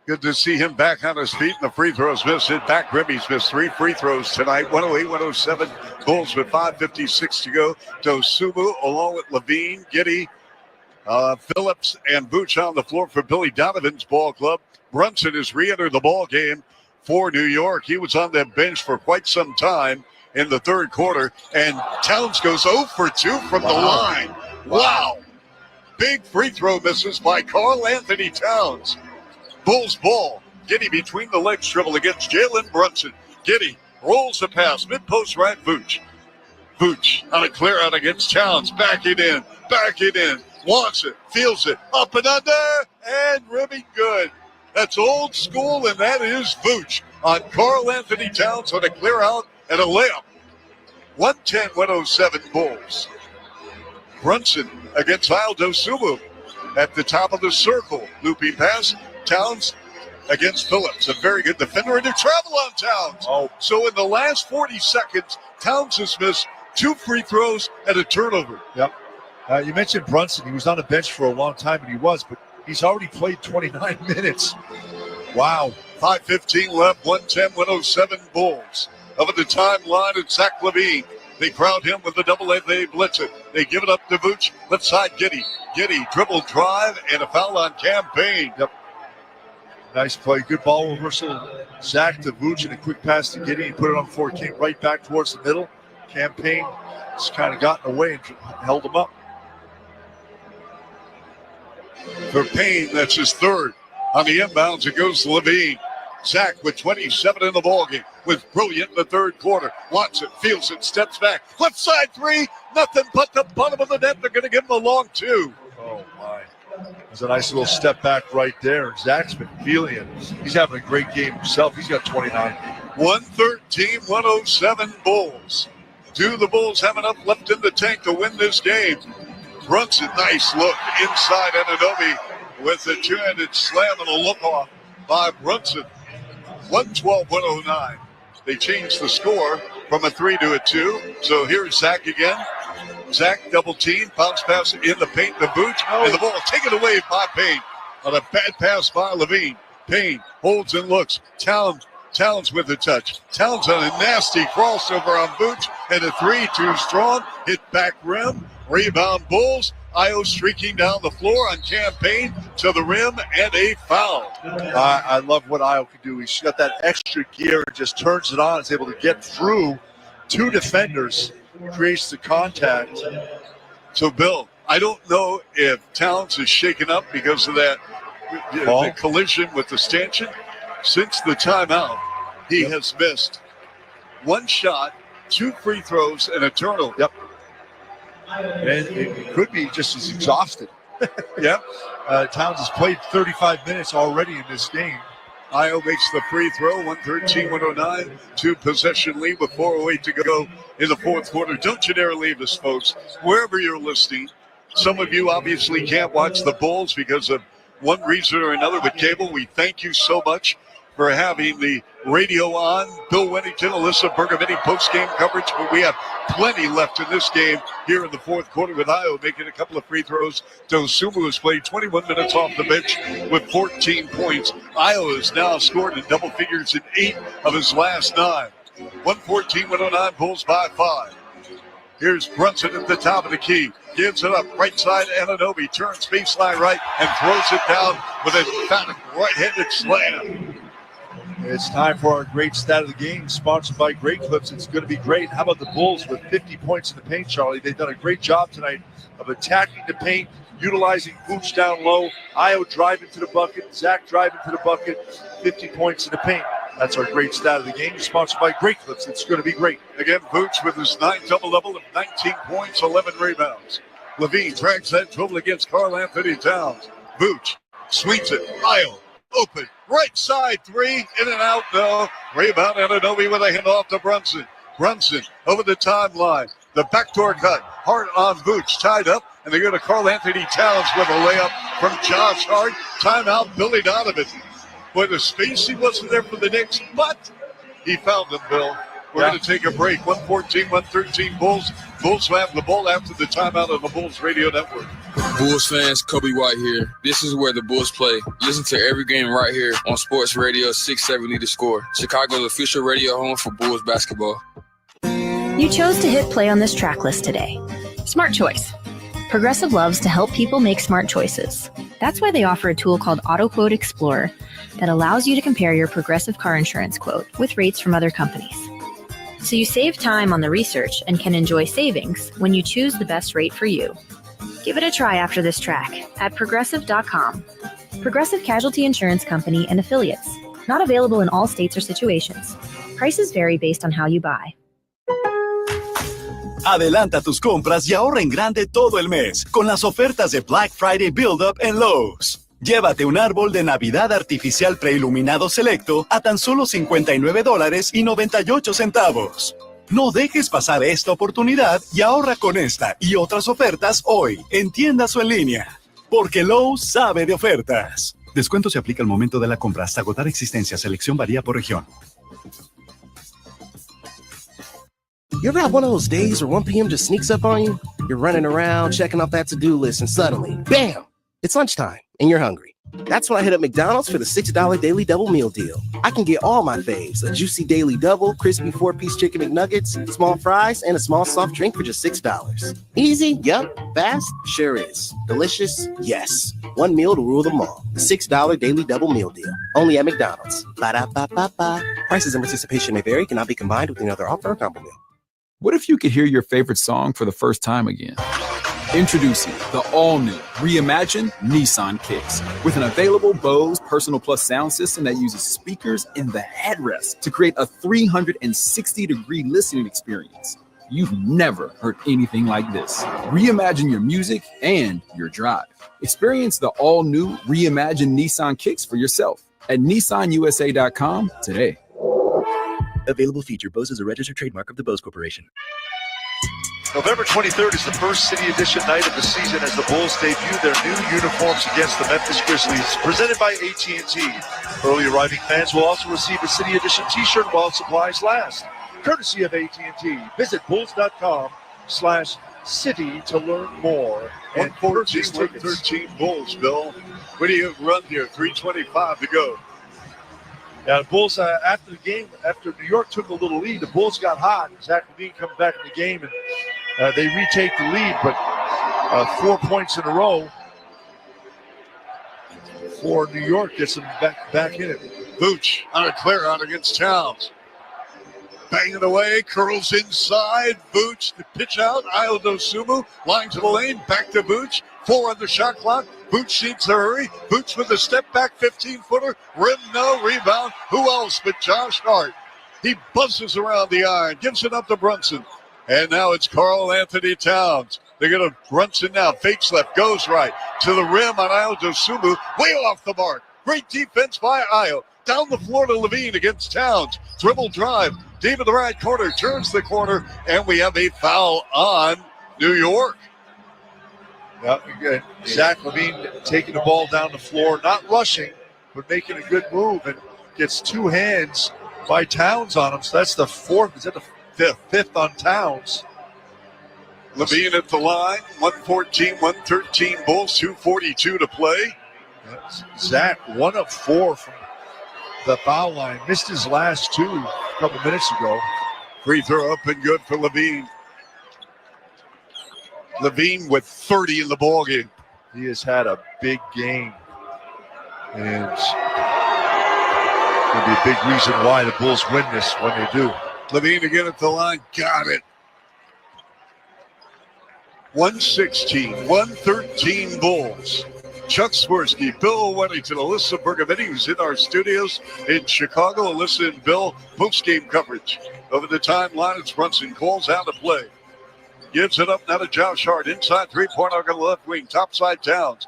Good to see him back on his feet, and the free throws missed. Hit back rim. He's missed 3 free throws tonight. 108-107. Bulls with 5:56 to go. Dosumu along with Levine, Giddey, Phillips, and Vooch on the floor for Billy Donovan's ball club. Brunson has re-entered the ball game for New York. He was on that bench for quite some time in the third quarter, and Towns goes 0 for 2 from the line. Wow. Big free throw misses by Carl Anthony Towns. Bulls ball. Giddey between the legs dribble against Jalen Brunson. Giddey rolls the pass. Mid-post right, Vooch. Vooch on a clear out against Towns. Back it in. Wants it. Feels it. Up and under. And rimming good. That's old school, and that is Vooch on Carl Anthony Towns on a clear out and a layup. 110-107 Bulls. Brunson against Aldo Sumu at the top of the circle. Looping pass. Towns against Phillips. A very good defender, and to travel on Towns. So in the last 40 seconds, Towns has missed 2 free throws and a turnover. Yep. You mentioned Brunson. He was on the bench for a long time, and but he's already played 29 minutes. Wow. 5:15 left, 110-107 Bulls. Over the timeline, it's Zach Levine. They crowd him with the double A. They blitz it. They give it up to Vooch. Left side, Giddey. Giddey, dribble drive, and a foul on Campaign. Yep. Nice play. Good ball reversal. Zach to Vooch and a quick pass to Giddey. He put it on the floor. Came right back towards the middle. Campaign just kind of got in the way and held him up. For Payne, that's his third. On the inbounds, it goes to Levine. Zach with 27 in the ballgame. Was brilliant in the third quarter. Wants it, feels it, steps back. Left side 3, nothing but the bottom of the net. They're going to give him a long 2. Oh, my. There's a nice little step back right there. Zach's been feeling it. He's having a great game himself. He's got 29. 113-107 Bulls. Do the Bulls have enough left in the tank to win this game? Brunson, nice look inside Anunoby with a two-handed slam and a look-off by Brunson. 112-109. They changed the score from a 3 to a 2. So here's Zach again. Zach double team, bounce pass in the paint, the Vooch, and the ball taken away by Payne on a bad pass by Levine. Payne holds and looks. Towns with the touch. Towns on a nasty crossover on Vooch, and a 3 too strong. Hit back rim. Rebound Bulls. Io streaking down the floor on Campaign to the rim, and a foul. I love what Io can do. He's got that extra gear and just turns it on. Is able to get through 2 defenders, creates the contact. So, Bill, I don't know if Towns is shaken up because of that the collision with the stanchion. Since the timeout, he has missed 1 shot, 2 free throws, and a turnover. Yep. And it could be just as exhausted. Yep. Towns has played 35 minutes already in this game. Io makes the free throw, 113-109, 2-possession lead with 4:08 to go in the fourth quarter. Don't you dare leave us, folks, wherever you're listening. Some of you obviously can't watch the Bulls because of one reason or another with cable. We thank you so much for having the radio on. Bill Wennington, Alyssa Bergametti, post-game coverage, but we have plenty left in this game here in the fourth quarter with Io making a couple of free throws. Dosumu has played 21 minutes off the bench with 14 points. Io has now scored in double figures in 8 of his last 9. 114-109, Bulls by 5. Here's Brunson at the top of the key. Gives it up, right side, Anunoby turns baseline right and throws it down with a emphatic right-handed slam. It's time for our great stat of the game, sponsored by Great Clips. It's going to be great. How about the Bulls with 50 points in the paint, Charlie? They've done a great job tonight of attacking the paint, utilizing Vooch down low, Io driving to the bucket, Zach driving to the bucket, 50 points in the paint. That's our great stat of the game, sponsored by Great Clips. It's going to be great. Again, Vooch with his 9 double-double of 19 points, 11 rebounds. Levine drags that total against Karl Anthony Towns. Vooch sweeps it. Ayo, open, right side three, in and out, no. Rebound, Anunoby with a handoff to Brunson. Brunson over the timeline. The backdoor cut, hard on Vooch, tied up, and they go to Karl Anthony Towns with a layup from Josh Hart. Timeout, Billy Donovan. Boy, the spacing wasn't there for the Knicks, but he found them, Bill. We're going to take a break. 114-113 Bulls. Bulls will have the ball after the timeout on the Bulls Radio Network. Bulls fans, Kobe White here. This is where the Bulls play. Listen to every game right here on Sports Radio 670 The Score. Chicago's official radio home for Bulls basketball. You chose to hit play on this track list today. Smart choice. Progressive loves to help people make smart choices. That's why they offer a tool called AutoQuote Explorer that allows you to compare your Progressive car insurance quote with rates from other companies. So you save time on the research and can enjoy savings when you choose the best rate for you. Give it a try after this track at Progressive.com. Progressive Casualty Insurance Company and Affiliates. Not available in all states or situations. Prices vary based on how you buy. Adelanta tus compras y ahorra en grande todo el mes con las ofertas de Black Friday Build-Up en Lowe's. Llévate un árbol de Navidad artificial preiluminado selecto a tan solo $59.98. No dejes pasar esta oportunidad y ahorra con esta y otras ofertas hoy en tiendas o en línea. Porque Lowe's sabe de ofertas. Descuento se aplica al momento de la compra hasta agotar existencia. Selección varía por región. You ever have one of those days where 1 p.m. just sneaks up on you? You're running around, checking off that to-do list, and suddenly, bam! It's lunchtime, and you're hungry. That's when I hit up McDonald's for the $6 Daily Double Meal Deal. I can get all my faves, a juicy Daily Double, crispy 4-piece chicken McNuggets, small fries, and a small soft drink for just $6. Easy? Yup. Fast? Sure is. Delicious? Yes. One meal to rule them all. The $6 Daily Double Meal Deal. Only at McDonald's. Ba-da-ba-ba-ba. Prices and participation may vary. Cannot be combined with any other offer or combo meal. What if you could hear your favorite song for the first time again? Introducing the all-new, reimagined Nissan Kicks. With an available Bose Personal Plus sound system that uses speakers in the headrest to create a 360-degree listening experience. You've never heard anything like this. Reimagine your music and your drive. Experience the all-new, reimagined Nissan Kicks for yourself at NissanUSA.com today. Available feature. Bose is a registered trademark of the Bose Corporation. November 23rd is the first City Edition night of the season as the Bulls debut their new uniforms against the Memphis Grizzlies, presented by AT&T. Early arriving fans will also receive a City Edition t-shirt while supplies last, courtesy of AT&T. Visit bulls.com/city to learn more. And 114-113 Bulls, Bill. What do you run here? 3:25 to go. Yeah, the Bulls, after the game, after New York took a little lead, the Bulls got hot. Zach LaVine comes back in the game, and they retake the lead, but 4 points in a row for New York gets them back in it. Vooch on a clear out against Towns. Banging away, curls inside. Vooch, the pitch out. Ayo Dosunmu, line to the lane, back to Vooch. 4 on the shot clock. Vooch needs to hurry. Vooch with a step back 15-footer. Rim, no. Rebound. Who else but Josh Hart? He buzzes around the iron. Gives it up to Brunson. And now it's Karl Anthony Towns. They're going to Brunson now. Fakes left. Goes right. To the rim on Ayo Dosunmu. Way off the mark. Great defense by Ayo. Down the floor to Levine against Towns. Dribble drive. Deep in the right corner. Turns the corner. And we have a foul on New York. Zach LaVine taking the ball down the floor, not rushing, but making a good move, and gets 2 hands by Towns on him. So that's the 4th. Is that the fifth on Towns? LaVine at the line. 114-113 Bulls. 2:42 to play. Zach 1 of 4 from the foul line. Missed his last 2 a couple minutes ago. Free throw up and good for LaVine. LaVine with 30 in the ballgame. He has had a big game. And it's going to be a big reason why the Bulls win this when they do. LaVine again at the line. Got it. 116-113 Bulls. Chuck Swirsky, Bill Weddington, Alyssa Bergametti, who's in our studios in Chicago. Alyssa and Bill, post-game coverage. Over the timeline, it's Brunson. Calls out to play. Gives it up now to Josh Hart. Inside three-point arc on the left wing. Topside Towns.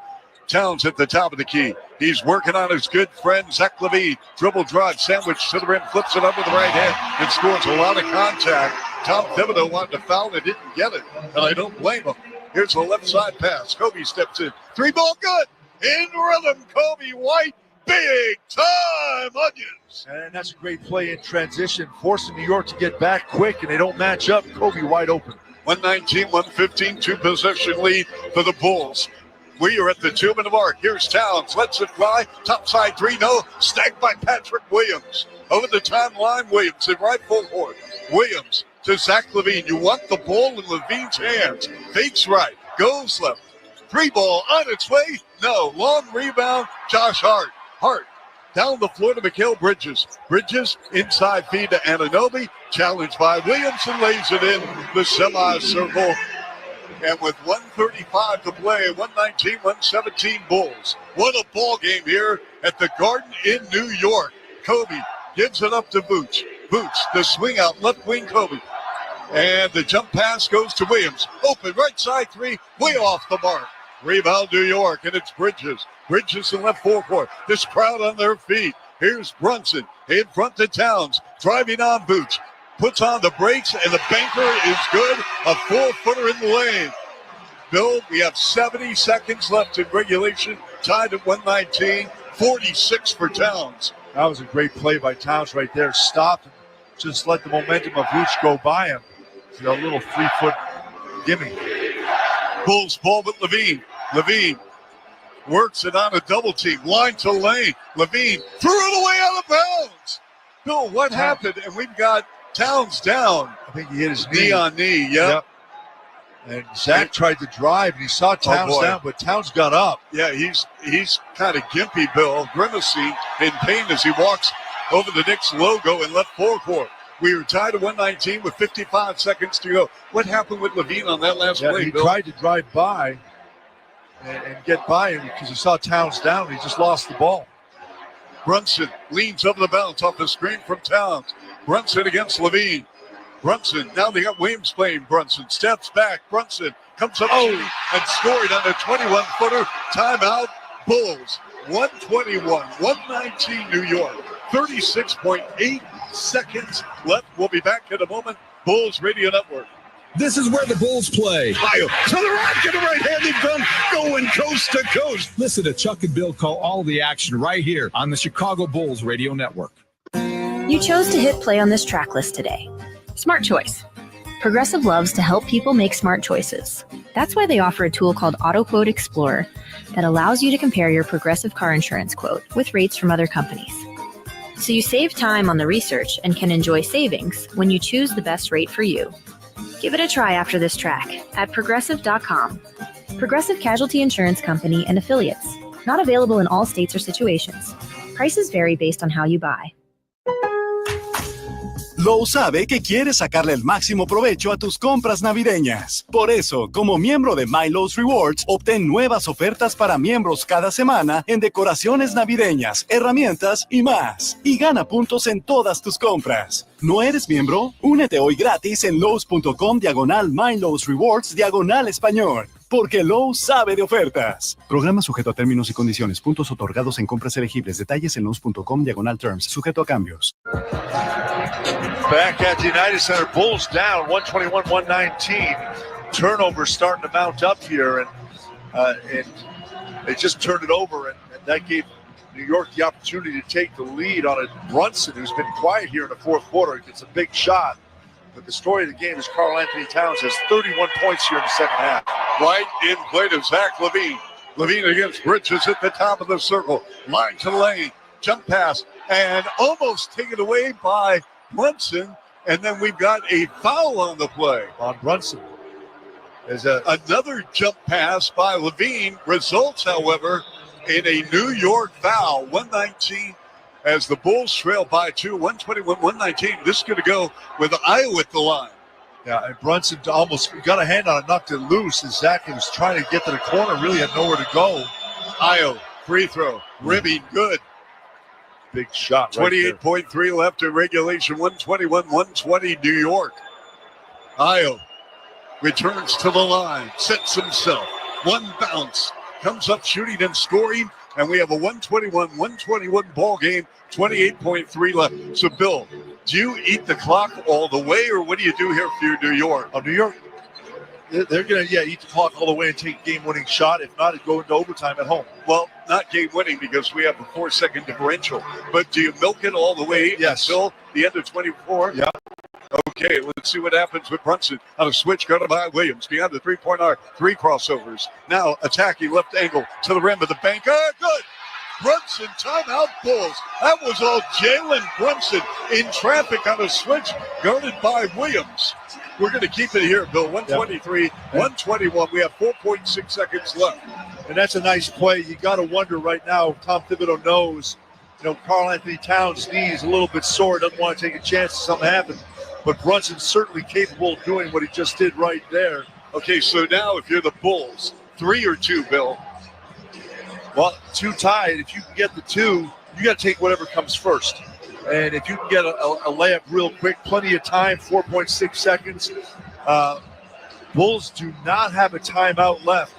Towns at the top of the key. He's working on his good friend, Zach Levine. Dribble drive, sandwich to the rim, flips it up with the right hand, and scores a lot of contact. Tom Thibodeau wanted to foul and didn't get it, and I don't blame him. Here's the left side pass. Kobe steps in. Three ball good. In rhythm, Kobe White. Big time onions. And that's a great play in transition, forcing New York to get back quick, and they don't match up. Kobe wide open. 119-115, two-possession lead for the Bulls. We are at the 2-minute mark. Here's Towns. Lets it fly. Topside three, no. Snagged by Patrick Williams. Over the timeline, Williams in right full court. Williams to Zach Levine. You want the ball in Levine's hands. Fakes right. Goes left. Three ball on its way. No. Long rebound. Josh Hart. Hart down the floor to Mikal Bridges. Bridges inside feed to Anunoby. Challenged by Williams and lays it in the semicircle. And with 1:35 to play, 119-117 Bulls. What a ball game here at the Garden in New York. Kobe gives it up to Boots. Boots, the swing out, left wing Kobe. And the jump pass goes to Williams. Open right side three, way off the mark. Rebound New York, and it's Bridges. Bridges in left forecourt. This crowd on their feet. Here's Brunson in front to Towns, driving on Boots. Puts on the brakes, and the banker is good. A 4-footer in the lane. Bill, we have 70 seconds left in regulation. Tied at 119. 46 for Towns. That was a great play by Towns right there. Stopped and just let the momentum of Vooch go by him. A little 3-foot gimme. Bulls ball with Levine. Levine works it on a double team. Line to lane. Levine threw it away out of bounds. Bill, what happened? And we've got Towns down. I think he hit his knee on knee. Yep. And Zach tried to drive, and he saw Towns down, but Towns got up. Yeah, he's kind of gimpy, Bill, grimacing in pain as he walks over the Knicks logo in left forecourt. We were tied at 119 with 55 seconds to go. What happened with Levine on that last play, He Bill? tried to drive by and get by him because he saw Towns down. He just lost the ball. Brunson leans over the bounce off the screen from Towns. Brunson against Levine. Brunson, now they got Williams playing Brunson. Steps back. Brunson comes up and scored on a 21-footer. Timeout, Bulls. 121, 119 New York. 36.8 seconds left. We'll be back in a moment. Bulls Radio Network. This is where the Bulls play. Bio to the right, get a right-handed dunk, going coast to coast. Listen to Chuck and Bill call all the action right here on the Chicago Bulls Radio Network. You chose to hit play on this track list today. Smart choice. Progressive loves to help people make smart choices. That's why they offer a tool called AutoQuote Explorer that allows you to compare your Progressive car insurance quote with rates from other companies. So you save time on the research and can enjoy savings when you choose the best rate for you. Give it a try after this track at Progressive.com. Progressive Casualty Insurance Company and Affiliates. Not available in all states or situations. Prices vary based on how you buy. Lowe sabe que quieres sacarle el máximo provecho a tus compras navideñas. Por eso, como miembro de My Lowe's Rewards, obtén nuevas ofertas para miembros cada semana en decoraciones navideñas, herramientas y más. Y gana puntos en todas tus compras. ¿No eres miembro? Únete hoy gratis en Lowe's.com/My Lowe's Rewards/español. Porque Lowe's sabe de ofertas. Programa sujeto a términos y condiciones. Puntos otorgados en compras elegibles. Detalles en Lowe's.com/terms. Sujeto a cambios. Back at the United Center, Bulls down 121-119. Turnovers starting to mount up here, and they just turned it over, and that gave New York the opportunity to take the lead on a Brunson, who's been quiet here in the fourth quarter. It's a big shot. But the story of the game is Karl Anthony Towns has 31 points here in the second half. Right in play to Zach Levine. Levine against Bridges at the top of the circle. Line to lane. Jump pass. And almost taken away by Brunson. And then we've got a foul on the play. On Brunson. There's another jump pass by Levine. Results, however, in a New York foul. 119 as the Bulls trail by 2. 121-119. This is going to go with Iowa at the line. Yeah, and Brunson almost got a hand on it, knocked it loose as Zach was trying to get to the corner, really had nowhere to go. Io, free throw. Ribbing, good. Big shot. 28.3 left in regulation. 121-120 New York. Io returns to the line. Sets himself. One bounce. Comes up shooting and scoring. And we have a 121-121 ball game. 28.3 left. So, Bill, do you eat the clock all the way, or what do you do here for your New York? New York, they're going to, eat the clock all the way and take a game-winning shot. If not, it'd go into overtime at home. Well, not game-winning because we have a 4-second differential. But do you milk it all the way until the end of 24? Yeah. Okay, let's see what happens with Brunson. On a switch, guarded by Williams. Behind the three-point arc, 3 crossovers. Now attacking left angle to the rim of the bank. Good. Brunson, timeout, Bulls. That was all Jalen Brunson in traffic on a switch, guarded by Williams. We're going to keep it here, Bill. 123, 121. We have 4.6 seconds left. And that's a nice play. You got to wonder right now, Tom Thibodeau knows, Karl Anthony Towns' knee is a little bit sore, doesn't want to take a chance that something happens. But Brunson's certainly capable of doing what he just did right there. Okay, so now if you're the Bulls, 3 or 2, Bill? Well, 2 tied. If you can get the 2, you got to take whatever comes first. And if you can get a layup real quick, plenty of time, 4.6 seconds. Bulls do not have a timeout left.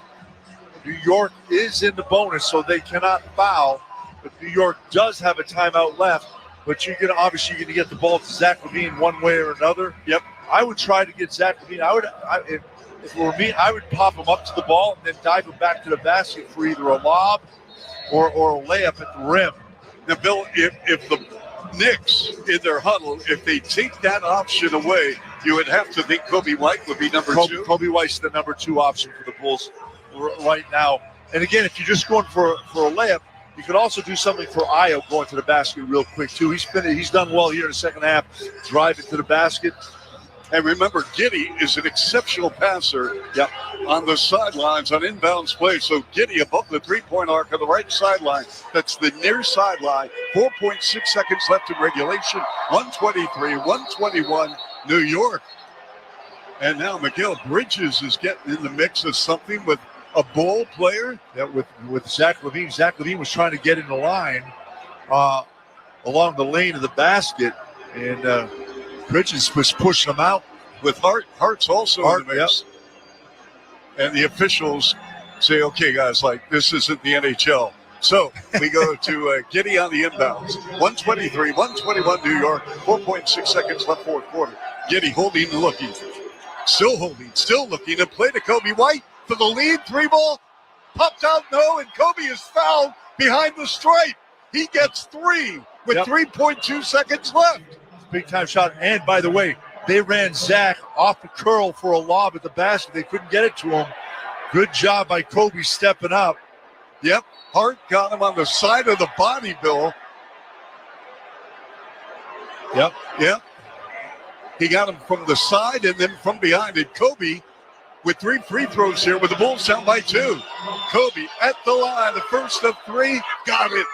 New York is in the bonus, so they cannot foul. But New York does have a timeout left. But you're going to get the ball to Zach LaVine one way or another. Yep. I would try to get Zach LaVine. If it were me, I would pop him up to the ball and then dive him back to the basket for either a lob or a layup at the rim. Now, Bill, if the Knicks in their huddle, if they take that option away, you would have to think Kobe White would be number 2. Kobe White's the number 2 option for the Bulls right now. And again, if you're just going for a layup, you could also do something for Io going to the basket real quick, too. He's done well here in the second half, driving to the basket. And remember, Giddey is an exceptional passer on the sidelines on inbounds play. So Giddey above the three-point arc on the right sideline. That's the near sideline. 4.6 seconds left in regulation. 123, 121, New York. And now Miguel Bridges is getting in the mix of something with a Bull player. Yeah, with Zach LaVine. Zach LaVine was trying to get in the line along the lane of the basket. And Bridges was pushing him out. With Hart's also in the mix. Yep. And the officials say, okay, guys, this isn't the NHL. So we go to Giddey on the inbounds. 123, 121 New York, 4.6 seconds left, fourth quarter. Giddey holding and looking. Still holding, still looking. And play to Kobe White for the lead. 3-ball. Popped out, no, and Kobe is fouled behind the stripe. He gets 3 with 3.2 seconds left. Big time shot. And by the way, they ran Zach off the curl for a lob at the basket. They couldn't get it to him. Good job by Kobe stepping up. Yep. Hart got him on the side of the body, Bill. Yep. He got him from the side and then from behind. And Kobe with 3 free throws here with the Bulls down by 2. Kobe at the line, the first of 3, got it.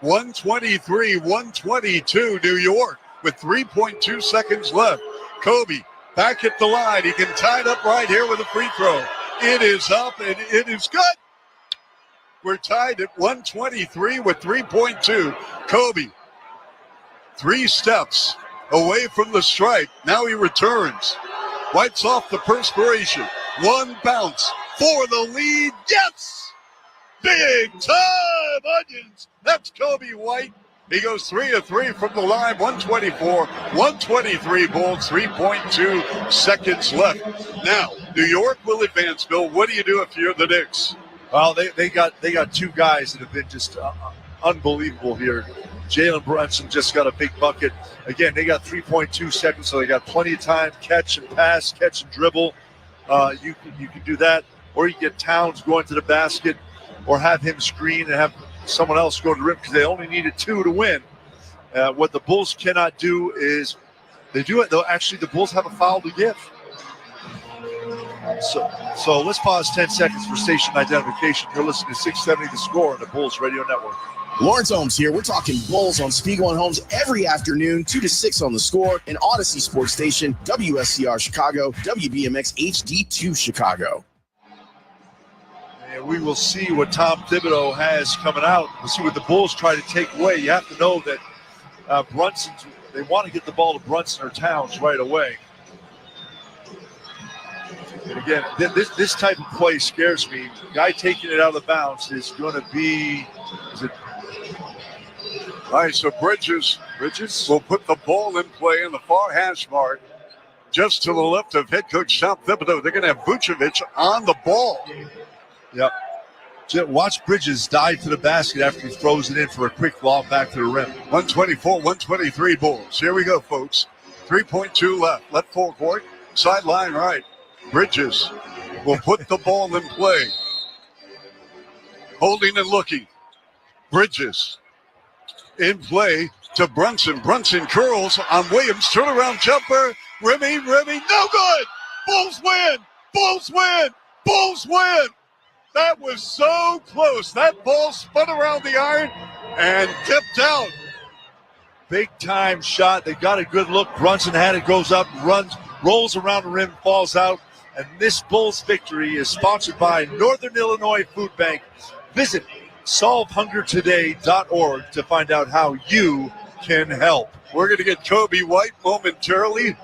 123, 122 New York with 3.2 seconds left. Kobe back at the line. He can tie it up right here with a free throw. It is up and it is good. We're tied at 123 with 3.2. Kobe, 3 steps away from the stripe. Now he returns. Wipes off the perspiration. 1 bounce for the lead. Yes! Big time onions. That's Kobe White. He goes 3 of 3 from the line. 124, 123 Bulls, 3.2 seconds left. Now, New York will advance, Bill. What do you do if you're the Knicks? Well, they got 2 guys that have been just unbelievable here. Jalen Brunson just got a big bucket. Again, they got 3.2 seconds, so they got plenty of time. Catch and pass, catch and dribble. You can do that. Or you get Towns going to the basket, or have him screen and have someone else go to the rim because they only needed 2 to win. What the Bulls cannot do is they do it, though. Actually, the Bulls have a foul to give. So let's pause 10 seconds for station identification. You're listening to 670 The Score on the Bulls Radio Network. Lawrence Holmes here. We're talking Bulls on Spiegel and Holmes every afternoon, 2 to 6 on The Score, and Odyssey Sports Station, WSCR Chicago, WBMX HD2 Chicago. And we will see what Tom Thibodeau has coming out. We'll see what the Bulls try to take away. You have to know that Brunson's, they want to get the ball to Brunson or Towns right away. And again, this type of play scares me. The guy taking it out of the bounce is going to be, All right, so Bridges will put the ball in play in the far hash mark, just to the left of head coach Tom Thibodeau. They're going to have Vucevic on the ball. Yep. Watch Bridges dive to the basket after he throws it in for a quick lob back to the rim. 124-123 Bulls. Here we go, folks. 3.2 left. Left full court. Sideline right. Bridges will put the ball in play. Holding and looking. Bridges in play to Brunson. Brunson curls on Williams. Turnaround jumper. Remy. No good. Bulls win. Bulls win. Bulls win. That was so close. That ball spun around the iron and tipped out. Big time shot. They got a good look. Brunson had it, goes up, runs, rolls around the rim, falls out. And this Bulls victory is sponsored by Northern Illinois Food Bank. Visit solvehungertoday.org to find out how you can help. We're going to get Kobe White momentarily.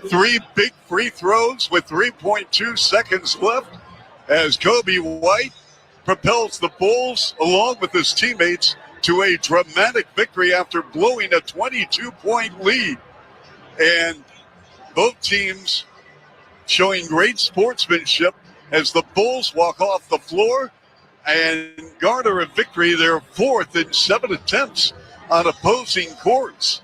3 big free throws with 3.2 seconds left as Kobe White propels the Bulls along with his teammates to a dramatic victory after blowing a 22-point lead. And both teams showing great sportsmanship as the Bulls walk off the floor and garner a victory, their 4th in 7 attempts on opposing courts.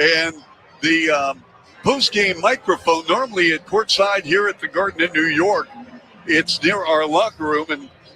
And the post-game microphone, normally at courtside here at the Garden in New York, it's near our locker room, and